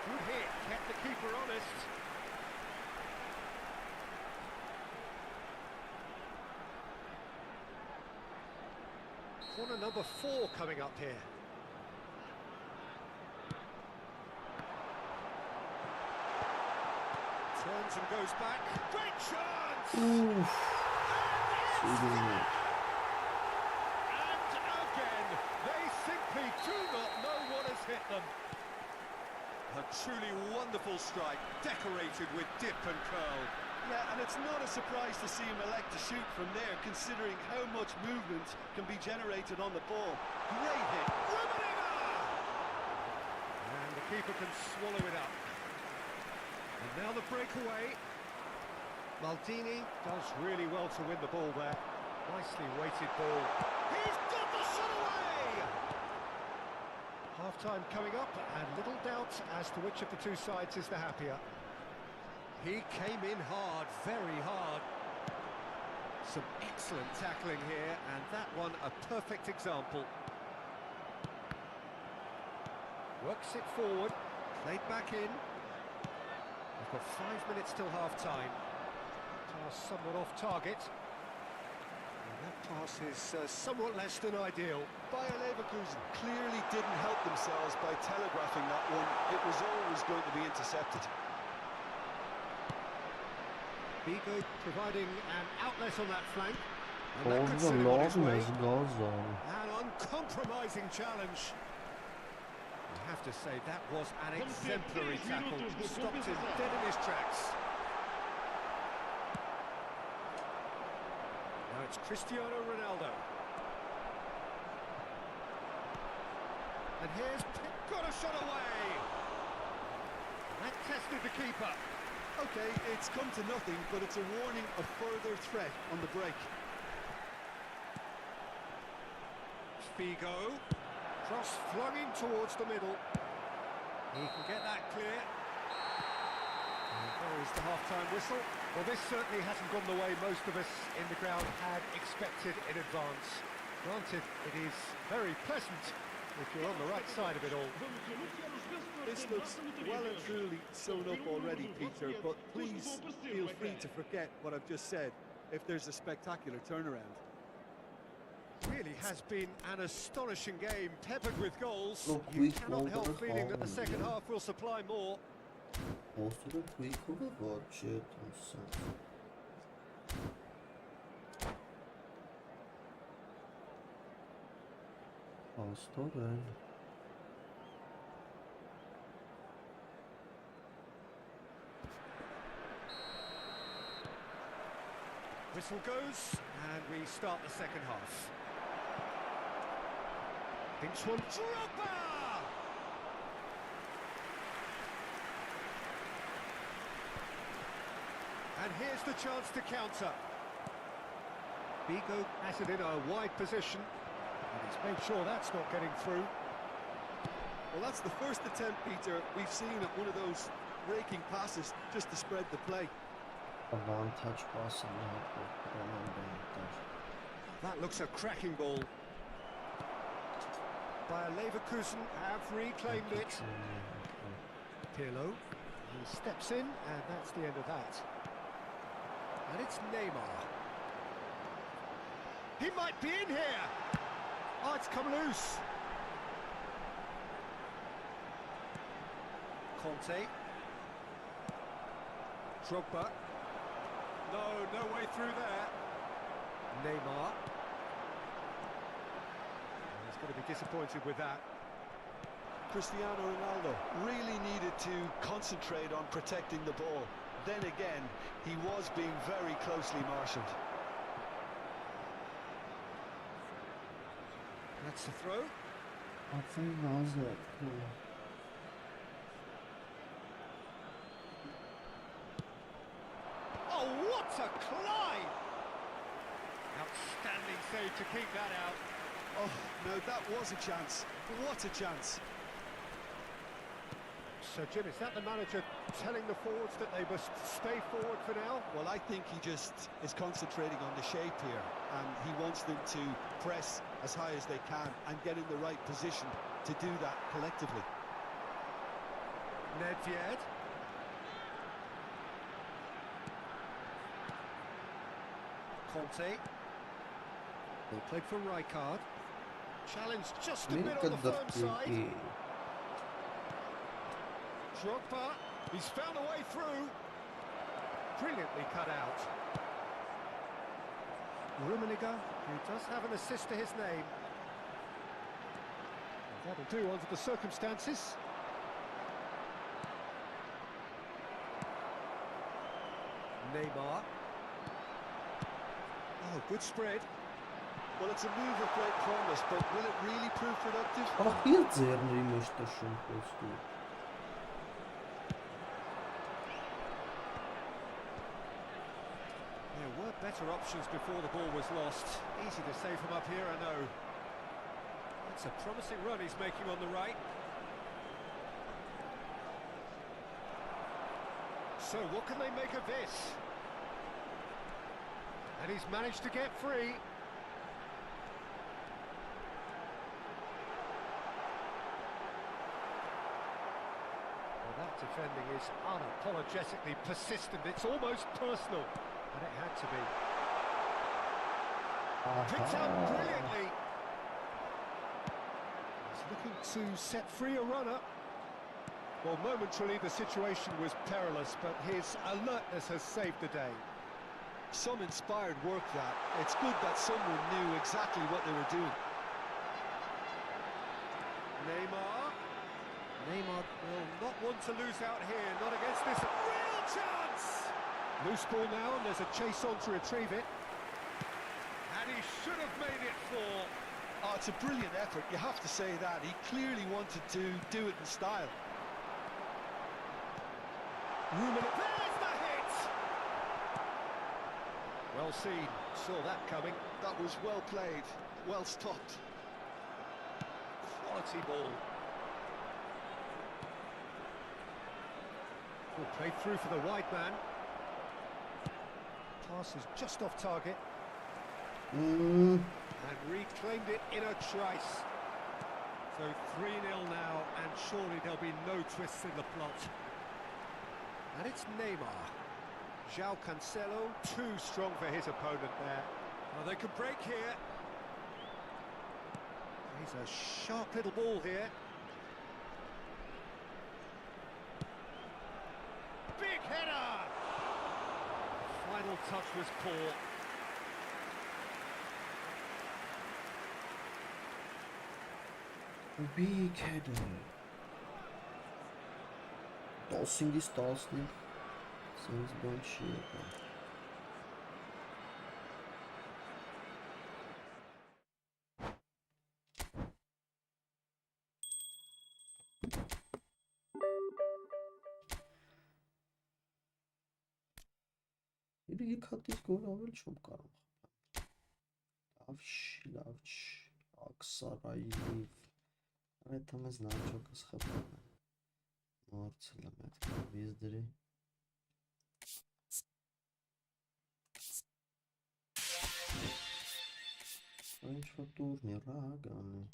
Good hit, kept the keeper honest. Corner number 4 coming up here. Turns and goes back. Great chance! Oof. They simply do not know what has hit them. A truly wonderful strike, decorated with dip and curl. Yeah, and it's not a surprise to see him elect to shoot from there, considering how much movement can be generated on the ball. Great hit. And the keeper can swallow it up. And now the breakaway. Maldini does really well to win the ball there. Nicely weighted ball. He's got the shot away! Half-time coming up, and little doubt as to which of the two sides is the happier. He came in hard, very hard. Some excellent tackling here, and that one a perfect example. Works it forward, played back in. We've got 5 minutes till half-time. Pass somewhat off target. And that pass is somewhat less than ideal. Bayer Leverkusen clearly didn't help themselves by telegraphing that one. It was always going to be intercepted. Vigo providing an outlet on that flank. And Oh, that could the set him on his Lord way. has goes on. An uncompromising challenge. I have to say, that was an exemplary tackle. Stopped him dead in his tracks. Now it's Cristiano Ronaldo. And here's got a shot away. That tested the keeper. Okay, it's come to nothing, but it's a warning of further threat on the break. Figo. Cross flung in towards the middle. He can get that clear. And there is the half-time whistle. Well, this certainly hasn't gone the way most of us in the ground had expected in advance. Granted, it is very pleasant if you're on the right side of it all. This looks well and truly sewn up already, Peter, but please feel free to forget what I've just said if there's a spectacular turnaround. Really has been an astonishing game, peppered with goals. Look, You we cannot help won't feeling that the have second all, half will supply more. Most of the quick over shit and stuff. Pastoren. Whistle goes, and we start the second half. Thinks one. Drogba! And here's the chance to counter. Vigo has it in a wide position. And he's made sure that's not getting through. Well, that's the first attempt, Peter, we've seen at one of those raking passes just to spread the play. Avantage pass. That looks a cracking ball. Bayer Leverkusen have reclaimed it. Pirlo, he steps in, and that's the end of that. And it's Neymar. He might be in here! Oh, it's come loose. Conte. Drogba. No way through there. Neymar. He's going to be disappointed with that. Cristiano Ronaldo really needed to concentrate on protecting the ball. Then again, he was being very closely marshalled. That's the throw. I think that's it. Oh, what a climb! Outstanding save to keep that out. Oh, no, that was a chance. What a chance. So, Jim, is that the manager telling the forwards that they must stay forward for now? Well, I think he just is concentrating on the shape here, and he wants them to press as high as they can and get in the right position to do that collectively. Nedved. Conte. They played for Rijkaard. Challenge just a bit on the firm side. Drogba, he's found a way through. Brilliantly cut out. Rummenigge, who does have an assist to his name. That'll do under the circumstances. Neymar. Oh, good spread. Well, it's a move of great promise, but will it really prove productive? Ահ, ձեռների մեջ տշում խոսքի։ There were better options before the ball was lost. Easy to say from up here, I know. It's a promising run he's making on the right. So what can they make of this? And he's managed to get free. Well, that defending is unapologetically persistent. It's almost personal, and it had to be. Picked up brilliantly. He's looking to set free a runner. Well, momentarily the situation was perilous, but his alertness has saved the day. Some inspired work that. It's good that someone knew exactly what they were doing. Neymar. Neymar will not want to lose out here, not against this real chance! Loose ball now, and there's a chase on to retrieve it. And he should have made it four. Oh, it's a brilliant effort, you have to say that. He clearly wanted to do it in style. There's the hit! Well seen, saw that coming. That was well played, well stopped. Quality ball. Well, played through for the wide man. Pass is just off target. And reclaimed it in a trice. So 3-0 now, and surely there'll be no twists in the plot. And it's Neymar. João Cancelo, too strong for his opponent there. Well, they could break here. He's a sharp little ball here. Big header! Final touch was poor. Big header. 10-ից 10-ն sense բան չի եղել։ یک հատից գոլ ավել չում կարող լավ աքսարայիվ այդ համես նաչոկս խփան մորցել եմ այդ վիզդրի ինչ որ տուրնիր ագանի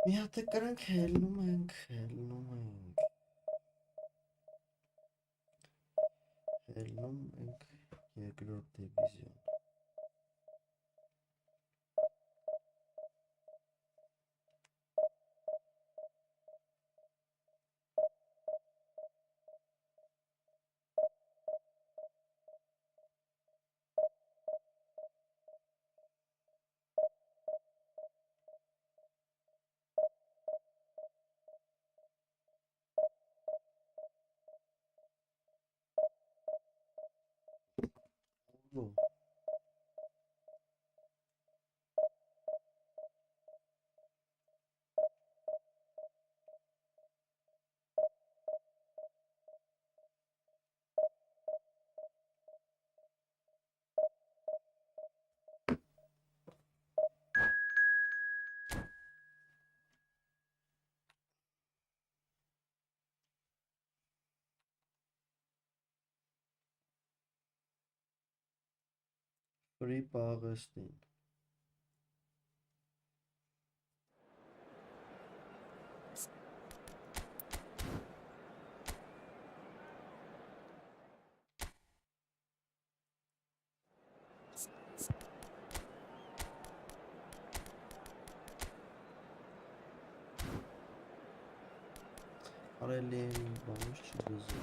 մի հատ կրանք հելնում ենք երկրորդ դիվիզիոն Free Palestine. Paralel bağış çizgisi.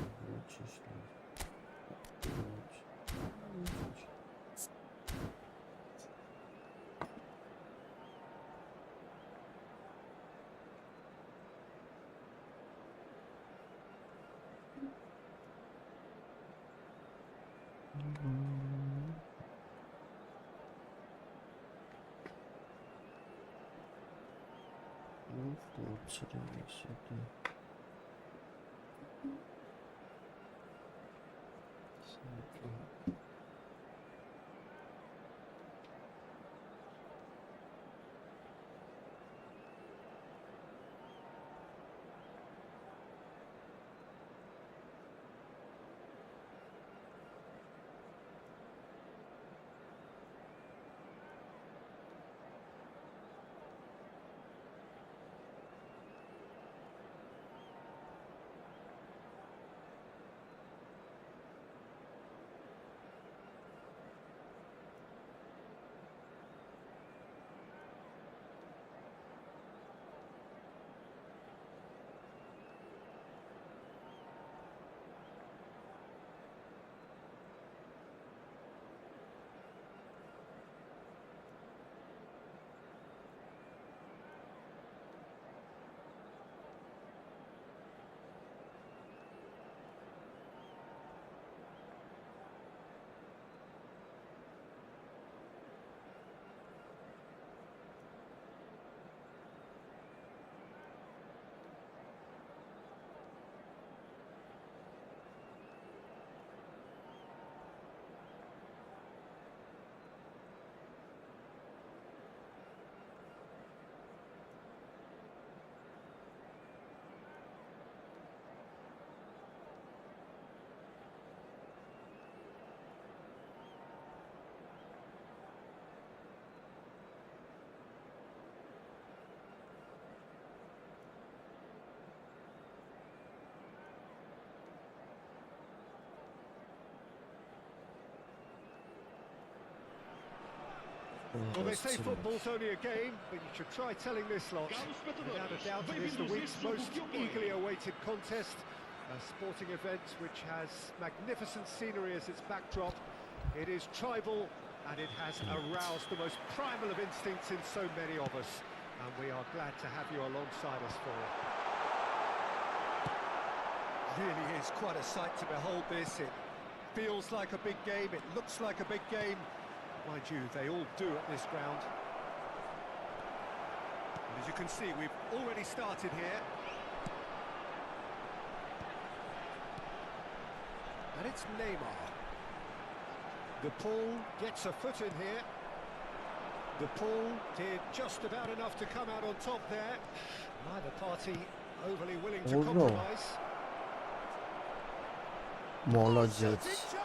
Well, they say football's only a game, but you should try telling this lot. Without a doubt, it is the week's most eagerly awaited contest. A sporting event which has magnificent scenery as its backdrop. It is tribal, and it has aroused the most primal of instincts in so many of us. And we are glad to have you alongside us for it. Really is quite a sight to behold this. It feels like a big game, it looks like a big game. Mind you, they all do at this ground. And as you can see, we've already started here. And it's Neymar. The Paul gets a foot in here. The Paul did just about enough to come out on top there. Neither party overly willing to compromise. Молодец.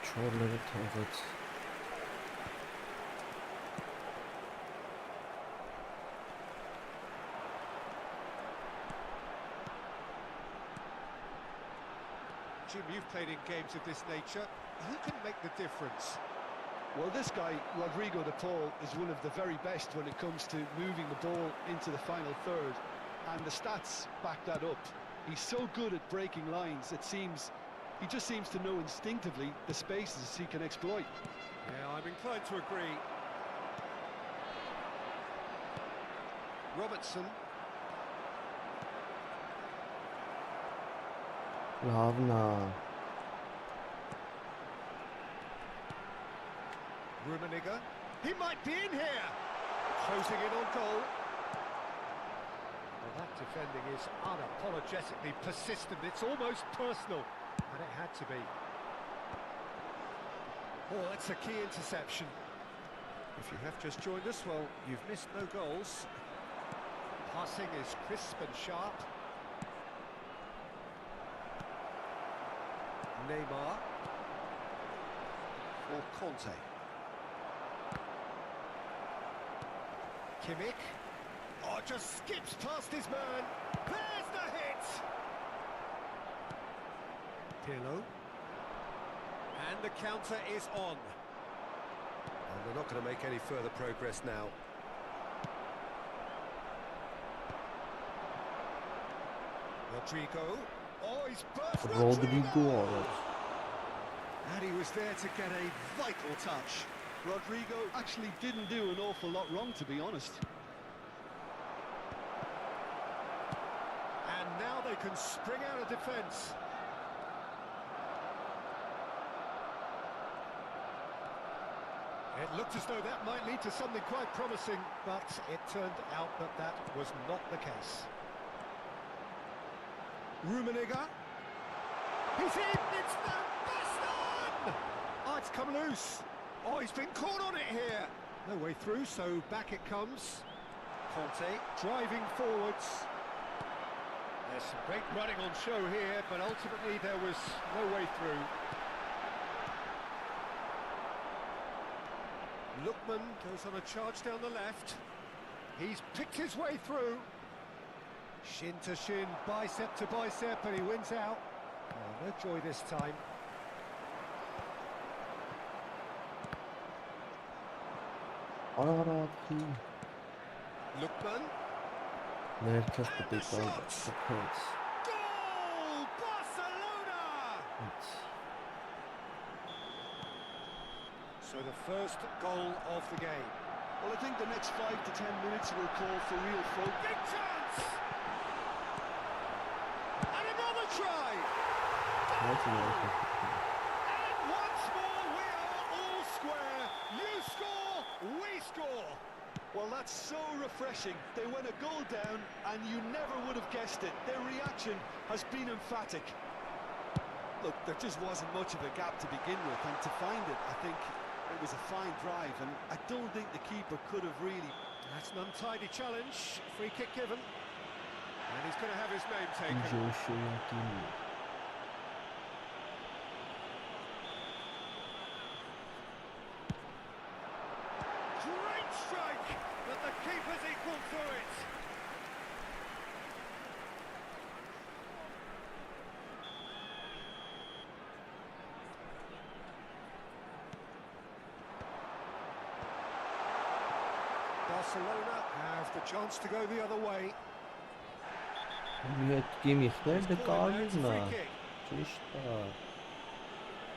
Чёрный тавец. Jim, you've played in games of this nature. Who can make the difference? Well, this guy, Rodrigo de Paul, is one of the very best when it comes to moving the ball into the final third. And the stats back that up. He's so good at breaking lines, it seems, he just seems to know instinctively the spaces he can exploit. Yeah, I'm inclined to agree. Robertson. Lavna. Rummenigge. He might be in here. Closing in on goal. Well, that defending is unapologetically persistent. It's almost personal. And it had to be. Oh, that's a key interception. If you have just joined us, well, you've missed no goals. Passing is crisp and sharp. Neymar. For Conte. Kimmich. Oh, just skips past his man. There's the hit. Pirlo. And the counter is on. And they're not going to make any further progress now. Rodrigo. Oh, he's burst Rodrigo. And he was there to get a vital touch. Rodrigo actually didn't do an awful lot wrong, to be honest. And now they can spring out of defence. It looked as though that might lead to something quite promising, but it turned out that that was not the case. Rummenigge. He's in! It's the bastard! Oh, it's come loose. Oh, he's been caught on it here. No way through, so back it comes. Conte driving forwards. There's some great running on show here, but ultimately there was no way through. Lookman goes on a charge down the left. He's picked his way through. Shin to shin, bicep to bicep, and he wins out. Oh, no joy this time. Lookman. Ներքև պետք է շփոթ։ Goal! Barcelona! So the first goal of the game. Well, I think the next 5 to 10 minutes will call for real focus. Big chance! And another try! And once more we are all square. You score, we score. Well, that's so refreshing. They went a goal down and you never would have guessed it. Their reaction has been emphatic. Look, there just wasn't much of a gap to begin with, and to find it, I think it was a fine drive, and I don't think the keeper could have really... That's an untidy challenge. Free kick given. And he's going to have his name taken. Great strike, but the keeper's equal to it. Barcelona have the chance to go the other way. Մի հատ գեմի խներ դե կարմիրն Free է։ kick. Ճիշտ է։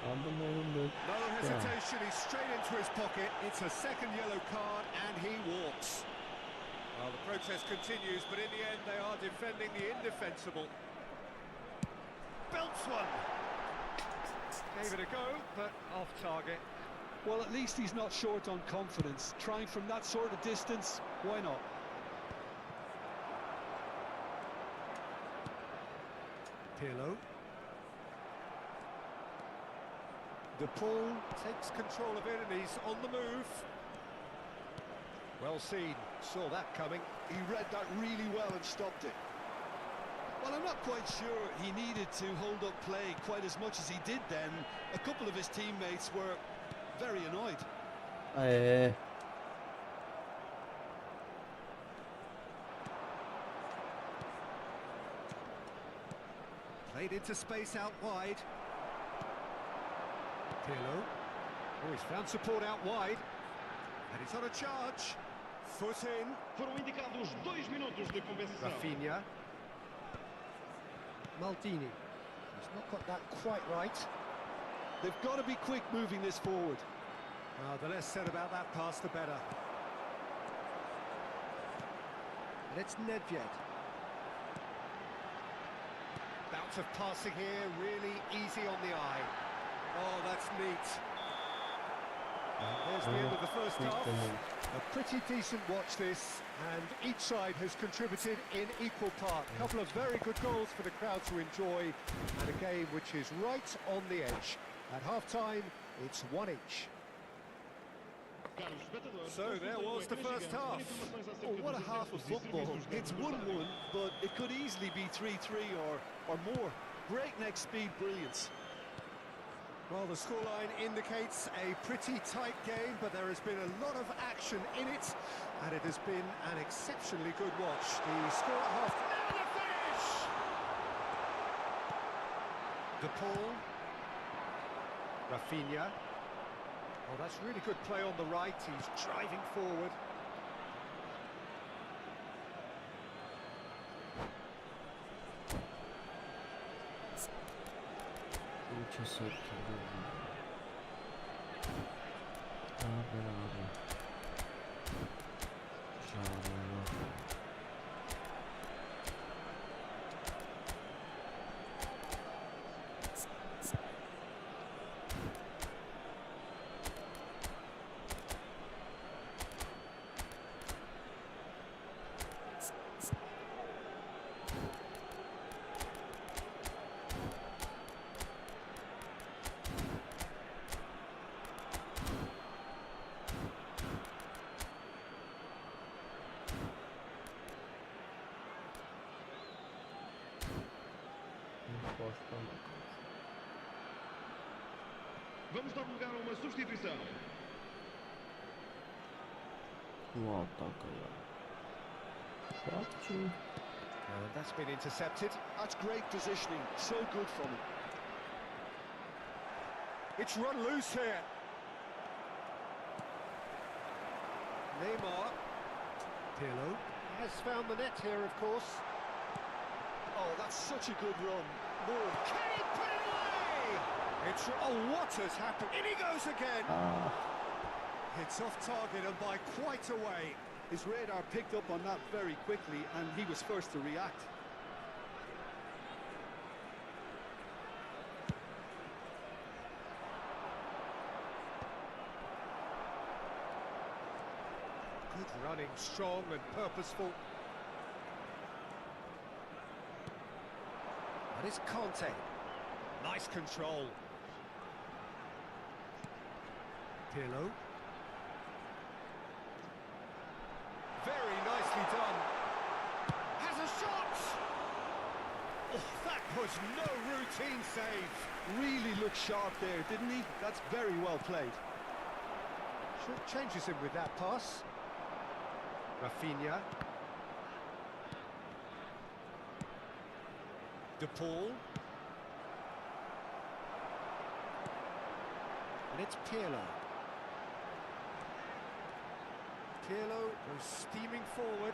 Անդոներում No դե։ hesitation, he's straight into his pocket. It's a second yellow card and he walks. Well, the protest continues, but in the end they are defending the indefensible. Belts one. Gave it a go, but off target. Well, at least he's not short on confidence. Trying from that sort of distance, why not? Pirlo. De Paul takes control of it and he's on the move. Well seen, saw that coming. He read that really well and stopped it. Well, I'm not quite sure he needed to hold up play quite as much as he did then. A couple of his teammates were very annoyed. Played into space out wide. Pirlo. Oh, he's found support out wide. And he's on a charge. Foot in. Foram indicados 2 minutos de compensação. Rafinha. Maldini. He's not got that quite right. They've got to be quick moving this forward. The less said about that pass, the better. And it's Nedved. Bounce of passing here, really easy on the eye. Oh, that's neat. And there's the end of the first half. A pretty decent watch this, and each side has contributed in equal part. A couple of very good goals for the crowd to enjoy, and a game which is right on the edge. At half-time, it's 1 each. So there was the first half. Oh, what a half of football. It's 1-1, but it could easily be 3-3 or more. Breakneck speed brilliance. Well, the scoreline indicates a pretty tight game, but there has been a lot of action in it, and it has been an exceptionally good watch. The score at half. Now the finish! De Paul. Rafinha. Oh, that's really good play on the right. He's driving forward. Vamos dar lugar a uma substituição. That's been intercepted. That's great positioning. So good from him. It's run loose here. Neymar. Pirlo has found the net here, of course. Oh, that's such a good run. More. Can he put it away? Oh, what has happened? In he goes again. It's off target and by quite a way. His radar picked up on that very quickly, and he was first to react. Good running, strong and purposeful. That is Conte. Nice control. Pirlo. Very nicely done. Has a shot! Oh, that was no routine save. Really looked sharp there, didn't he? That's very well played. Short changes him with that pass. Rafinha. De Paul. And it's Pirlo. Pirlo was steaming forward.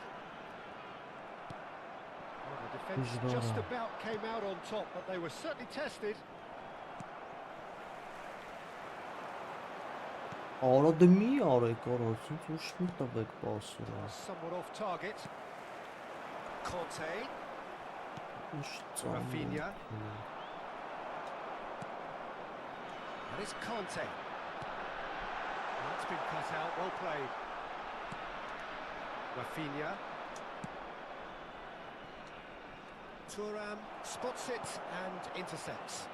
Well, the defence He's just gonna- about came out on top, but they were certainly tested. Arada մի արեք արածին ուշ մի տվեք պասը։ Somewhat off target. Conte, Ուշ Rafinha. ծանր։ and it's Conte. That's been cut out, well played. Rafinha. Thuram spots it and intercepts.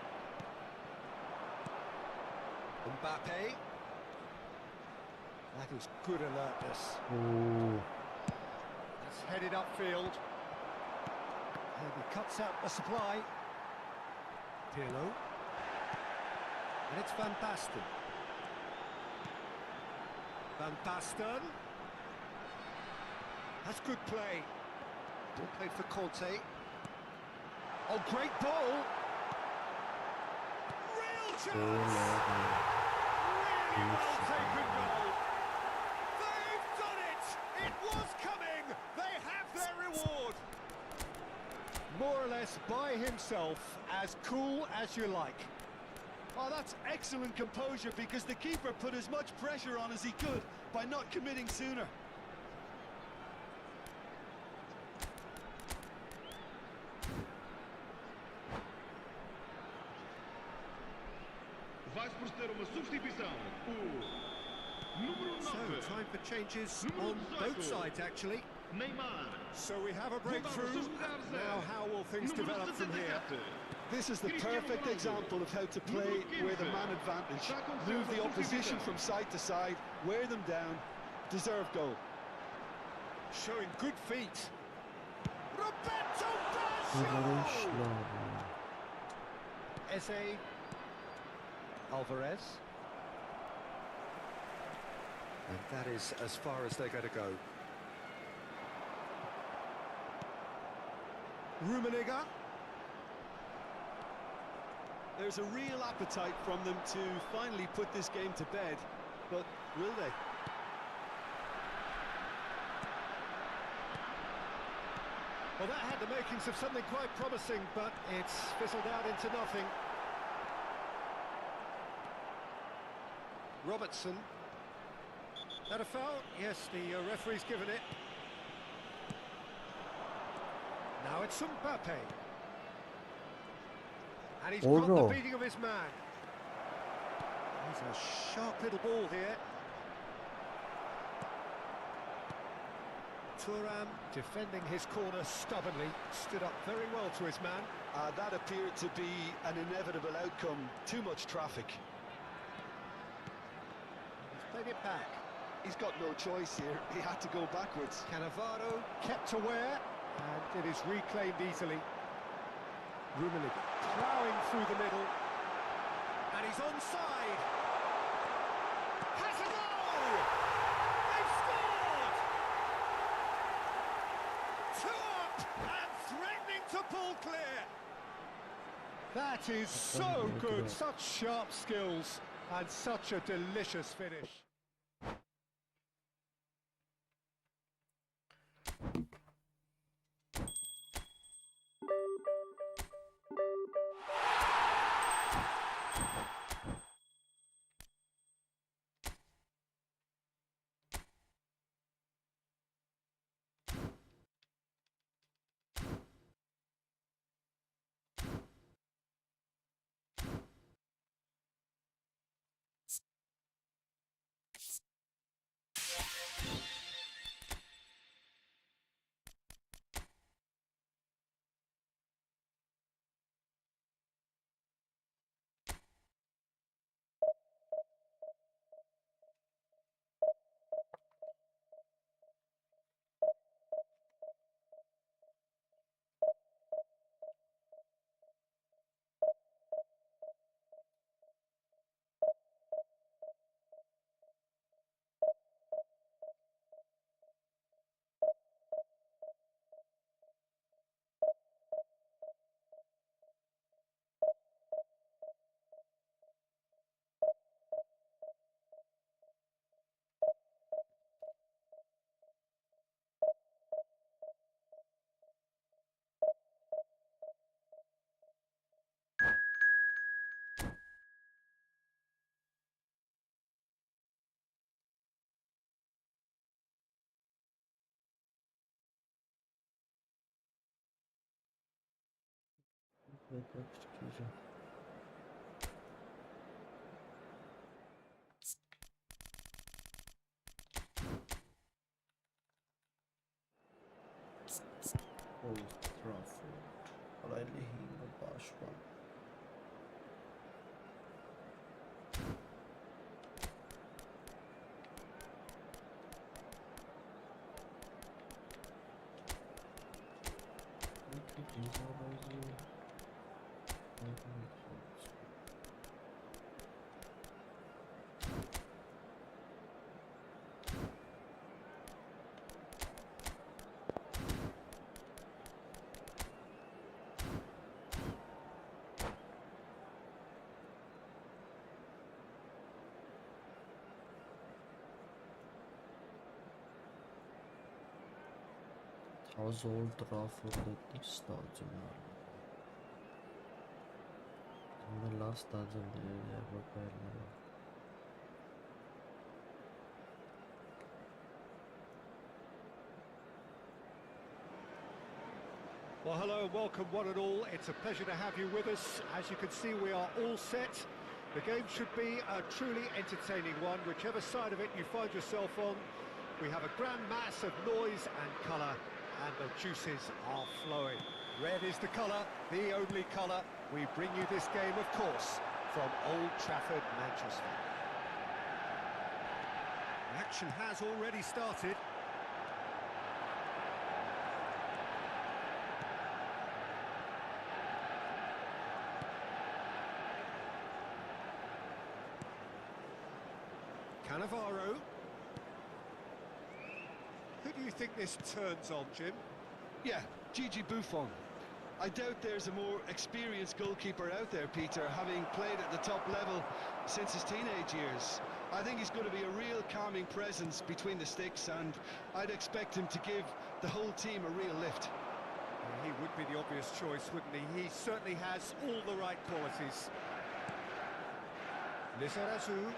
Mbappe. That is good alertness. Օ, That's headed upfield. And he cuts out the supply. Pirlo. And it's Van Basten. Van Basten. That's good play. Good play for Conte. Oh, great ball. Real chance. Really well taken goal. They've done it. It was coming. They have their reward. More or less by himself, as cool as you like. Oh, that's excellent composure because the keeper put as much pressure on as he could by not committing sooner. Vai-se proceder a uma substituição. O número So, 9, time for changes on both sides, actually. Neymar. So we have a breakthrough. Now, how will things develop from here? This is the perfect example of how to play with a man advantage. Move the opposition from side to side, wear them down, deserve goal. Showing good feet. Roberto Ուրիշ Baggio! լավ։ Eze. Alvarez. And that is as far as they're going to go. Rummenigge. There's a real appetite from them to finally put this game to bed, but will they? Well, that had the makings of something quite promising, but it's fizzled out into nothing. Robertson. That a foul? Yes, the referee's given it. Now it's Mbappe. And he's got the Oro. beating of his man. He's a sharp little ball here. Thuram defending his corner stubbornly, stood up very well to his man. That appeared to be an inevitable outcome. Too much traffic. He's played it back. He's got no choice here. He had to go backwards. Cannavaro kept aware, and it is reclaimed easily. Rummenigge ploughing through the middle, and he's onside. Has a goal! They've scored! Two up and threatening to pull clear. That is so good, such sharp skills and such a delicious finish. հետաքրքիր է։ Old Trafford, Rally հիմը պաշտպան։ How's Old Trafford at this stadium? The last stadium they ever played. Well, hello and welcome one and all. It's a pleasure to have you with us. As you can see, we are all set. The game should be a truly entertaining one, whichever side of it you find yourself on. We have a grand mass of noise and colour, and the juices are flowing. Red is the colour, the only colour. We bring you this game, of course, from Old Trafford, Manchester. The action has already started. Cannavaro. Who do you think this turns on, Jim? Yeah, Gigi Buffon. I doubt there's a more experienced goalkeeper out there, Peter, having played at the top level since his teenage years. I think he's going to be a real calming presence between the sticks, and I'd expect him to give the whole team a real lift. He would be the obvious choice, wouldn't he? He certainly has all the right qualities. Lizarazu.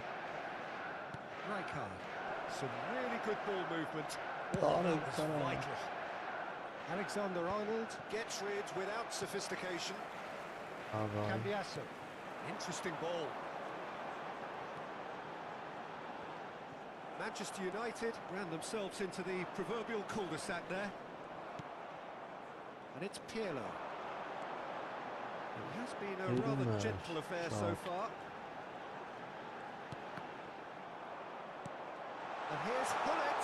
Rijkaard. Some really good ball movement. Oh, that was vital. Alexander-Arnold gets rid without sophistication. Cambiasso. Interesting ball. Manchester United ran themselves into the proverbial cul-de-sac there. And it's Pirlo. It has been a rather gentle affair so far. And here's Hullet.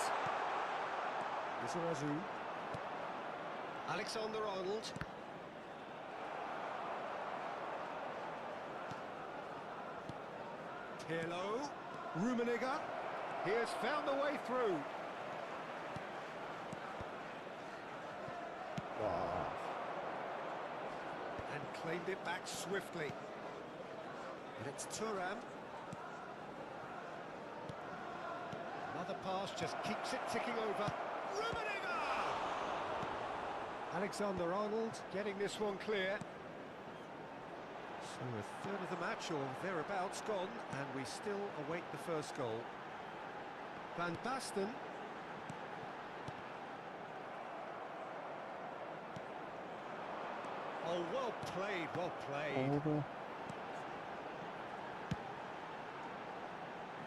Lizarazu. Alexander-Arnold. Pirlo. Rummenigge. He has found a way through. Wow. And claimed it back swiftly. And it's Thuram. Another pass just keeps it ticking over. Rummenigge! Alexander-Arnold getting this one clear. So a third of the match or thereabouts gone, and we still await the first goal. Van Basten. Oh, well played, well played.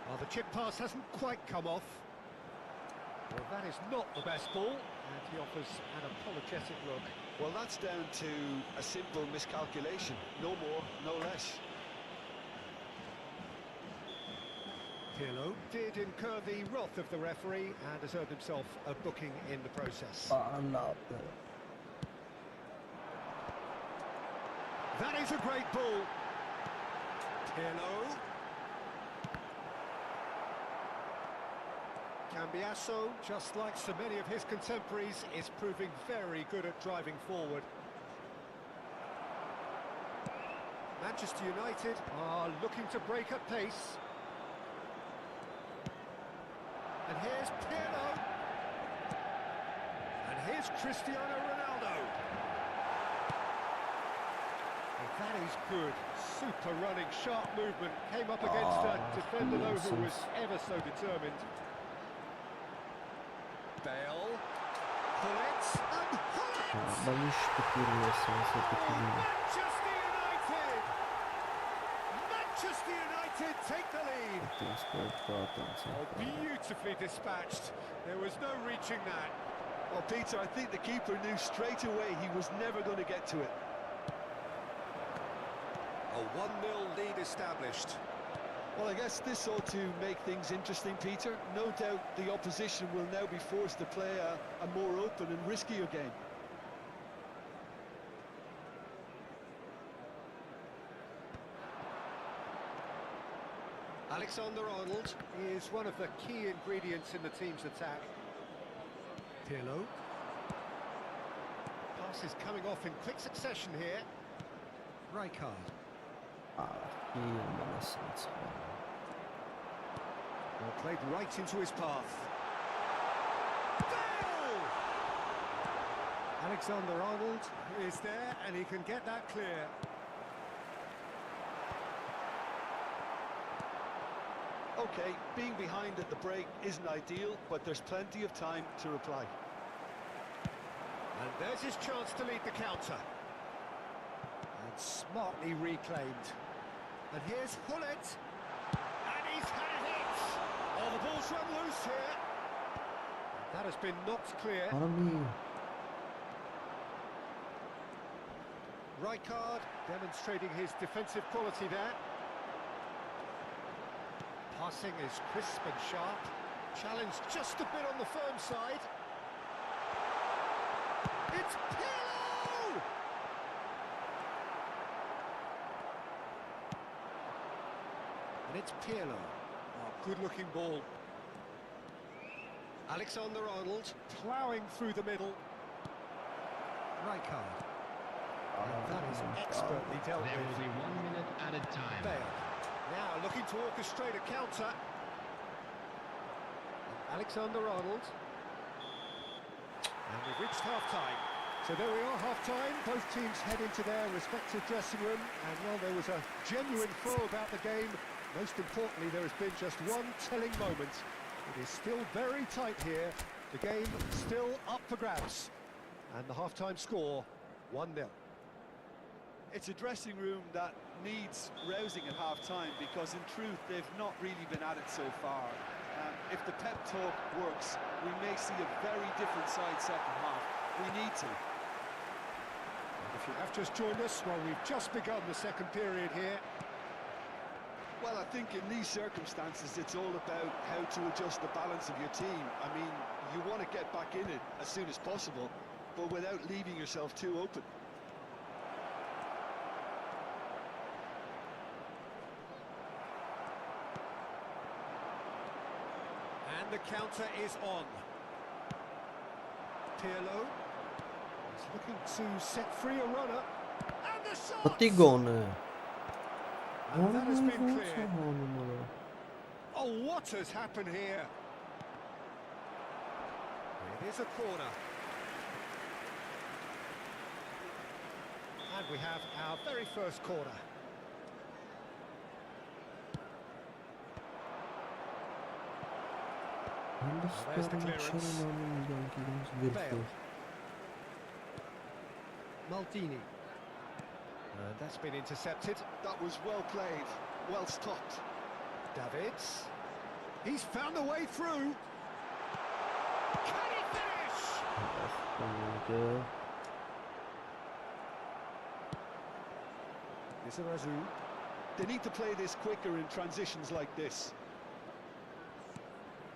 Well, the chip pass hasn't quite come off. Well, that is not the best ball, and he offers an apologetic look. Well, that's down to a simple miscalculation. No more, no less. Pirlo did incur the wrath of the referee and has earned himself a booking in the process. That is a great ball. Pirlo. Cambiasso, just like so many of his contemporaries, is proving very good at driving forward. Manchester United are looking to break at pace. And here's Pirlo. And here's Cristiano Ronaldo. And that is good. Super running, sharp movement. Came up against a defender, though, who was ever so determined. Bale. Hullet. And Hullet! And Manchester Manchester United take the lead. Oh, beautifully dispatched. There was no reaching that. Well, Peter, I think the keeper knew straight away he was never going to get to it. A 1-0 lead established. Well, I guess this ought to make things interesting, Peter. No doubt the opposition will now be forced to play a more open and riskier game. Alexander-Arnold is one of the key ingredients in the team's attack. Pirlo. Pass is coming off in quick succession here. Rijkaard. Well, played right into his path. Goal! Alexander-Arnold is there and he can get that clear. Okay, being behind at the break isn't ideal, but there's plenty of time to reply. And there's his chance to lead the counter. And smartly reclaimed. And here's Hullet. And he's had a hit. Oh, the ball's run loose here. That has been knocked clear. Rijkaard demonstrating his defensive quality there. Passing is crisp and sharp. Challenged just a bit on the firm side. It's Pirlo! And it's Pirlo. Oh, good-looking ball. Alexander-Arnold ploughing through the middle. Rijkaard. And that is expertly dealt There will with. be 1 minute added time. Bale. Now looking to orchestrate a counter. Alexander-Arnold. And we've reached half-time. So there we are, half-time. Both teams head into their respective dressing room. And, well, there was a genuine flow about the game. Most importantly, there has been just one telling moment. It is still very tight here. The game still up for grabs. And the half-time score, 1-0. It's a dressing room that needs rousing at half-time because, in truth, they've not really been at it so far. If the pep talk works, we may see a very different side second half. We need to. If you have just joined us, well, we've just begun the second period here. Well, I think in these circumstances, it's all about how to adjust the balance of your team. I mean, you want to get back in it as soon as possible, but without leaving yourself too open. And the counter is on. Pirlo is looking to set free a runner. And the shot! And that has been clear. Oh, what has happened here? It is a corner. And we have our very first corner. There's the clearance. Bale. Maldini. And that's been intercepted. That was well played, well stopped. Davids. He's found a way through. Can he finish? Lizarazu. They need to play this quicker in transitions like this.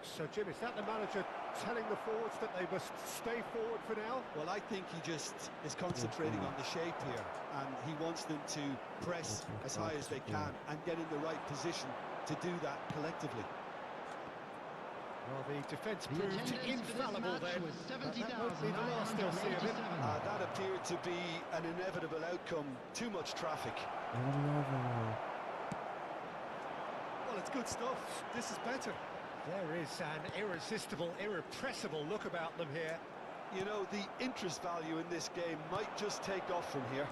So, Jim, is that the manager telling the forwards that they must stay forward for now? Well, I think he just is concentrating on the shape here, and he wants them to press as high as they can and get in the right position to do that collectively. Well, the defence The proved attendance for this infallible match then. was But that won't be the last they'll see of him. 70,987. That appeared to be an inevitable outcome. Too much traffic. Well, it's good stuff. This is better. There is an irresistible, irrepressible look about them here. You know, the interest value in this game might just take off from here.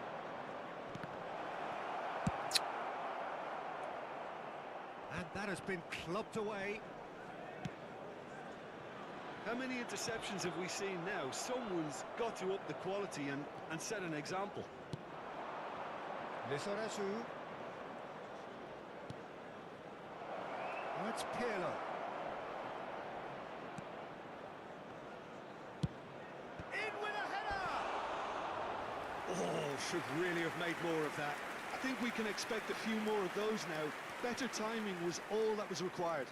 And that has been clubbed away. How many interceptions have we seen now? Someone's got to up the quality and set an example. Lizarazu. It's Pirlo. In with a header! Oh, should really have made more of that. I think we can expect a few more of those now. Better timing was all that was required.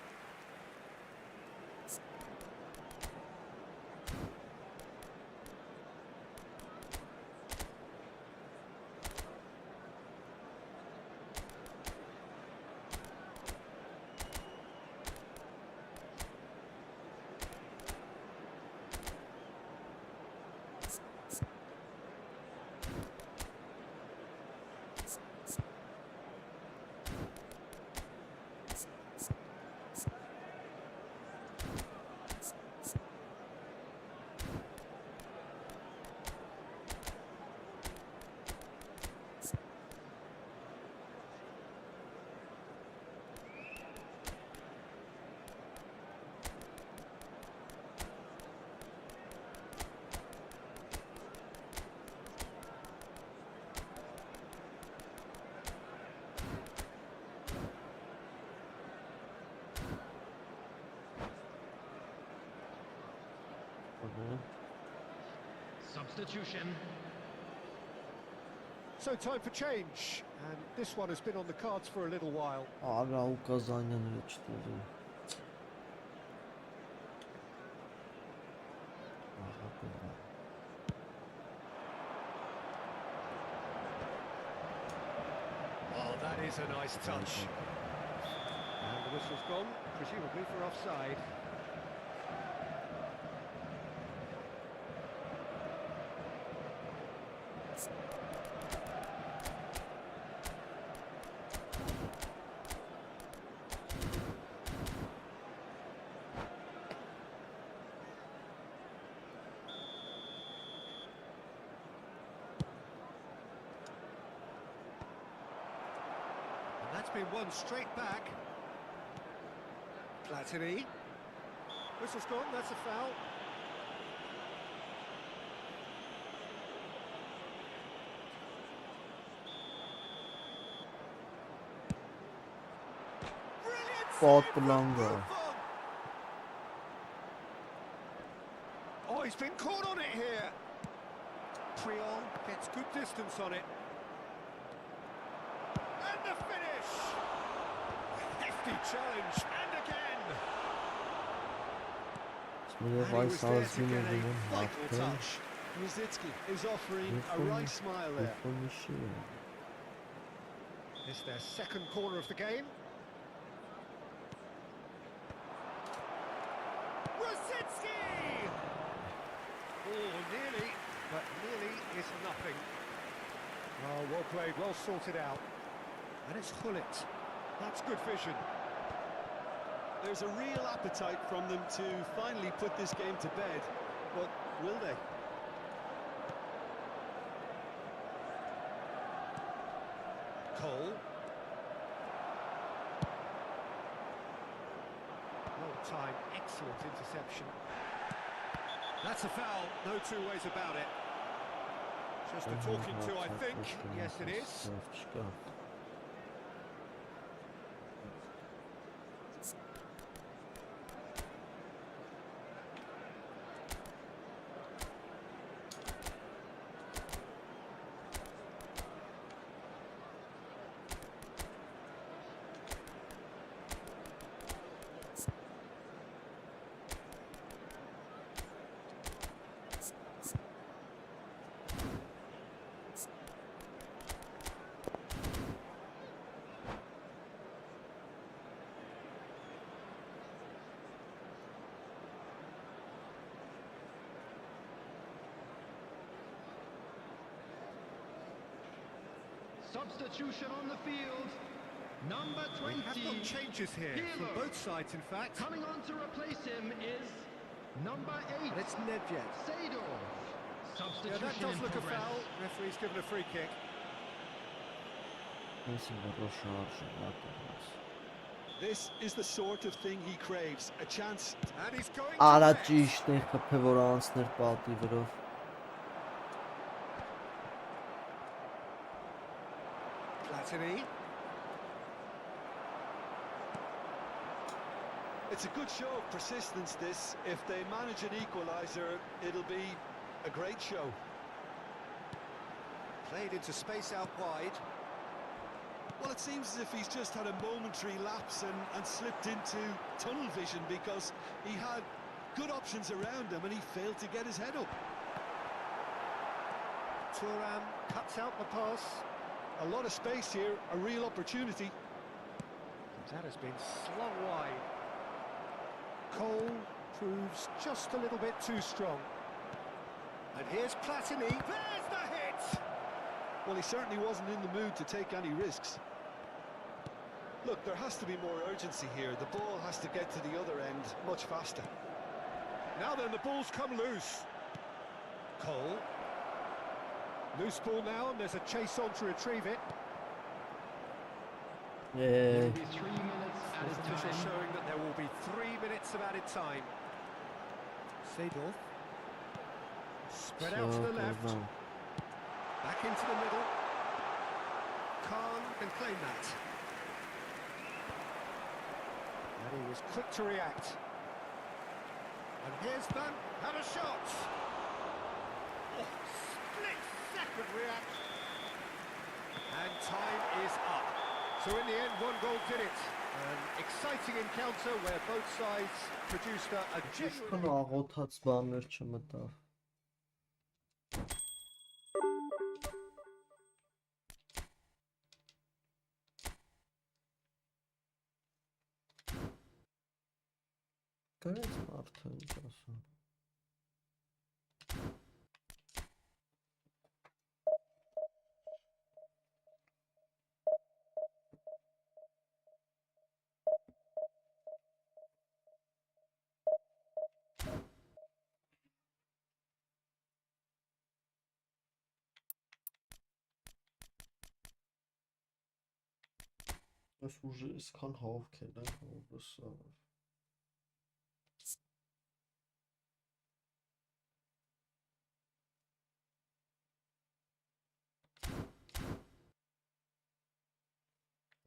Substitution. So time for change, and this one has been on the cards for a little while. Aga ukazanyanı չտերի։ Ահա կողա։ Oh, that is a nice touch. And the whistle's gone, presumably for offside. That's been won straight back. Platini. Whistle's gone, that's a foul. Brilliant Bot save from Belongo. Buffon. Oh, he's been caught on it here. Priol gets good distance on it. And the finish! Hefty challenge, and again! Smíje And he was there to Vajsalským get a udělám vital hákem. touch. Mizitsky is offering a right smile there. It's their second corner of the game. Rosicki! Oh, nearly, but nearly is nothing. Oh, well played, well sorted out. And it's Hullet. That's good vision. There's a real appetite from them to finally put this game to bed, but will they? Cole. Well timed, excellent interception. That's a foul, no two ways about it. Just a talking to, I think. Yes, it is. Substitution on the field. Number 20. We have got changes here from Pirlo. both sides, in fact. Coming on to replace him is number 8. And it's Nedved. Seedorf. Yeah, Substitution that does in look a progress. foul. Referee's given a free kick. This is the sort of thing he craves, a chance. And he's going Արա to ճիշտ է խփե որ անցներ պատի վրով։ Platini. It's a good show of persistence, this. If they manage an equaliser, it'll be a great show. Played into space out wide. Well, it seems as if he's just had a momentary lapse and slipped into tunnel vision, because he had good options around him and he failed to get his head up. Thuram cuts out the pass. A lot of space here, a real opportunity. That has been slung wide. Cole proves just a little bit too strong. And here's Platini. There's the hit! Well, he certainly wasn't in the mood to take any risks. Look, there has to be more urgency here. The ball has to get to the other end much faster. Now then, the ball's come loose. Cole. Loose ball now, and there's a chase on to retrieve it. Yeah. Maybe 3 minutes There's added official time. showing that there will be 3 minutes of added time. Seedorf. Spread out to the left. Back into the middle. Khan can claim that. And he was quick to react. And here's Van. Had a shot. Oh, split-second reaction. And time is up. So in the end, one goal did it. An exciting encounter where both sides produced a genuine... Քան աղոթած բաներ չմտավ։ Կարեց մարդը ինչ ասում։ Այս ուժը այսքան հավքել են, հովսավ։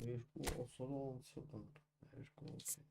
Երկու ասորա անցել են, երկու օքեյ։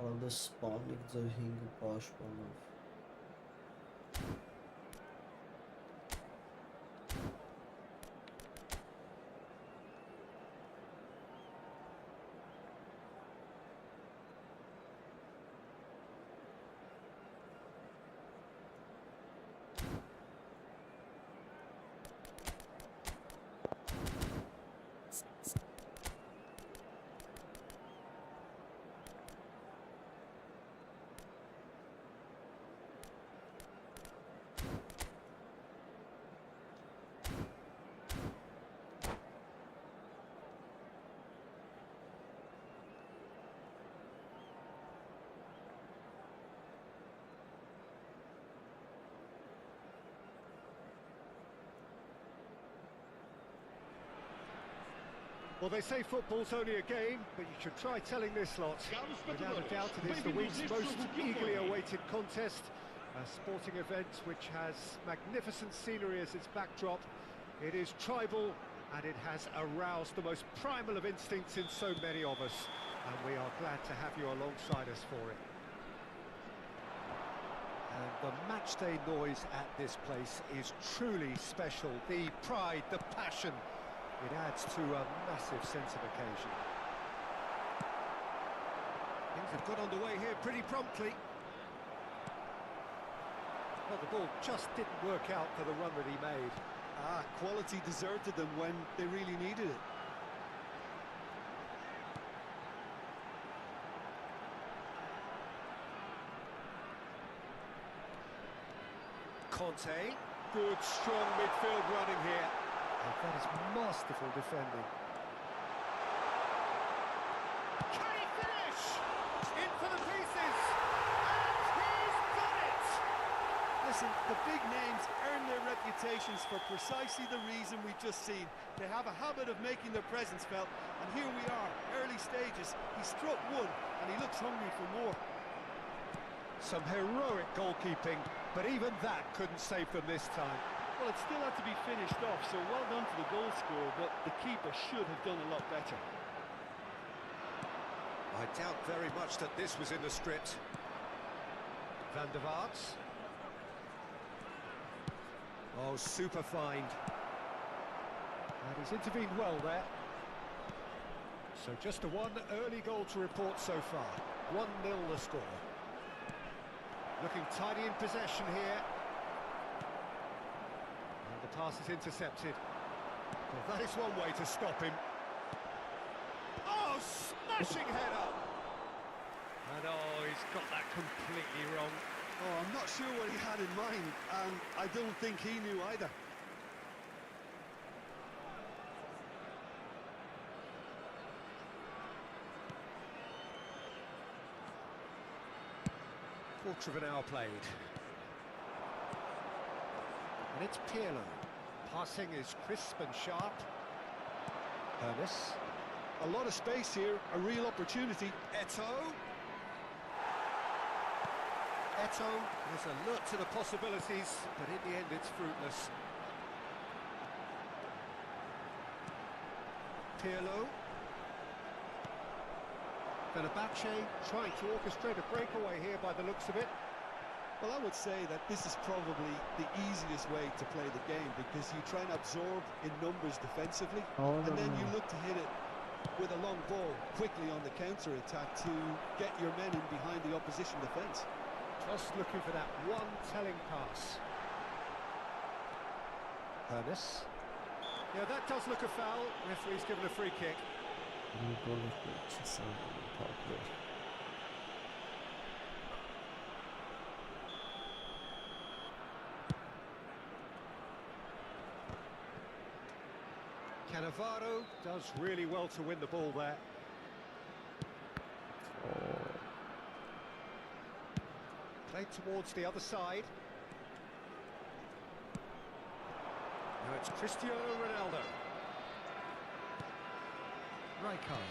Ալը սպանիկ ձեր 5 պաշտպանով։ Well, they say football's only a game, but you should try telling this lot. Without a doubt, it is the week's most eagerly awaited contest. A sporting event which has magnificent scenery as its backdrop. It is tribal, and it has aroused the most primal of instincts in so many of us. And we are glad to have you alongside us for it. And the matchday noise at this place is truly special. The pride, the passion, it adds to a massive sense of occasion. Things have got underway here pretty promptly. Well, the ball just didn't work out for the run that he made. Quality deserted them when they really needed it. Conte, good strong midfield running here. And that is masterful defending. Can he finish? In for the pieces! And he's done it! Listen, the big names earn their reputations for precisely the reason we've just seen. They have a habit of making their presence felt, and here we are, early stages. He struck one, and he looks hungry for more. Some heroic goalkeeping, but even that couldn't save them this time. Well, it still had to be finished off, so well done to the goal scorer, but the keeper should have done a lot better. I doubt very much that this was in the script. Van der Vaart. Oh, super find. And he's intervened well there. So just a one early goal to report so far. 1-0 the score. Looking tidy in possession here. And the pass is intercepted. Well, that is one way to stop him. Oh, smashing header! And oh, he's got that completely wrong. Oh, I'm not sure what he had in mind, and I don't think he knew either. Quarter of an hour played. And it's Pirlo. Passing is crisp and sharp. Ernest. A lot of space here, a real opportunity. Eto'o. Eto'o is alert to the possibilities, but in the end it's fruitless. Pirlo. Fenerbahce trying to orchestrate a breakaway here by the looks of it. Well, I would say that this is probably the easiest way to play the game, because you try and absorb in numbers defensively, and then you look to hit it with a long ball quickly on the counter-attack to get your men in behind the opposition defence. Just looking for that one telling pass. Ernest. Yeah, that does look a foul. Referee's given a free kick. Cannavaro does really well to win the ball there. Played towards the other side. Now it's Cristiano Ronaldo. Rijkaard.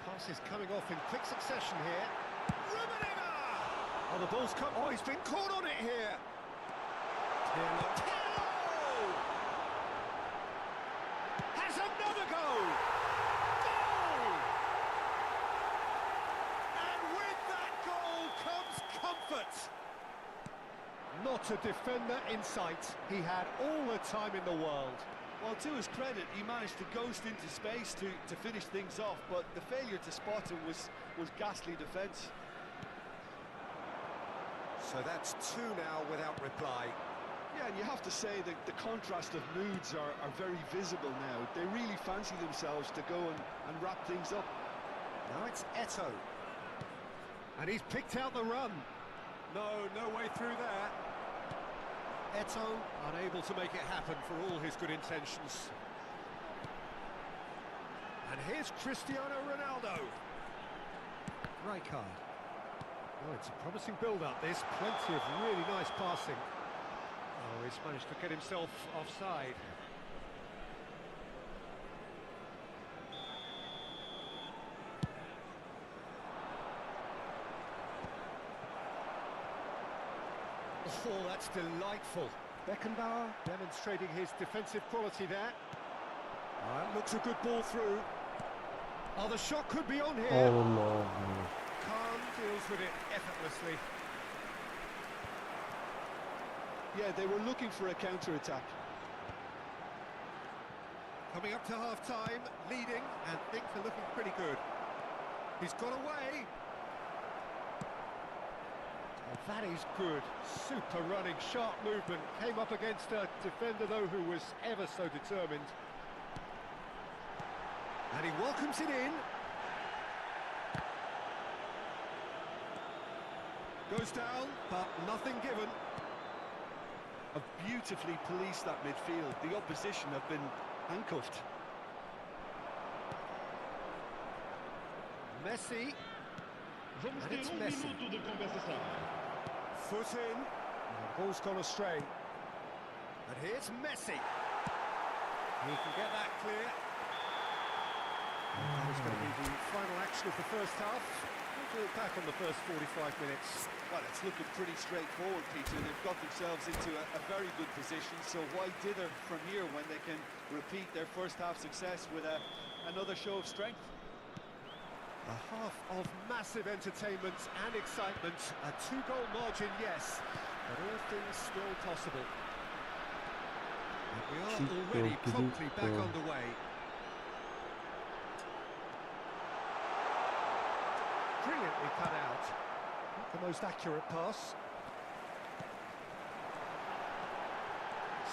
Pass is coming off in quick succession here. Rubenega! Oh, the ball's come. Oh, he's been caught on it here. Pirlo. Has another goal! Goal! And with that goal comes comfort. Not a defender in sight. He had all the time in the world. Well, to his credit, he managed to ghost into space to finish things off, but the failure to spot him was ghastly defence. So that's two now without reply. Yeah, and you have to say that the contrast of moods are very visible now. They really fancy themselves to go and wrap things up. Now it's Eto'o. And he's picked out the run. No way through there. Eto'o unable to make it happen for all his good intentions. And here's Cristiano Ronaldo. Rijkaard. Oh, it's a promising build-up, this. Plenty of really nice passing. Oh, he's managed to get himself offside. Oh, that's delightful. Beckenbauer demonstrating his defensive quality there. Looks a good ball through. Oh, the shot could be on here. Oh no. Khan deals with it effortlessly. Yeah, they were looking for a counter-attack. Coming up to half-time, leading, and things are looking pretty good. He's got away. Oh, that is good. Super running, sharp movement. Came up against a defender, though, who was ever so determined. And he welcomes it in. Goes down, but nothing given. Have beautifully policed that midfield. The opposition have been handcuffed. Messi. Vamos And ter it's 1 Messi. minuto de compensação. Foot in. And the ball's gone astray. And here's Messi. He can get that clear. That is going to be the final action of the first half. We'll do it back on the first 45 minutes. Well, it's looking pretty straightforward, Peter. They've got themselves into a very good position, so why dither from here when they can repeat their first half success with another show of strength? A half of massive entertainment and excitement. A 2-goal margin, yes, but all things still possible. And we are already promptly back underway. Brilliantly cut out. Not the most accurate pass.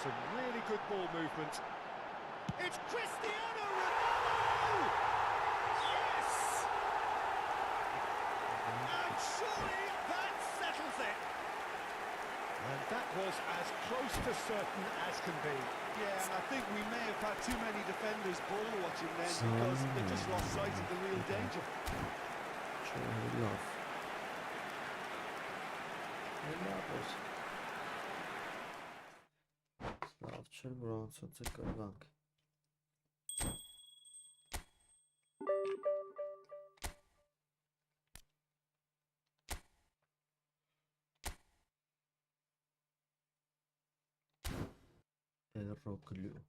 Some really good ball movement. It's Cristiano Ronaldo! Yes! And surely that settles it. And that was as close to certain as can be. Yeah, and I think we may have had too many defenders ball watching then because they just lost sight of the real danger. Սլավչել, որ անցած է կրվանք։ Էրոկլյու։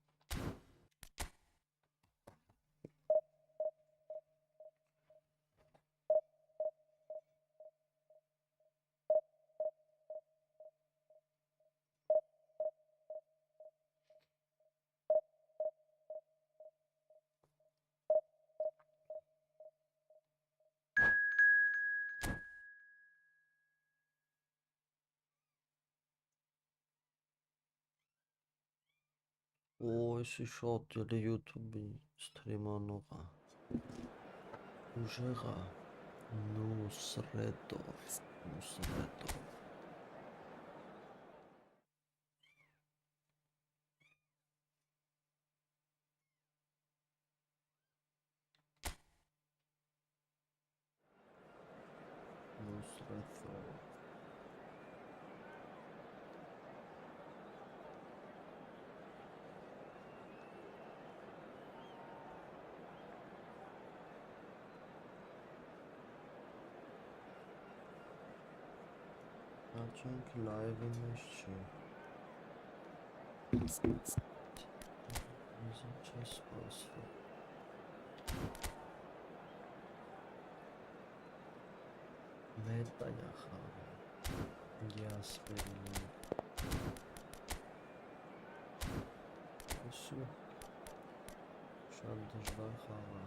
Ո, էսի շատ ելի YouTube-ի սթրիմանող է։ Ուժեղ է։ Նուսրետով։ Աչանք լայվի մեջ չի։ Իզը չի սպասվում։ Մետա յախավը։ Գյասպերին։ Ոսու։ Շատ դժվար խաղա։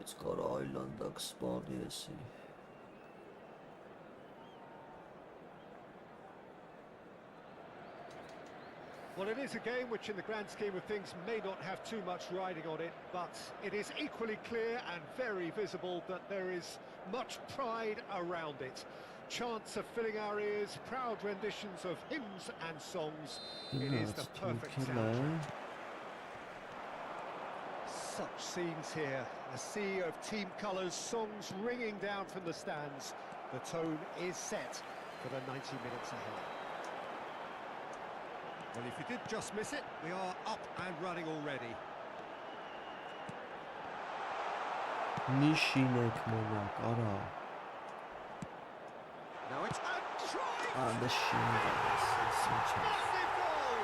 It's got island spawn եսի։ Well, it is a game which in the grand scheme of things may not have too much riding on it, but it is equally clear and very visible that there is much pride around it. chants are filling our ears, proud renditions of hymns and songs. It is the perfect soundtrack. Such scenes here, a sea of team colours, songs ringing down from the stands. The tone is set for the 90 minutes ahead. Well, if you did just miss it, we are up and running already. Nishinek monak, ara. Now it's a try! The Massive goal!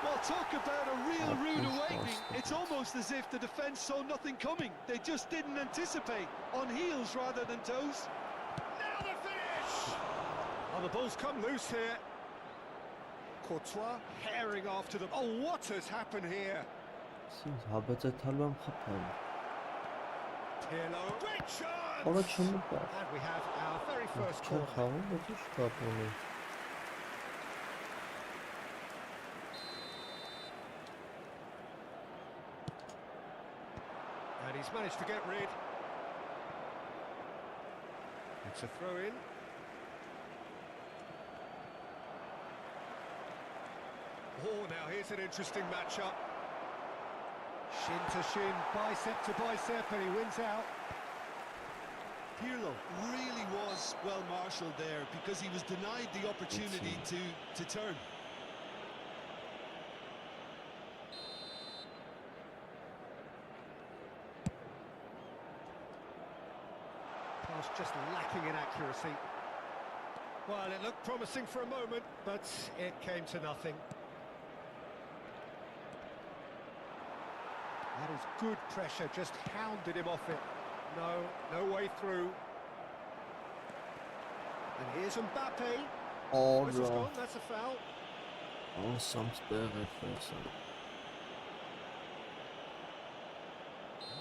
Well, talk about a real rude awakening. It's almost as if the defence saw nothing coming. They just didn't anticipate. On heels rather than toes. Now the finish! Oh, the ball's come loose here. Courtois herring after them. Oh, what has happened here? Pirlo, great chance! And we have our very first corner. And he's managed to get rid. It's a throw-in. Oh, now here's an interesting matchup. Shin to shin, bicep to bicep, and he wins out. Pirlo really was well marshalled there because he was denied the opportunity to turn. Pass just lacking in accuracy. Well, it looked promising for a moment, but it came to nothing. That is good pressure, just hounded him off it. No way through. And here's Mbappe. Oh, Whistle's bro. gone, that's a foul. Oh, some spirit person.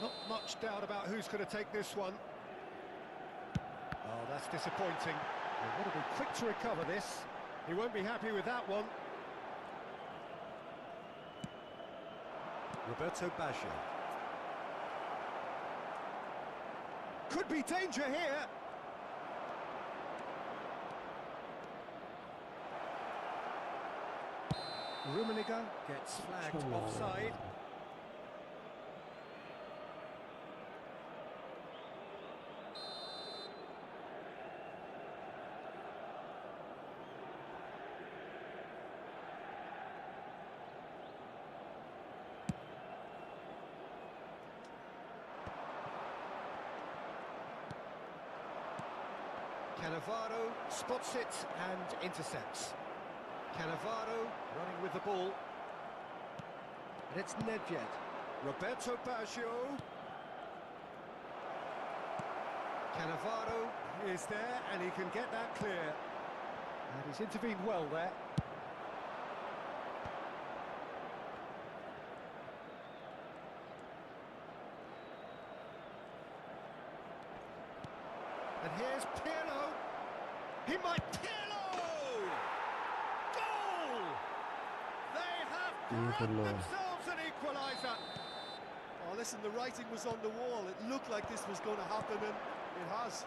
Not much doubt about who's going to take this one. Oh, that's disappointing. They've got to be quick to recover this. He won't be happy with that one. Roberto Baggio. Could be danger here. Rummenigge gets flagged offside. Cannavaro spots it and intercepts. Cannavaro running with the ball. And it's Nedved. Roberto Baggio. Cannavaro is there and he can get that clear. And he's intervened well there. And here's Pirlo. He might... Pirlo! Goal! They have grabbed themselves an equaliser. Oh, listen, the writing was on the wall. It looked like this was going to happen, and it has.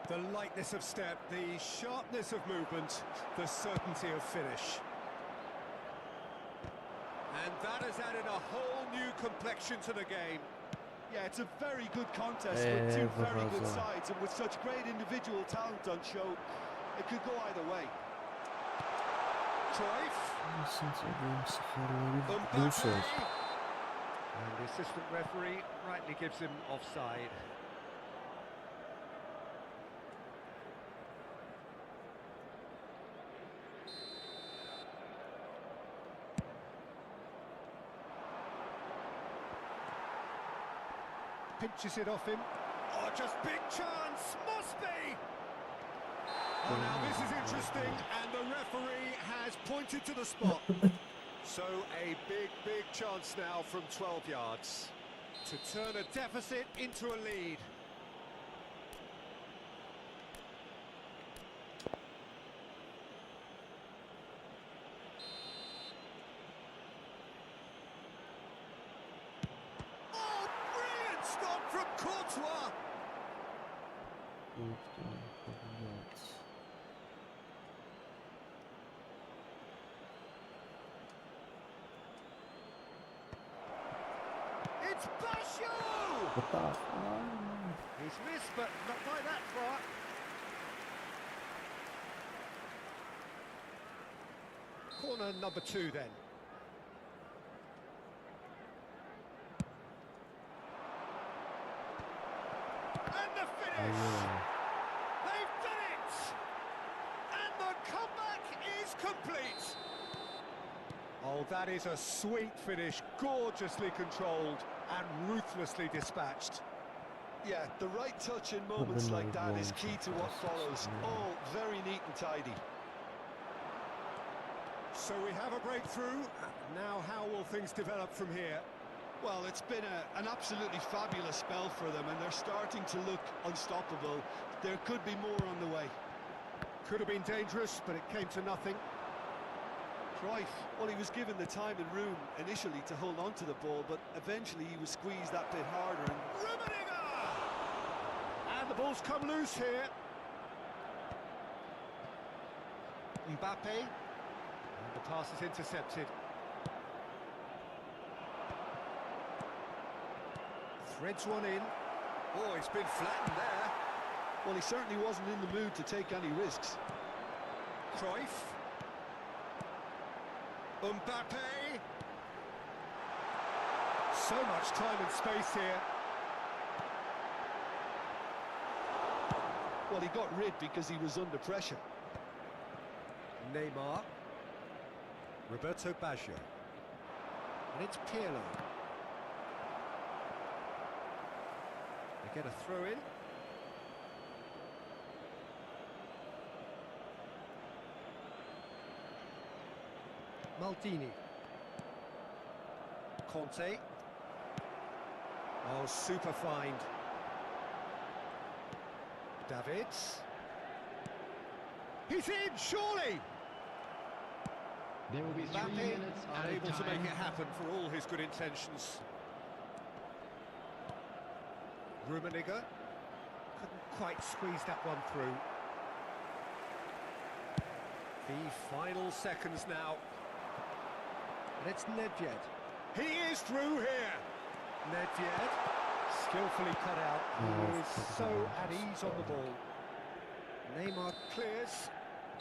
The lightness of step, the sharpness of movement, the certainty of finish. And that has added a whole new complexion to the game. Yeah, it's a very good contest with two very good sides, and with such great individual talent on show, it could go either way. Cruyff. And the assistant referee rightly gives him offside. Pinches it off him. Oh, just big chance! Must be! Oh, now this is interesting, and the referee has pointed to the spot. So a big chance now from 12 yards to turn a deficit into a lead. Oh, brilliant stop from Courtois! It's Basho! He's missed, but not by that far. Corner number 2 then. And the finish! They've done it! And the comeback is complete! Oh, that is a sweet finish, gorgeously controlled and ruthlessly dispatched. Yeah, the right touch in moments like that is key to what follows. All very neat and tidy. So we have a breakthrough. Now how will things develop from here? Well, it's been an absolutely fabulous spell for them, and they're starting to look unstoppable. There could be more on the way. Could have been dangerous, but it came to nothing. Cruyff, well, he was given the time and room initially to hold on to the ball, but eventually he was squeezed that bit harder. And And the ball's come loose here. Mbappe. And the pass is intercepted. Threads one in. Oh, it's been flattened there. Well, he certainly wasn't in the mood to take any risks. Cruyff. Mbappe. So much time and space here. Well, he got rid because he was under pressure. Neymar. Roberto Baggio. And it's Pirlo. They get a throw in. Maldini. Conte. Oh, super find. Davids. He's in, surely! There will be 3 Mbappe, minutes of unable to time. make it happen for all his good intentions. Rummenigge couldn't quite squeeze that one through. The final seconds now. And it's Nedved. He is through here. Nedved, skillfully cut out. He is so at ease on the ball. Neymar clears.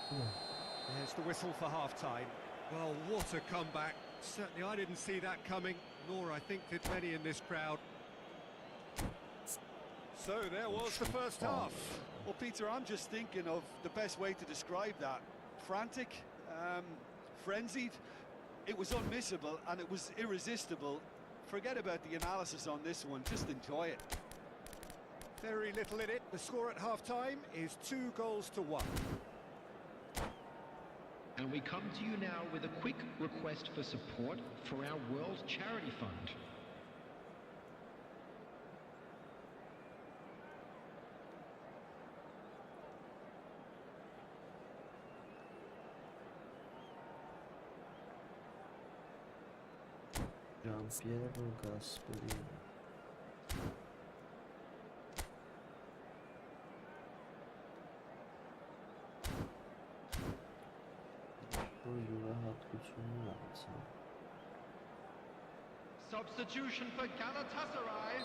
There's the whistle for half-time. Well, what a comeback. Certainly I didn't see that coming, nor I think did many in this crowd. So there was the first half. Well, Peter, I'm just thinking of the best way to describe that. Frantic, frenzied. It was unmissable and it was irresistible. Forget about the analysis on this one, just enjoy it. Very little in it. The score at half-time is 2-1. And we come to you now with a quick request for support for our World Charity Fund. Giampiero Gasperini. Substitution for Galatasaray,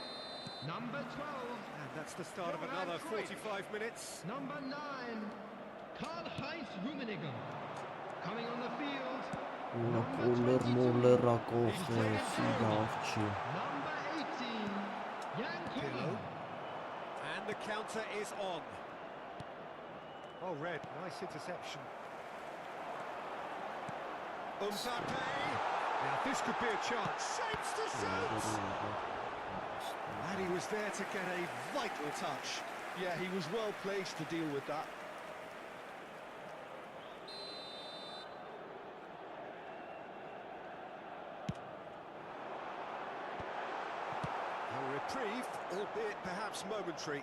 number 12. And that's the start of another 45 minutes. Number 9, Karl-Heinz Rummenigge. Coming on the field, number 22, Number 18, Jan Pirlo. And the counter is on. Oh, red, nice interception. Mbappe. Now this could be a chance. Shapes to shoot. And he was there to get a vital touch. Yeah, he was well placed to deal with that. A reprieve, albeit perhaps momentary.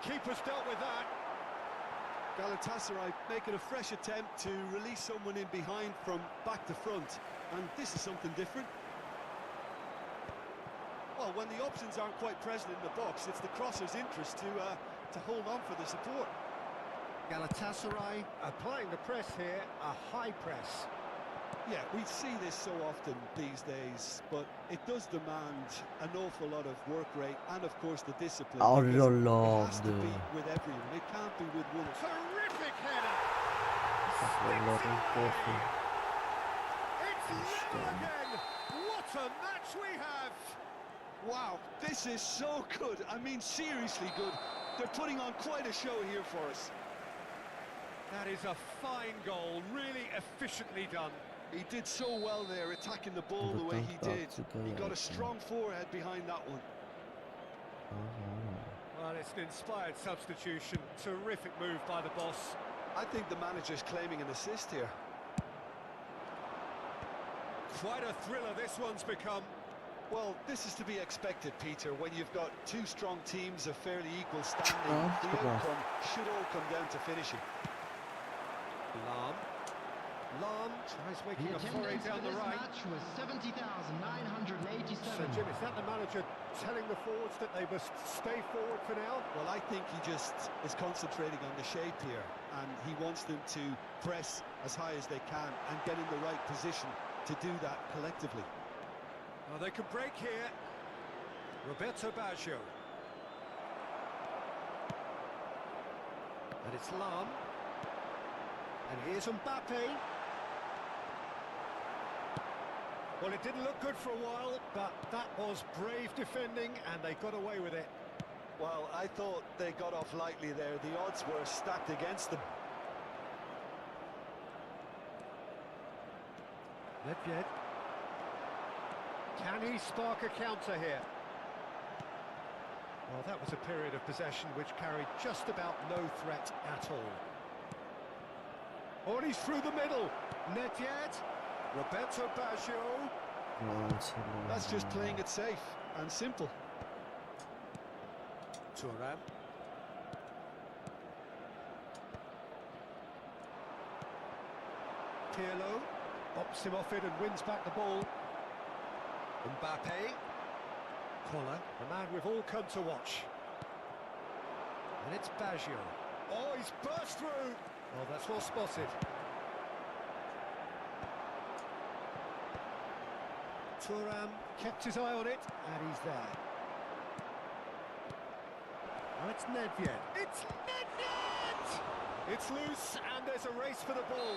Keeper's dealt with that. Galatasaray making a fresh attempt to release someone in behind from back to front, and this is something different. Well, when the options aren't quite present in the box, it's the crosser's interest to hold on for the support. Galatasaray applying the press here, a high press. Yeah, we see this so often these days, but it does demand an awful lot of work rate and, of course, the discipline. Because it has to be with everyone. It can't be with one. Terrific header. It's level again. What a match we have. Wow, this is so good. I mean, seriously good. They're putting on quite a show here for us. That is a fine goal, really efficiently done. He did so well there, attacking the ball the way he did. He got a strong forehead behind that one. Well, it's an inspired substitution. Terrific move by the boss. I think the manager's claiming an assist here. Quite a thriller this one's become. Well, this is to be expected, Peter, when you've got two strong teams of fairly equal standing. The outcome should all come down to finishing. Lam tries making a foray down the right. Match was 70,987. So, Jim, is that the manager telling the forwards that they must stay forward for now? Well, I think he just is concentrating on the shape here, and he wants them to press as high as they can and get in the right position to do that collectively. Well, they can break here. Roberto Baggio. And it's Lam. And here's Mbappe. Well, it didn't look good for a while, but that was brave defending, and they got away with it. Well, I thought they got off lightly there. The odds were stacked against them. Nedved. Can he spark a counter here? Well, that was a period of possession which carried just about no threat at all. Oh, and he's through the middle. Nedved. Roberto Baggio. That's just playing it safe and simple. Thuram. Pirlo opts him off it and wins back the ball. Mbappe. Corner. The man we've all come to watch. And it's Baggio. Oh, he's burst through. Well, that's well spotted. Thuram kept his eye on it, and he's there. Oh, it's Nedved. It's Nedved! It's loose, and there's a race for the ball.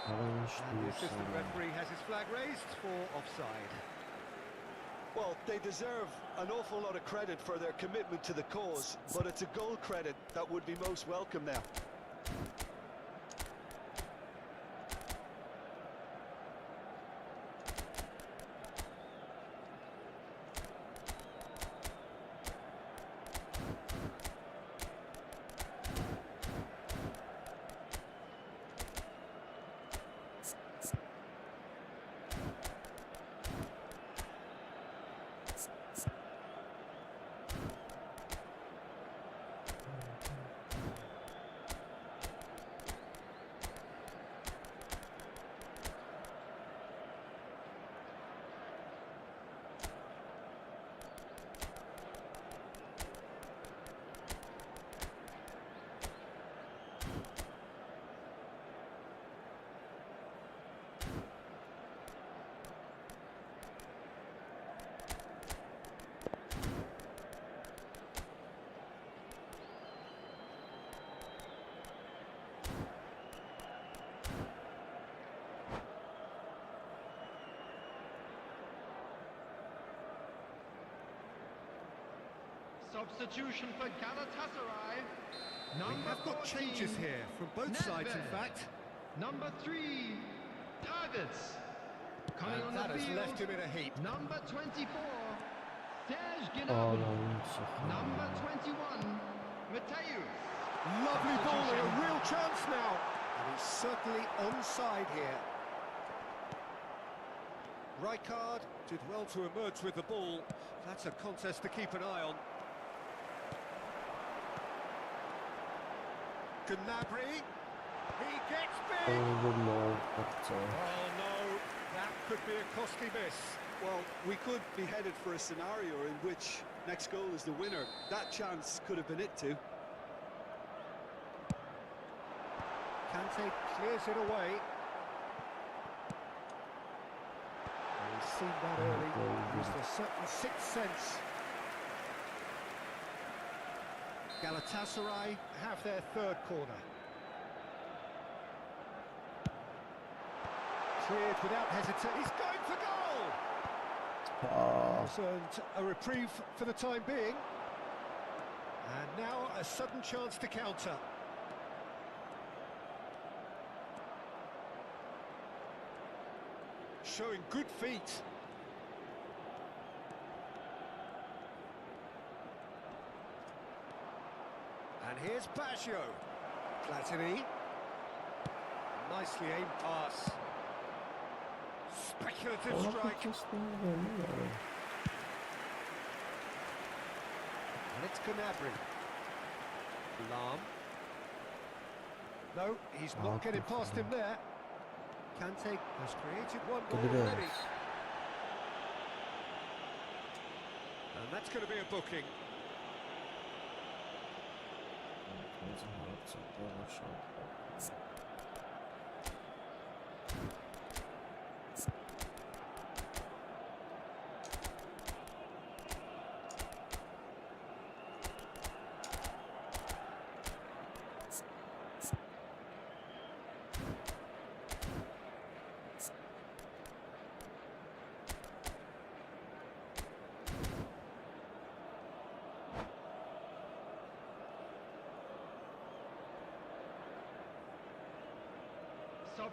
And the assistant referee has his flag raised for offside. Well, they deserve an awful lot of credit for their commitment to the cause, but it's a goal credit that would be most welcome now. Substitution for Galatasaray. We have got changes here from both sides, in fact. Number 3, Targets. Coming on That the has field. left him in a heap. Number 24, Serge Gnabry. Number 21, Mateus. Lovely ball, and a real chance now. And he's certainly onside here. Rijkaard did well to emerge with the ball. That's a contest to keep an eye on. Gnabry. He gets big. Oh no, that could be a costly miss. Well, we could be headed for a scenario in which next goal is the winner. That chance could have been it too. Kante clears it away. He's seen that early. Used a certain sixth sense. Galatasaray have their third corner. Cleared without hesitation. He's going for goal! He's earned a reprieve for the time being. And now a sudden chance to counter. Showing good feet. And here's Baggio. Platini. Nicely aimed pass. Speculative strike. And it's Gnabry. Lam. No, he's not getting past him there. Kante has created one more already. And that's going to be a booking.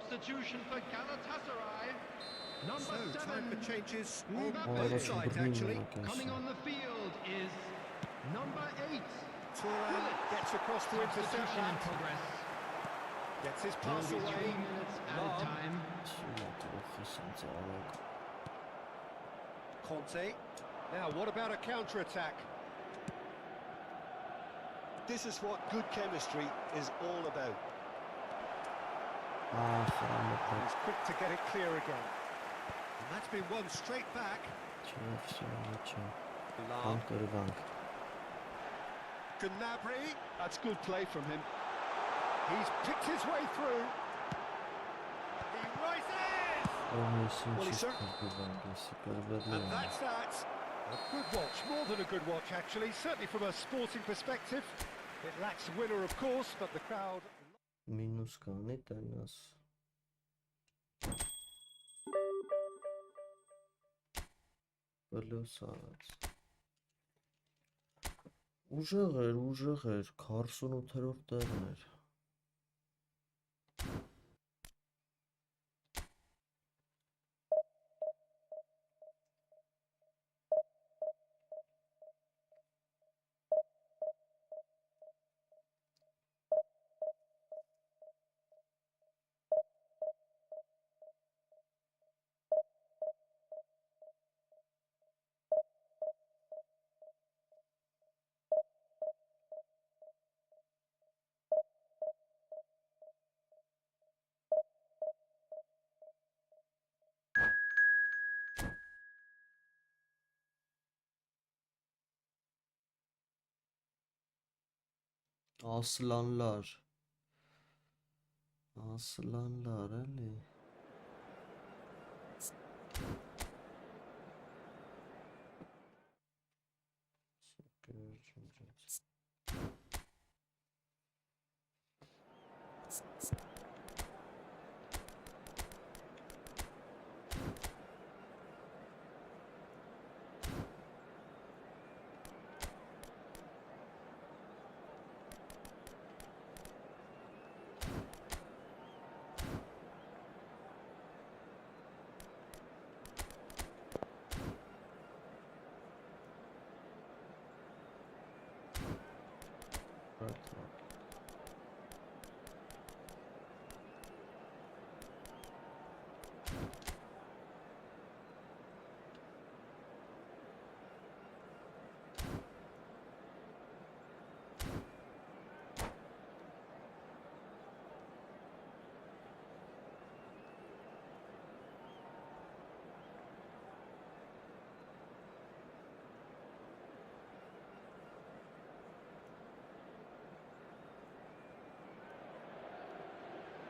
Substitution for Galatasaray. Number So, 7. time for changes on Mbappe. both sides, actually. Coming on the field is number 8. Turan gets across to intercept Substitution in that. progress. Gets his Will pass be 3 away. minutes at a Lam. time. Conte. Now, what about a counter-attack? This is what good chemistry is all about. He's quick to get it clear again. And that's been won straight back. Lam. Gnabry. That's good play from him. He's picked his way through. He rises! And that's that. A good watch, more than a good watch actually, certainly from a sporting perspective. It lacks winner of course, but the crowd... Minus կանի տենաս Պլոս արած Ուժեղ էր, 48-րդ տեղն էր Aslanlar էլի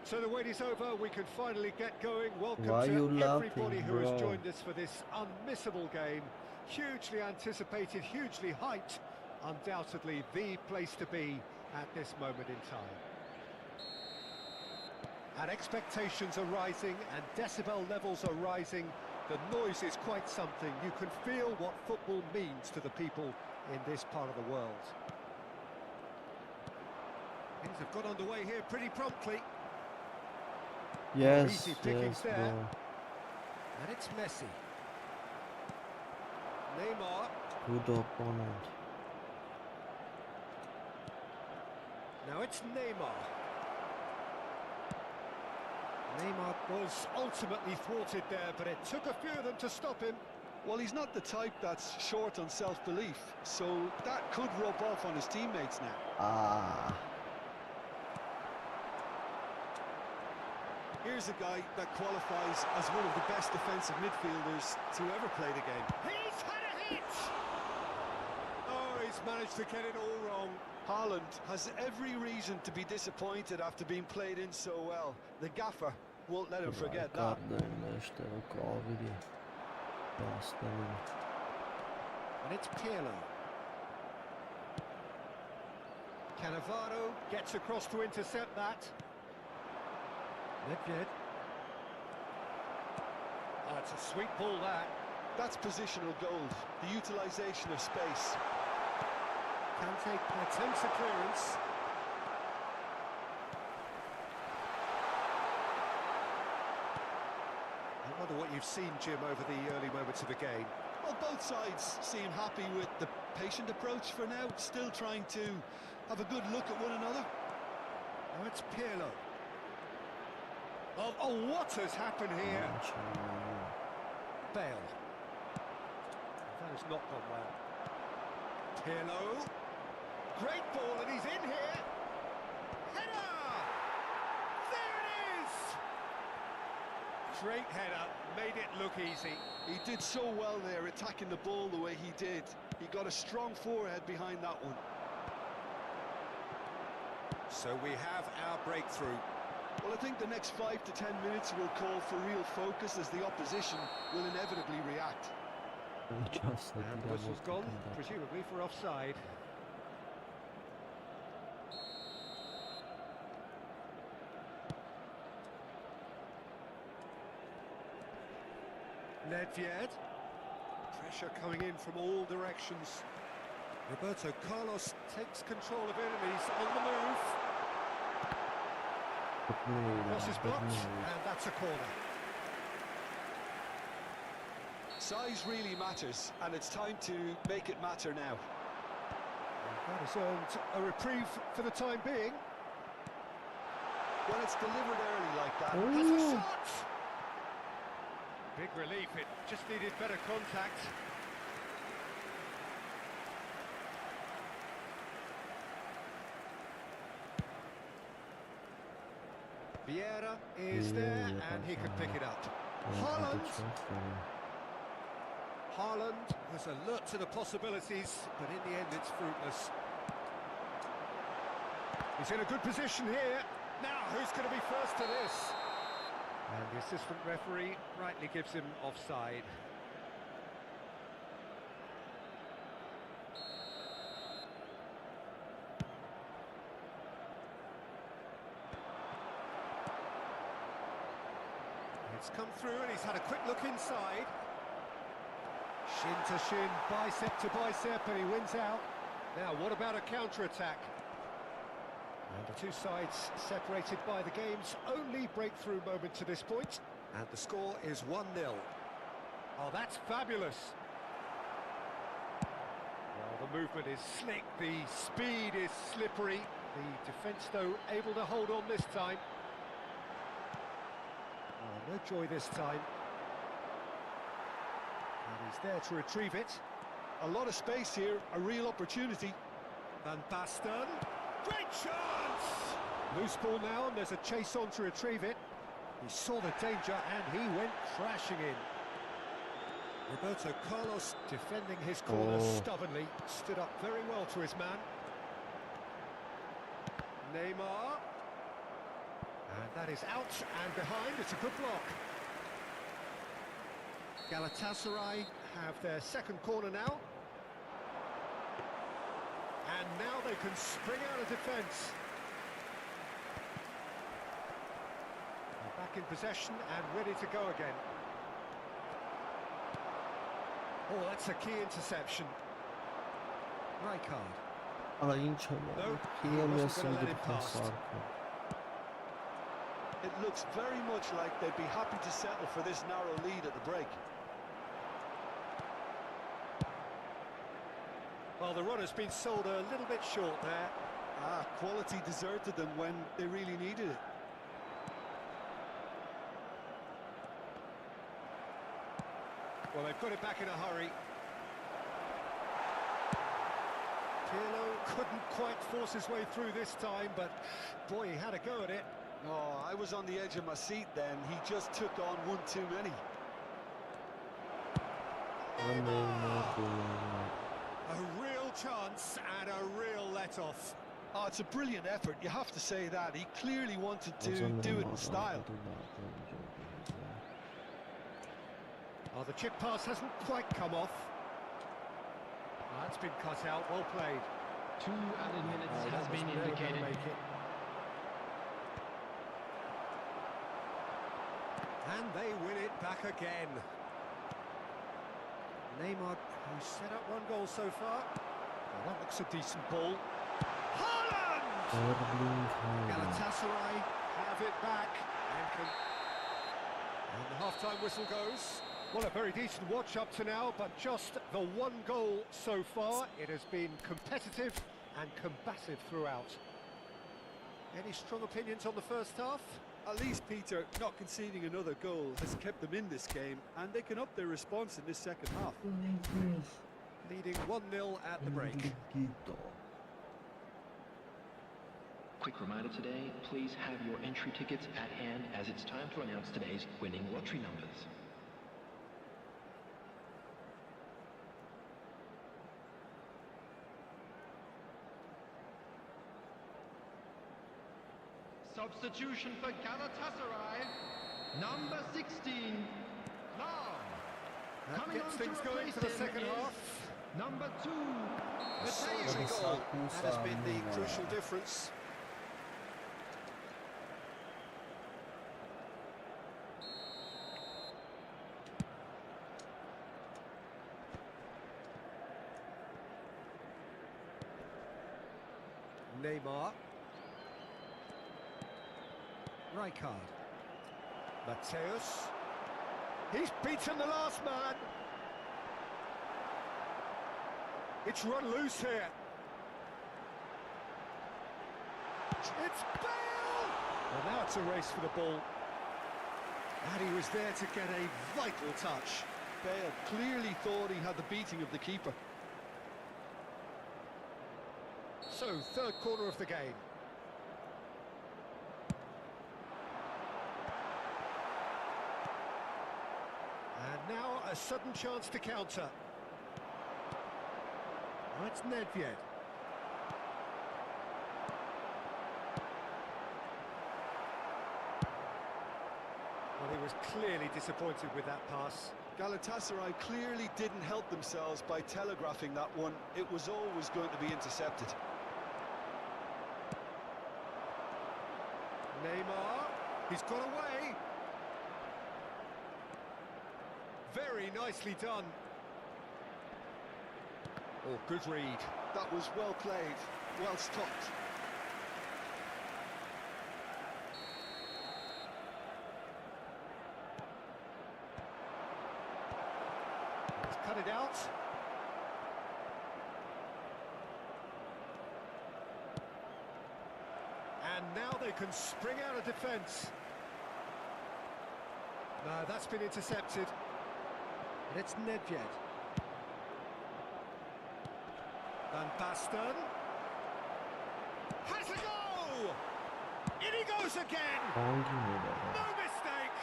So the wait is over, we can finally get going. Welcome Why to you laughing, everybody who has bro? joined us for this unmissable game. Hugely anticipated, hugely hyped. Undoubtedly the place to be at this moment in time. And expectations are rising and decibel levels are rising. The noise is quite something. You can feel what football means to the people in this part of the world. Things have got underway here pretty promptly. Yes, Easy pickings yes, there. bro. And it's Messi. Neymar. Good opponent. Now it's Neymar. Neymar was ultimately thwarted there, but it took a few of them to stop him. Well, he's not the type that's short on self-belief, so that could rub off on his teammates now. Ah. Here's a guy that qualifies as one of the best defensive midfielders to ever play the game. He's had a hit! Oh, he's managed to get it all wrong. Haaland has every reason to be disappointed after being played in so well. The gaffer won't let him forget that. And it's Pirlo. Cannavaro gets across to intercept that. Nedved. Oh, it's a sweet ball, that. That's positional gold, the utilisation of space. Kante attempts a clearance. I wonder what you've seen, Jim, over the early moments of the game. Well, both sides seem happy with the patient approach for now, still trying to have a good look at one another. Now it's Pirlo. Oh, what has happened here? Bale. That has not gone well. Pirlo. Great ball, and he's in here. Header! There it is! Great header, made it look easy. He did so well there, attacking the ball the way he did. He got a strong forehead behind that one. So we have our breakthrough. Well, I think the next 5 to 10 minutes will call for real focus as the opposition will inevitably react. And the whistle's gone, presumably for offside. Nedved. Pressure coming in from all directions. Roberto Carlos takes control of it and he's on the move. Cross is blocked, and that's a corner. Size really matters, and it's time to make it matter now. And that has earned a reprieve for the time being. When it's delivered early like that, Has a shot! Big relief, it just needed better contact. Vieira is there, and he can pick it up. Haaland was alert to the possibilities, but in the end it's fruitless. He's in a good position here. Now, who's going to be first to this? And the assistant referee rightly gives him offside. It's come through and he's had a quick look inside. Shin to shin, bicep to bicep, and he wins out. Now, what about a counter-attack? And the two sides separated by the game's only breakthrough moment to this point. And the score is 1-0. Oh, that's fabulous. Well, the movement is slick, the speed is slippery. The defence, though, able to hold on this time. Oh, no joy this time. And he's there to retrieve it. a lot of space here, a real opportunity. Van Basten. Great chance! Loose ball now, and there's a chase on to retrieve it. He saw the danger, and he went crashing in. Roberto Carlos defending his corner stubbornly, stood up very well to his man. Neymar. And that is out and behind. It's a good block. Galatasaray have their second corner now. And now they can spring out of defence. They're back in possession and ready to go again. Oh, that's a key interception. Right card. Ալա ինչ է Nope, Քիա he wasn't մեսին gonna let it դրկան pass. սարքը It looks very much like they'd be happy to settle for this narrow lead at the break. Well, the run has been sold a little bit short there. Quality deserted them when they really needed it. Well, they've got it back in a hurry. Pirlo couldn't quite force his way through this time, but boy, he had a go at it. Oh, I was on the edge of my seat then. He just took on one too many. A real chance and a real let-off. Oh, it's a brilliant effort, you have to say that. He clearly wanted to do it in style. Oh, the chip pass hasn't quite come off. Oh, that's been cut out, well played. 2 added minutes has been Never gonna indicated. make it. And they win it back again. Neymar, who's set up 1 goal so far. Well, that looks a decent ball. Haaland! Galatasaray have it back and the half-time whistle goes. Well, a very decent watch up to now, but just the 1 goal so far. It has been competitive and combative throughout. Any strong opinions on the first half? At least, Peter, not conceding another goal has kept them in this game, and they can up their response in this second half. Leading 1-0 at the break. Quick reminder today, please have your entry tickets at hand as it's time to announce today's winning lottery numbers. Substitution for Galatasaray, number 16, Lam. That Coming gets on things to going replace for the him second is half. number 2, Solitary Mateo. goal. That has been the crucial difference. Neymar. Rijkaard. Mateus. He's beaten the last man. It's run loose here. It's Bale! Well, now it's a race for the ball. And he was there to get a vital touch. Bale clearly thought he had the beating of the keeper. So, third corner of the game. And now a sudden chance to counter. That's Nedved. Well, he was clearly disappointed with that pass. Galatasaray clearly didn't help themselves by telegraphing that one. It was always going to be intercepted. Neymar, he's got away. Very nicely done. Oh, good read. That was well played, well stopped. He's cut it out. And now they can spring out of defence. No, that's been intercepted. And it's Nedved. Van Basten. Has a go! In he goes again! No mistake!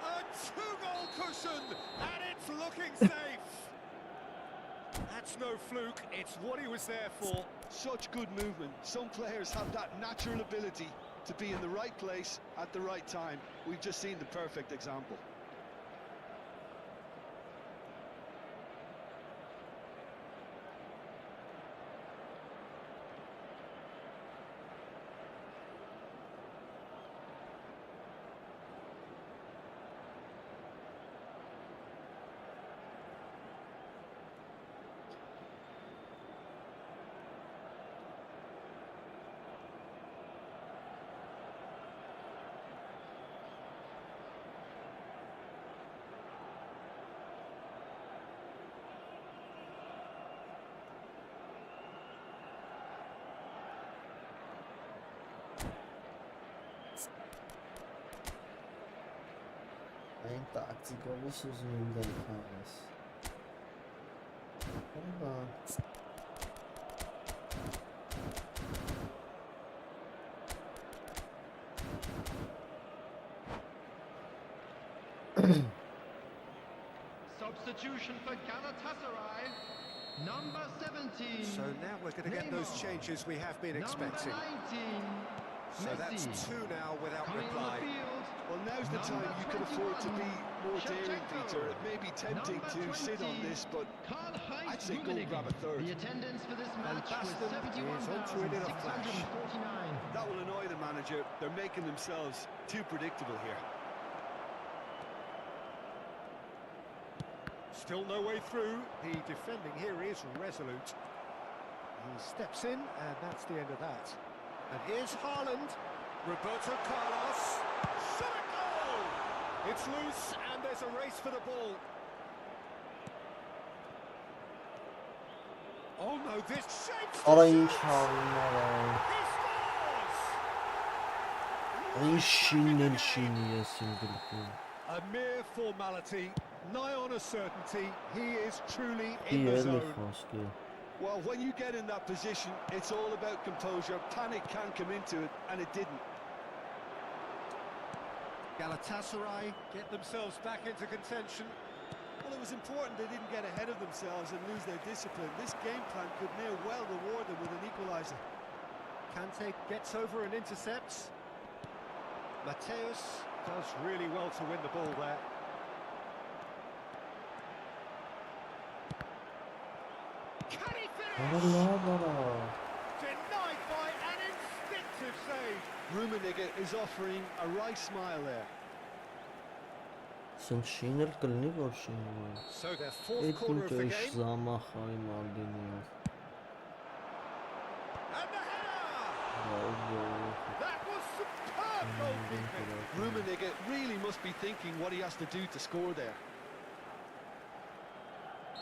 A 2-goal cushion, and it's looking safe. That's That's no fluke, it's what he was there for. Such good movement. Some players have that natural ability to be in the right place at the right time. We've just seen the perfect example. Այն տակտիկով ուզում եմ դել խաղես։ Ահա։ Substitution for Galatasaray, number 17. So now we're going to get those changes we have been expecting. Number 19. So that's two now without Coming on reply. the field. Well, now's the time you can afford to be more daring, Peter. It may be tempting to sit on this, but I'd say go grab a third. The attendance for this match was Baston is onto it in a flash. 71,649. That will annoy the manager. They're making themselves too predictable here. Still no way through. The defending here is resolute. He steps in, and that's the end of that. And here's Haaland. Roberto Carlos. Shot a goal! It's loose, and there's a race for the ball. Oh no, this shapes the Orange shot! Haaland. He scores! Այն շինն ես իմ գլխում։ A mere formality, nigh on a certainty. He is truly in the Դիել zone. խոսքի։ Well, when you get in that position, it's all about composure. Panic can come into it, and it didn't. Galatasaray get themselves back into contention. Well, it was important they didn't get ahead of themselves and lose their discipline. This game plan could near well reward them with an equaliser. Kante gets over and intercepts. Mateus does really well to win the ball there. Can he finish? Denied by an instinctive save. Rummenigge is offering a right smile there. Սենց շինել կլնի որ շինում։ So their fourth Այդ corner of the ինչ game. զամախայի Մալդինիով։ And the header! That was superb goalkeeping. Rummenigge really must be thinking what he has to do to score there.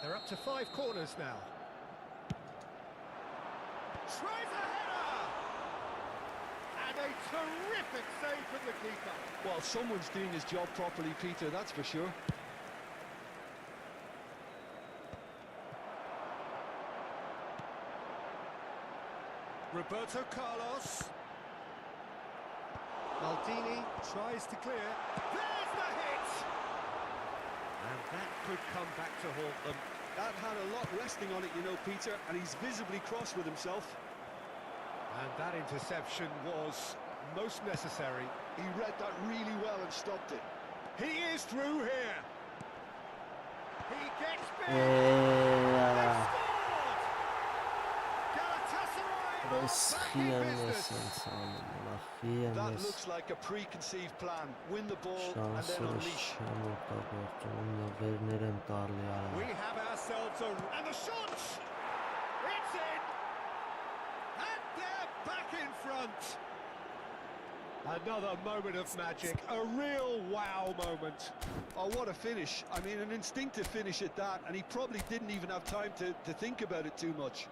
They're up to 5 corners now. Tries a header! And a terrific save from the keeper. Well, someone's doing his job properly, Peter, that's for sure. Roberto Carlos. Maldini tries to clear. There's the hit! And that could come back to haunt them. That had a lot resting on it, you know, Peter, and he's visibly cross with himself. And that interception was most necessary. He read that really well and stopped it. He is through here. He gets big. Yeah. Scored! Galatasaray are back in business. That looks like a preconceived plan. Win the ball and then unleash. We have ourselves a... And the shot! It's in! And they're back in front. Another moment of magic. A real wow moment. Oh, what a finish. I mean, an instinctive finish at that, and he probably didn't even have time to think about it too much.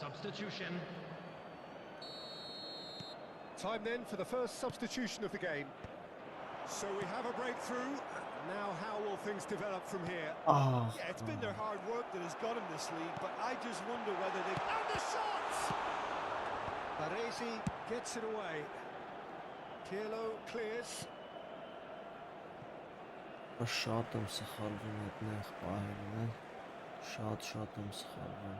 Substitution. Time then for the first substitution of the game. So we have a breakthrough. Now how will things develop from here? Ah, Yeah, it's been their hard work that has got them this league, but I just wonder whether they... And the shot! Baresi gets it away. Pirlo clears. շատ եմ սխալվում այդտեղ պահելն է, շատ եմ սխալվում։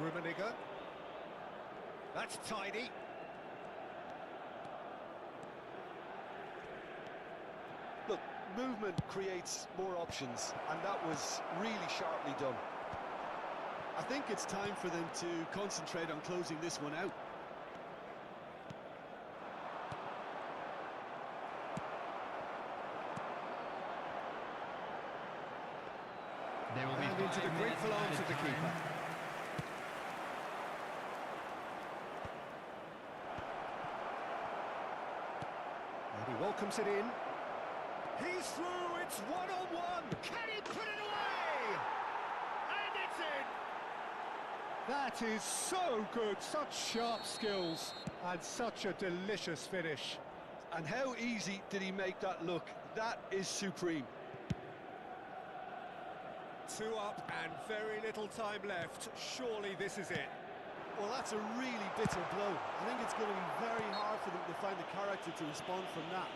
Rummenigge. That's tidy. Look, movement creates more options, and that was really sharply done. I think it's time for them to concentrate on closing this one out. There will be And into the 5 minutes grateful arms of added the time. keeper. And he welcomes it in. He's through, it's one-on-one. Can he put it away? And it's in. That is so good, such sharp skills and such a delicious finish. And how easy did he make that look? That is supreme. 2 up and very little time left. Surely this is it. Well, that's a really bitter blow. I think it's going to be very hard for them to find the character to respond from that.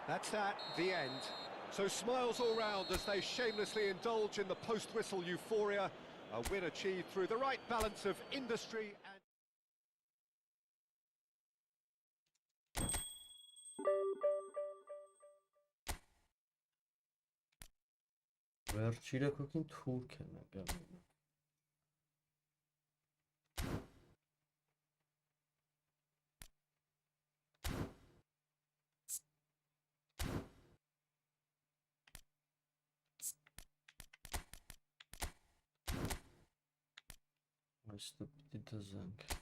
That's that, the end. So smiles all round as they shamelessly indulge in the post-whistle euphoria. A win achieved through the right balance of industry and... Վերջի իրակոքին թուրք են եկել։ Այստեղ պիտի դզենք։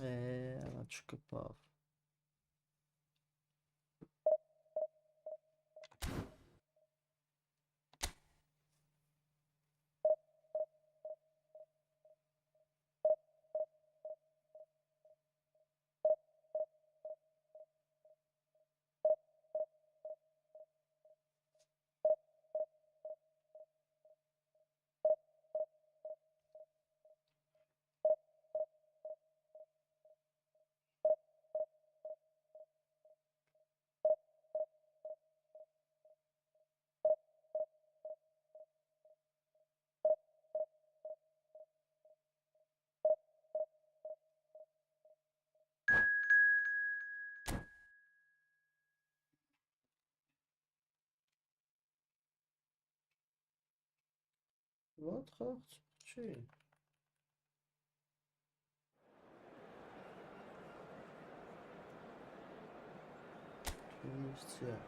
Она չկպավ։ Вот хавчи. Тунисия.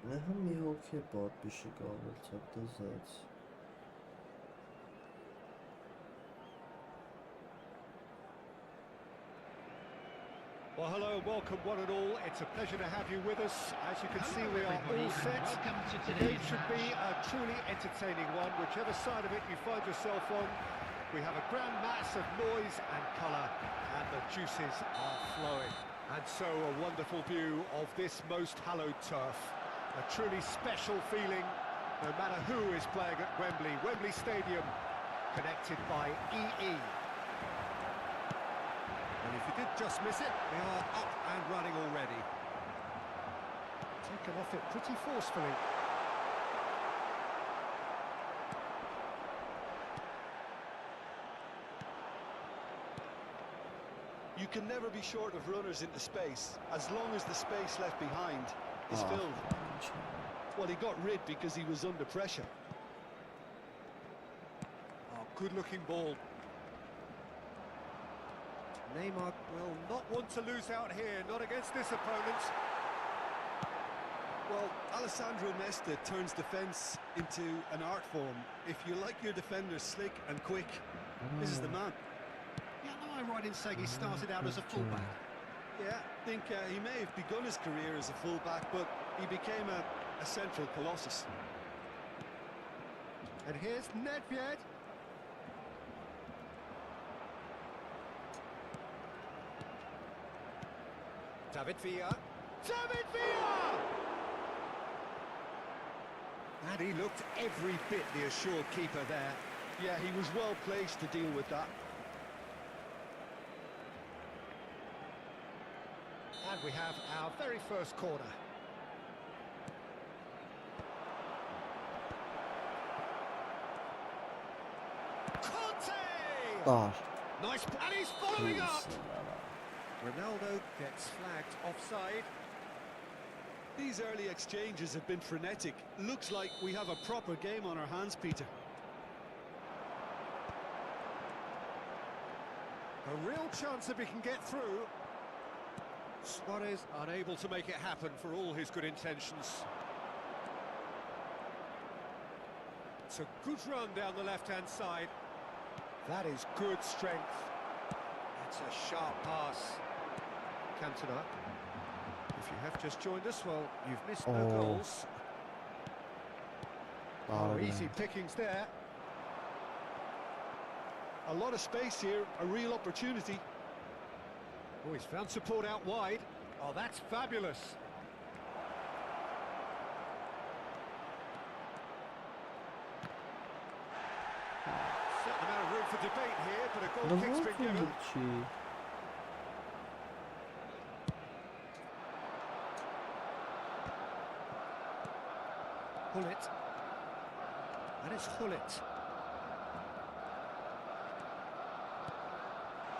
Hem yok hep bir şey kalacak da zaten. Well, hello, welcome one and all. It's a pleasure to have you with us. As you can see, we are all set. The game should be a truly entertaining one, whichever side of it you find yourself on. We have a grand mass of noise and colour, and the juices are flowing. And so a wonderful view of this most hallowed turf. A truly special feeling, no matter who is playing at Wembley. Wembley Stadium, connected by EE. And if you did just miss it, they are up and running already. Taken off it pretty forcefully. You can never be short of runners into space, as long as the space left behind is filled. Well, he got rid because he was under pressure. Oh, good-looking ball. Neymar will not want to lose out here, not against this opponent. Well, Alessandro Nesta turns defence into an art form. If you like your defenders slick and quick, this is the man. Yeah, am I right in saying he started out as a fullback? Yeah, I think he may have begun his career as a fullback, but he became a central colossus. And here's Nedved. David Villa. David Villa! And he looked every bit the assured keeper there. Yeah, he was well placed to deal with that. And we have our very first corner. Conte! Nice, and he's following up! Ronaldo gets flagged offside. These early exchanges have been frenetic. Looks like we have a proper game on our hands, Peter. A real chance if he can get through. Suarez unable to make it happen for all his good intentions. It's a good run down the left-hand side. That is good strength. That's a sharp pass. Cantona. If you have just joined us, well, you've missed no goals. Oh, easy pickings there. A lot of space here, a real opportunity. Oh, he's found support out wide. Oh, that's fabulous. Certain amount of room for debate here, but a goal kick's been given. Hullet. And it's Hullet.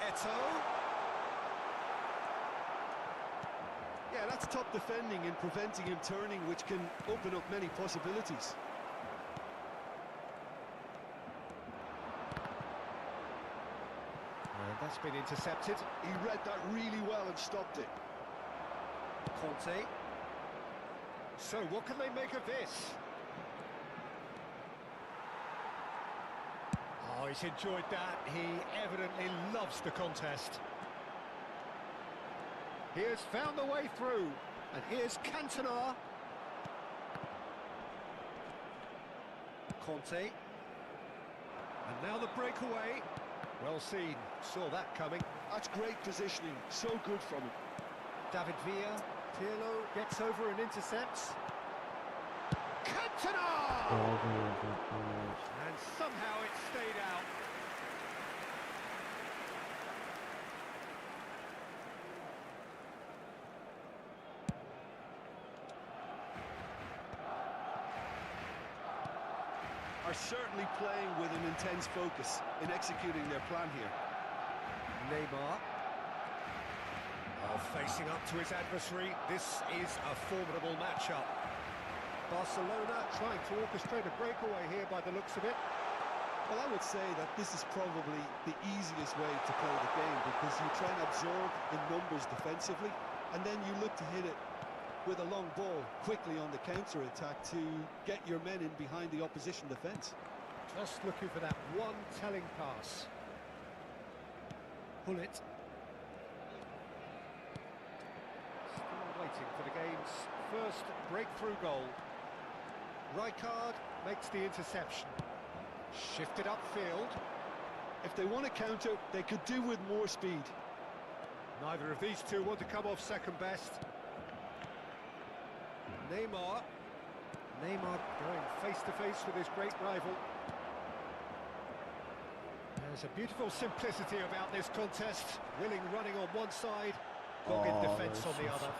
Eto. Yeah, that's top defending and preventing him turning, which can open up many possibilities. And that's been intercepted. He read that really well and stopped it. Conte. So what can they make of this? Oh, he's enjoyed that. He evidently loves the contest. He has found the way through. And here's Cantona. Conte. And now the breakaway. Well seen. Saw that coming. That's great positioning. So good from him. David Villa. Pirlo gets over and intercepts. Cantona! And somehow it stayed out. Are certainly playing with an intense focus in executing their plan here. Neymar. Oh, facing up to his adversary. This is a formidable matchup. Barcelona trying to orchestrate a breakaway here by the looks of it. Well, I would say that this is probably the easiest way to play the game, because you try and absorb the numbers defensively, and then you look to hit it with a long ball quickly on the counter-attack to get your men in behind the opposition defence. Just looking for that one telling pass. Hullet. Still waiting for the game's first breakthrough goal. Rijkaard makes the interception. Shifted upfield. If they want to counter, they could do with more speed. Neither of these two want to come off second best. Neymar. Neymar going face-to-face with his great rival. There's a beautiful simplicity about this contest. Willing running on one side, dogged defence on the other.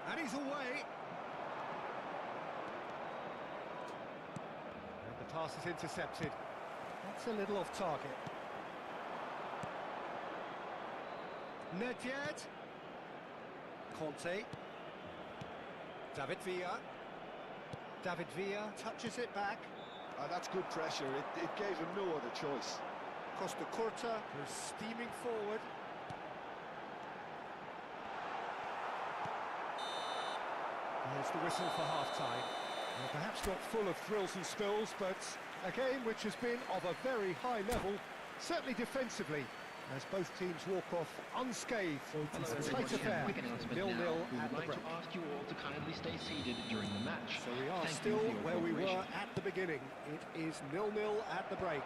And he's away. And the pass is intercepted. That's a little off target. Nedved. Conte. David Villa. David Villa touches it back. That's good pressure. It gave him no other choice. Costa Curta, who's steaming forward. There's the whistle for half-time. Well, perhaps not full of thrills and spills, but a game which has been of a very high level, certainly defensively, as both teams walk off unscathed. It's a tight affair, 0-0 at the break. To ask you all to kindly stay seated during the match. So we are Thank still you for your where we were cooperation. at the beginning. It is 0-0 at the break.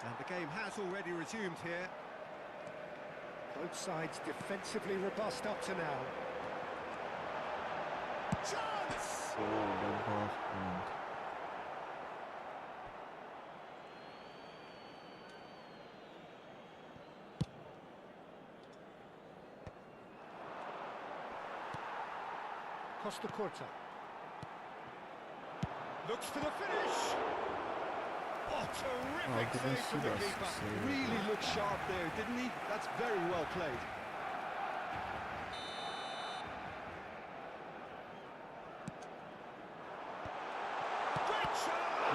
And the game has already resumed here. Both sides defensively robust up to now. Chance! Costa Curta. Looks for the finish! Oh, terrific save from the keeper. Really looked sharp there, didn't he? That's very well played.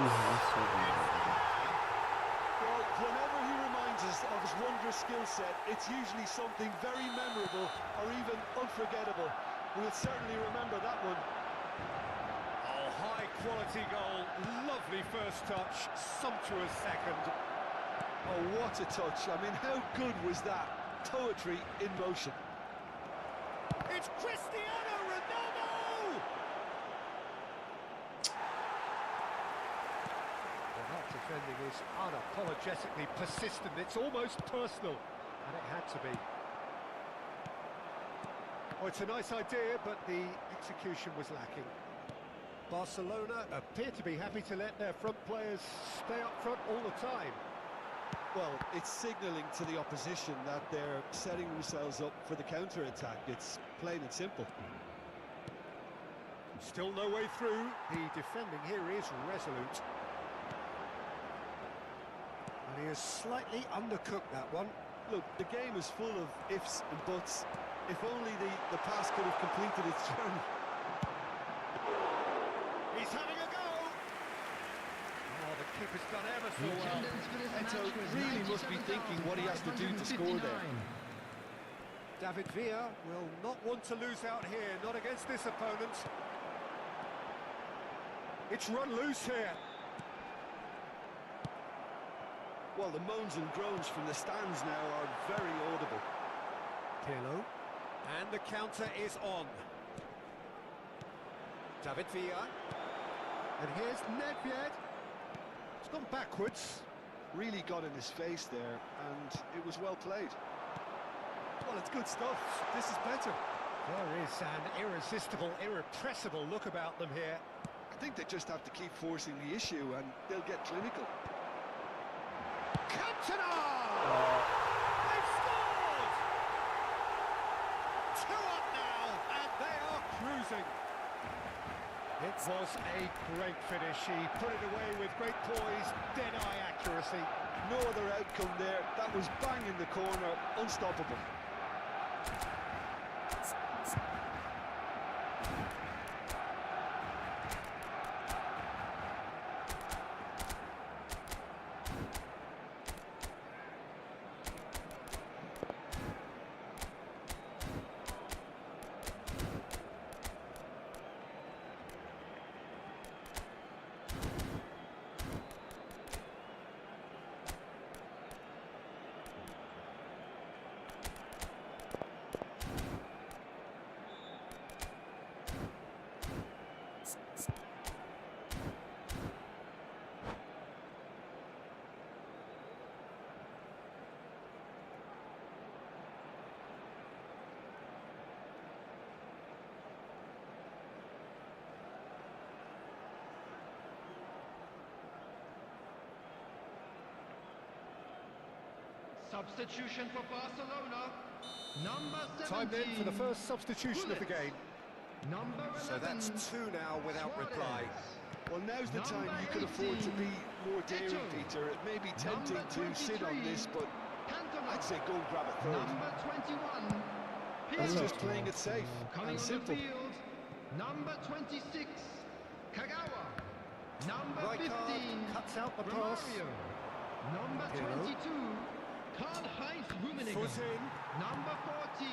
Well, whenever he reminds us of his wondrous skill set, it's usually something very memorable or even unforgettable. We'll certainly remember that one. Oh, high quality goal, lovely first touch, sumptuous second. Oh, what a touch. I mean, how good was that? Poetry in motion. It's Cristiano Ronaldo! Well, that defending is unapologetically persistent. It's almost personal, and it had to be. Oh, it's a nice idea, but the execution was lacking. Barcelona appear to be happy to let their front players stay up front all the time. Well, it's signalling to the opposition that they're setting themselves up for the counter-attack. It's plain and simple. Still no way through. The defending here is resolute. And he has slightly undercooked that one. Look, the game is full of ifs and buts. If only the pass could have completed its journey. He's having a go! Oh, the keeper's done ever so well. Eto really must be thinking what he has to do to score there. David Villa will not want to lose out here, not against this opponent. It's run loose here. Well, the moans and groans from the stands now are very audible. Pirlo. And the counter is on. David Villa. And here's Nedved. It's gone backwards. Really got in his face there, and it was well played. Well, it's good stuff. This is better. There is an irresistible, irrepressible look about them here. I think they just have to keep forcing the issue, and they'll get clinical. Cantona! They've scored! 2 up now, and they are cruising. It was a great finish. He put it away with great poise, dead-eye accuracy. No other outcome there. That was bang in the corner, unstoppable. Substitution for Barcelona. Number 17. Time then for the first substitution of the game. Number 11. So that's 2 now without reply. Well, now's the time you can afford to be more daring, Peter. It may be tempting to sit on this, but I'd say go and grab a third. Number 21. That's just playing it safe Coming and on simple. the field. Number 26. Kagawa. Number Rijkaard 15. cuts out the pass. Romario. Number Pirlo. 22. Karl-Heinz Rummenigge. Foot in. Number 14.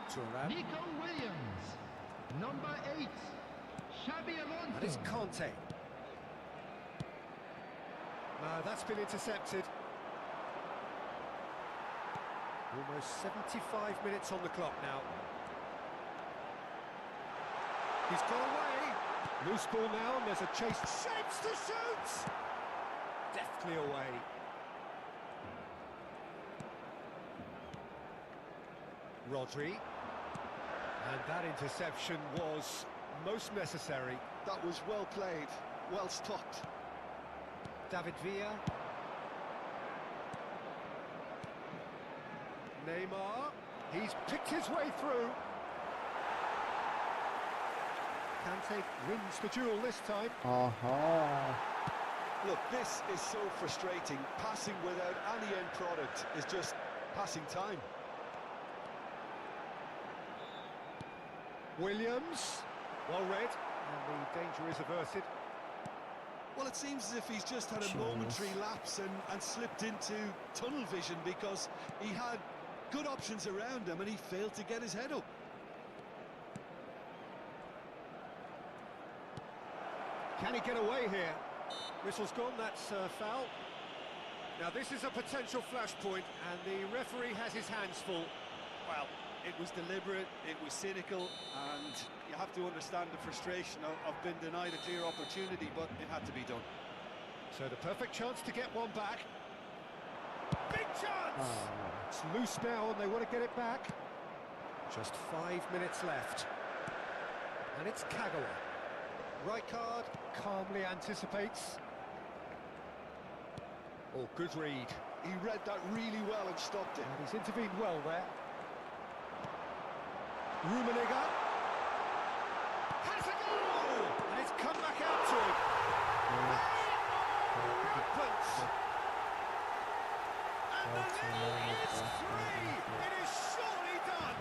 Thuram. Nico Williams. Number 8. Xabi Alonso. That is Conte. That's been intercepted. Almost 75 minutes on the clock now. He's gone away. Loose ball now, and there's a chase. Shapes to shoot! Deftly away. Rodri. And that interception was most necessary. That was well played, well stopped. David Villa. Neymar. He's picked his way through. Kante wins the duel this time. Look, this is so frustrating. Passing without any end product is just passing time. Williams. Well read. And the danger is averted. Well, it seems as if he's just had a momentary lapse and slipped into tunnel vision because he had good options around him and he failed to get his head up. Can he get away here? Whistle's gone, that's foul. Now this is a potential flashpoint and the referee has his hands full. Well, it was deliberate, it was cynical, and you have to understand the frustration of being denied a clear opportunity, but it had to be done. So the perfect chance to get one back. Big chance! It's loose now and they want to get it back. Just 5 minutes left. And it's Kagawa. Right card, calmly anticipates. Oh, good read. He read that really well and stopped it. And he's intervened well there. Rummenigge. Has a goal! And it's come back out to him. Happens! And the lead is free! It is surely done!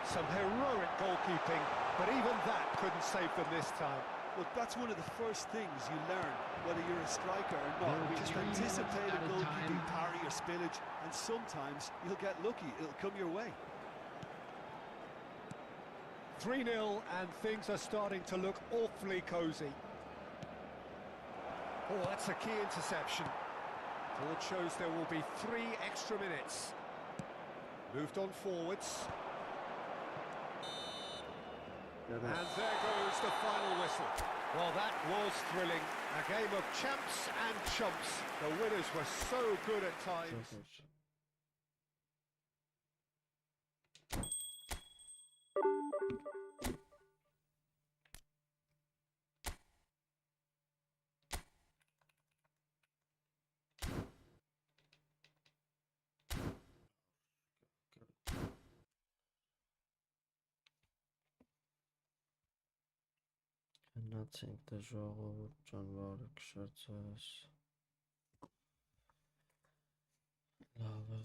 Some heroic goalkeeping, but even that couldn't save them this time. Look, that's one of the first things you learn, whether you're a striker or not. Just anticipate a goalkeeping parry or spillage, and sometimes you'll get lucky, it'll come your way. 3-0 and things are starting to look awfully cosy. Oh, that's a key interception. Board shows there will be 3 extra minutes. Moved on forwards. And there goes the final whistle. Well, that was thrilling. A game of champs and chumps. The winners were so good at times. Nothing the job John Warwick shirts us. Lava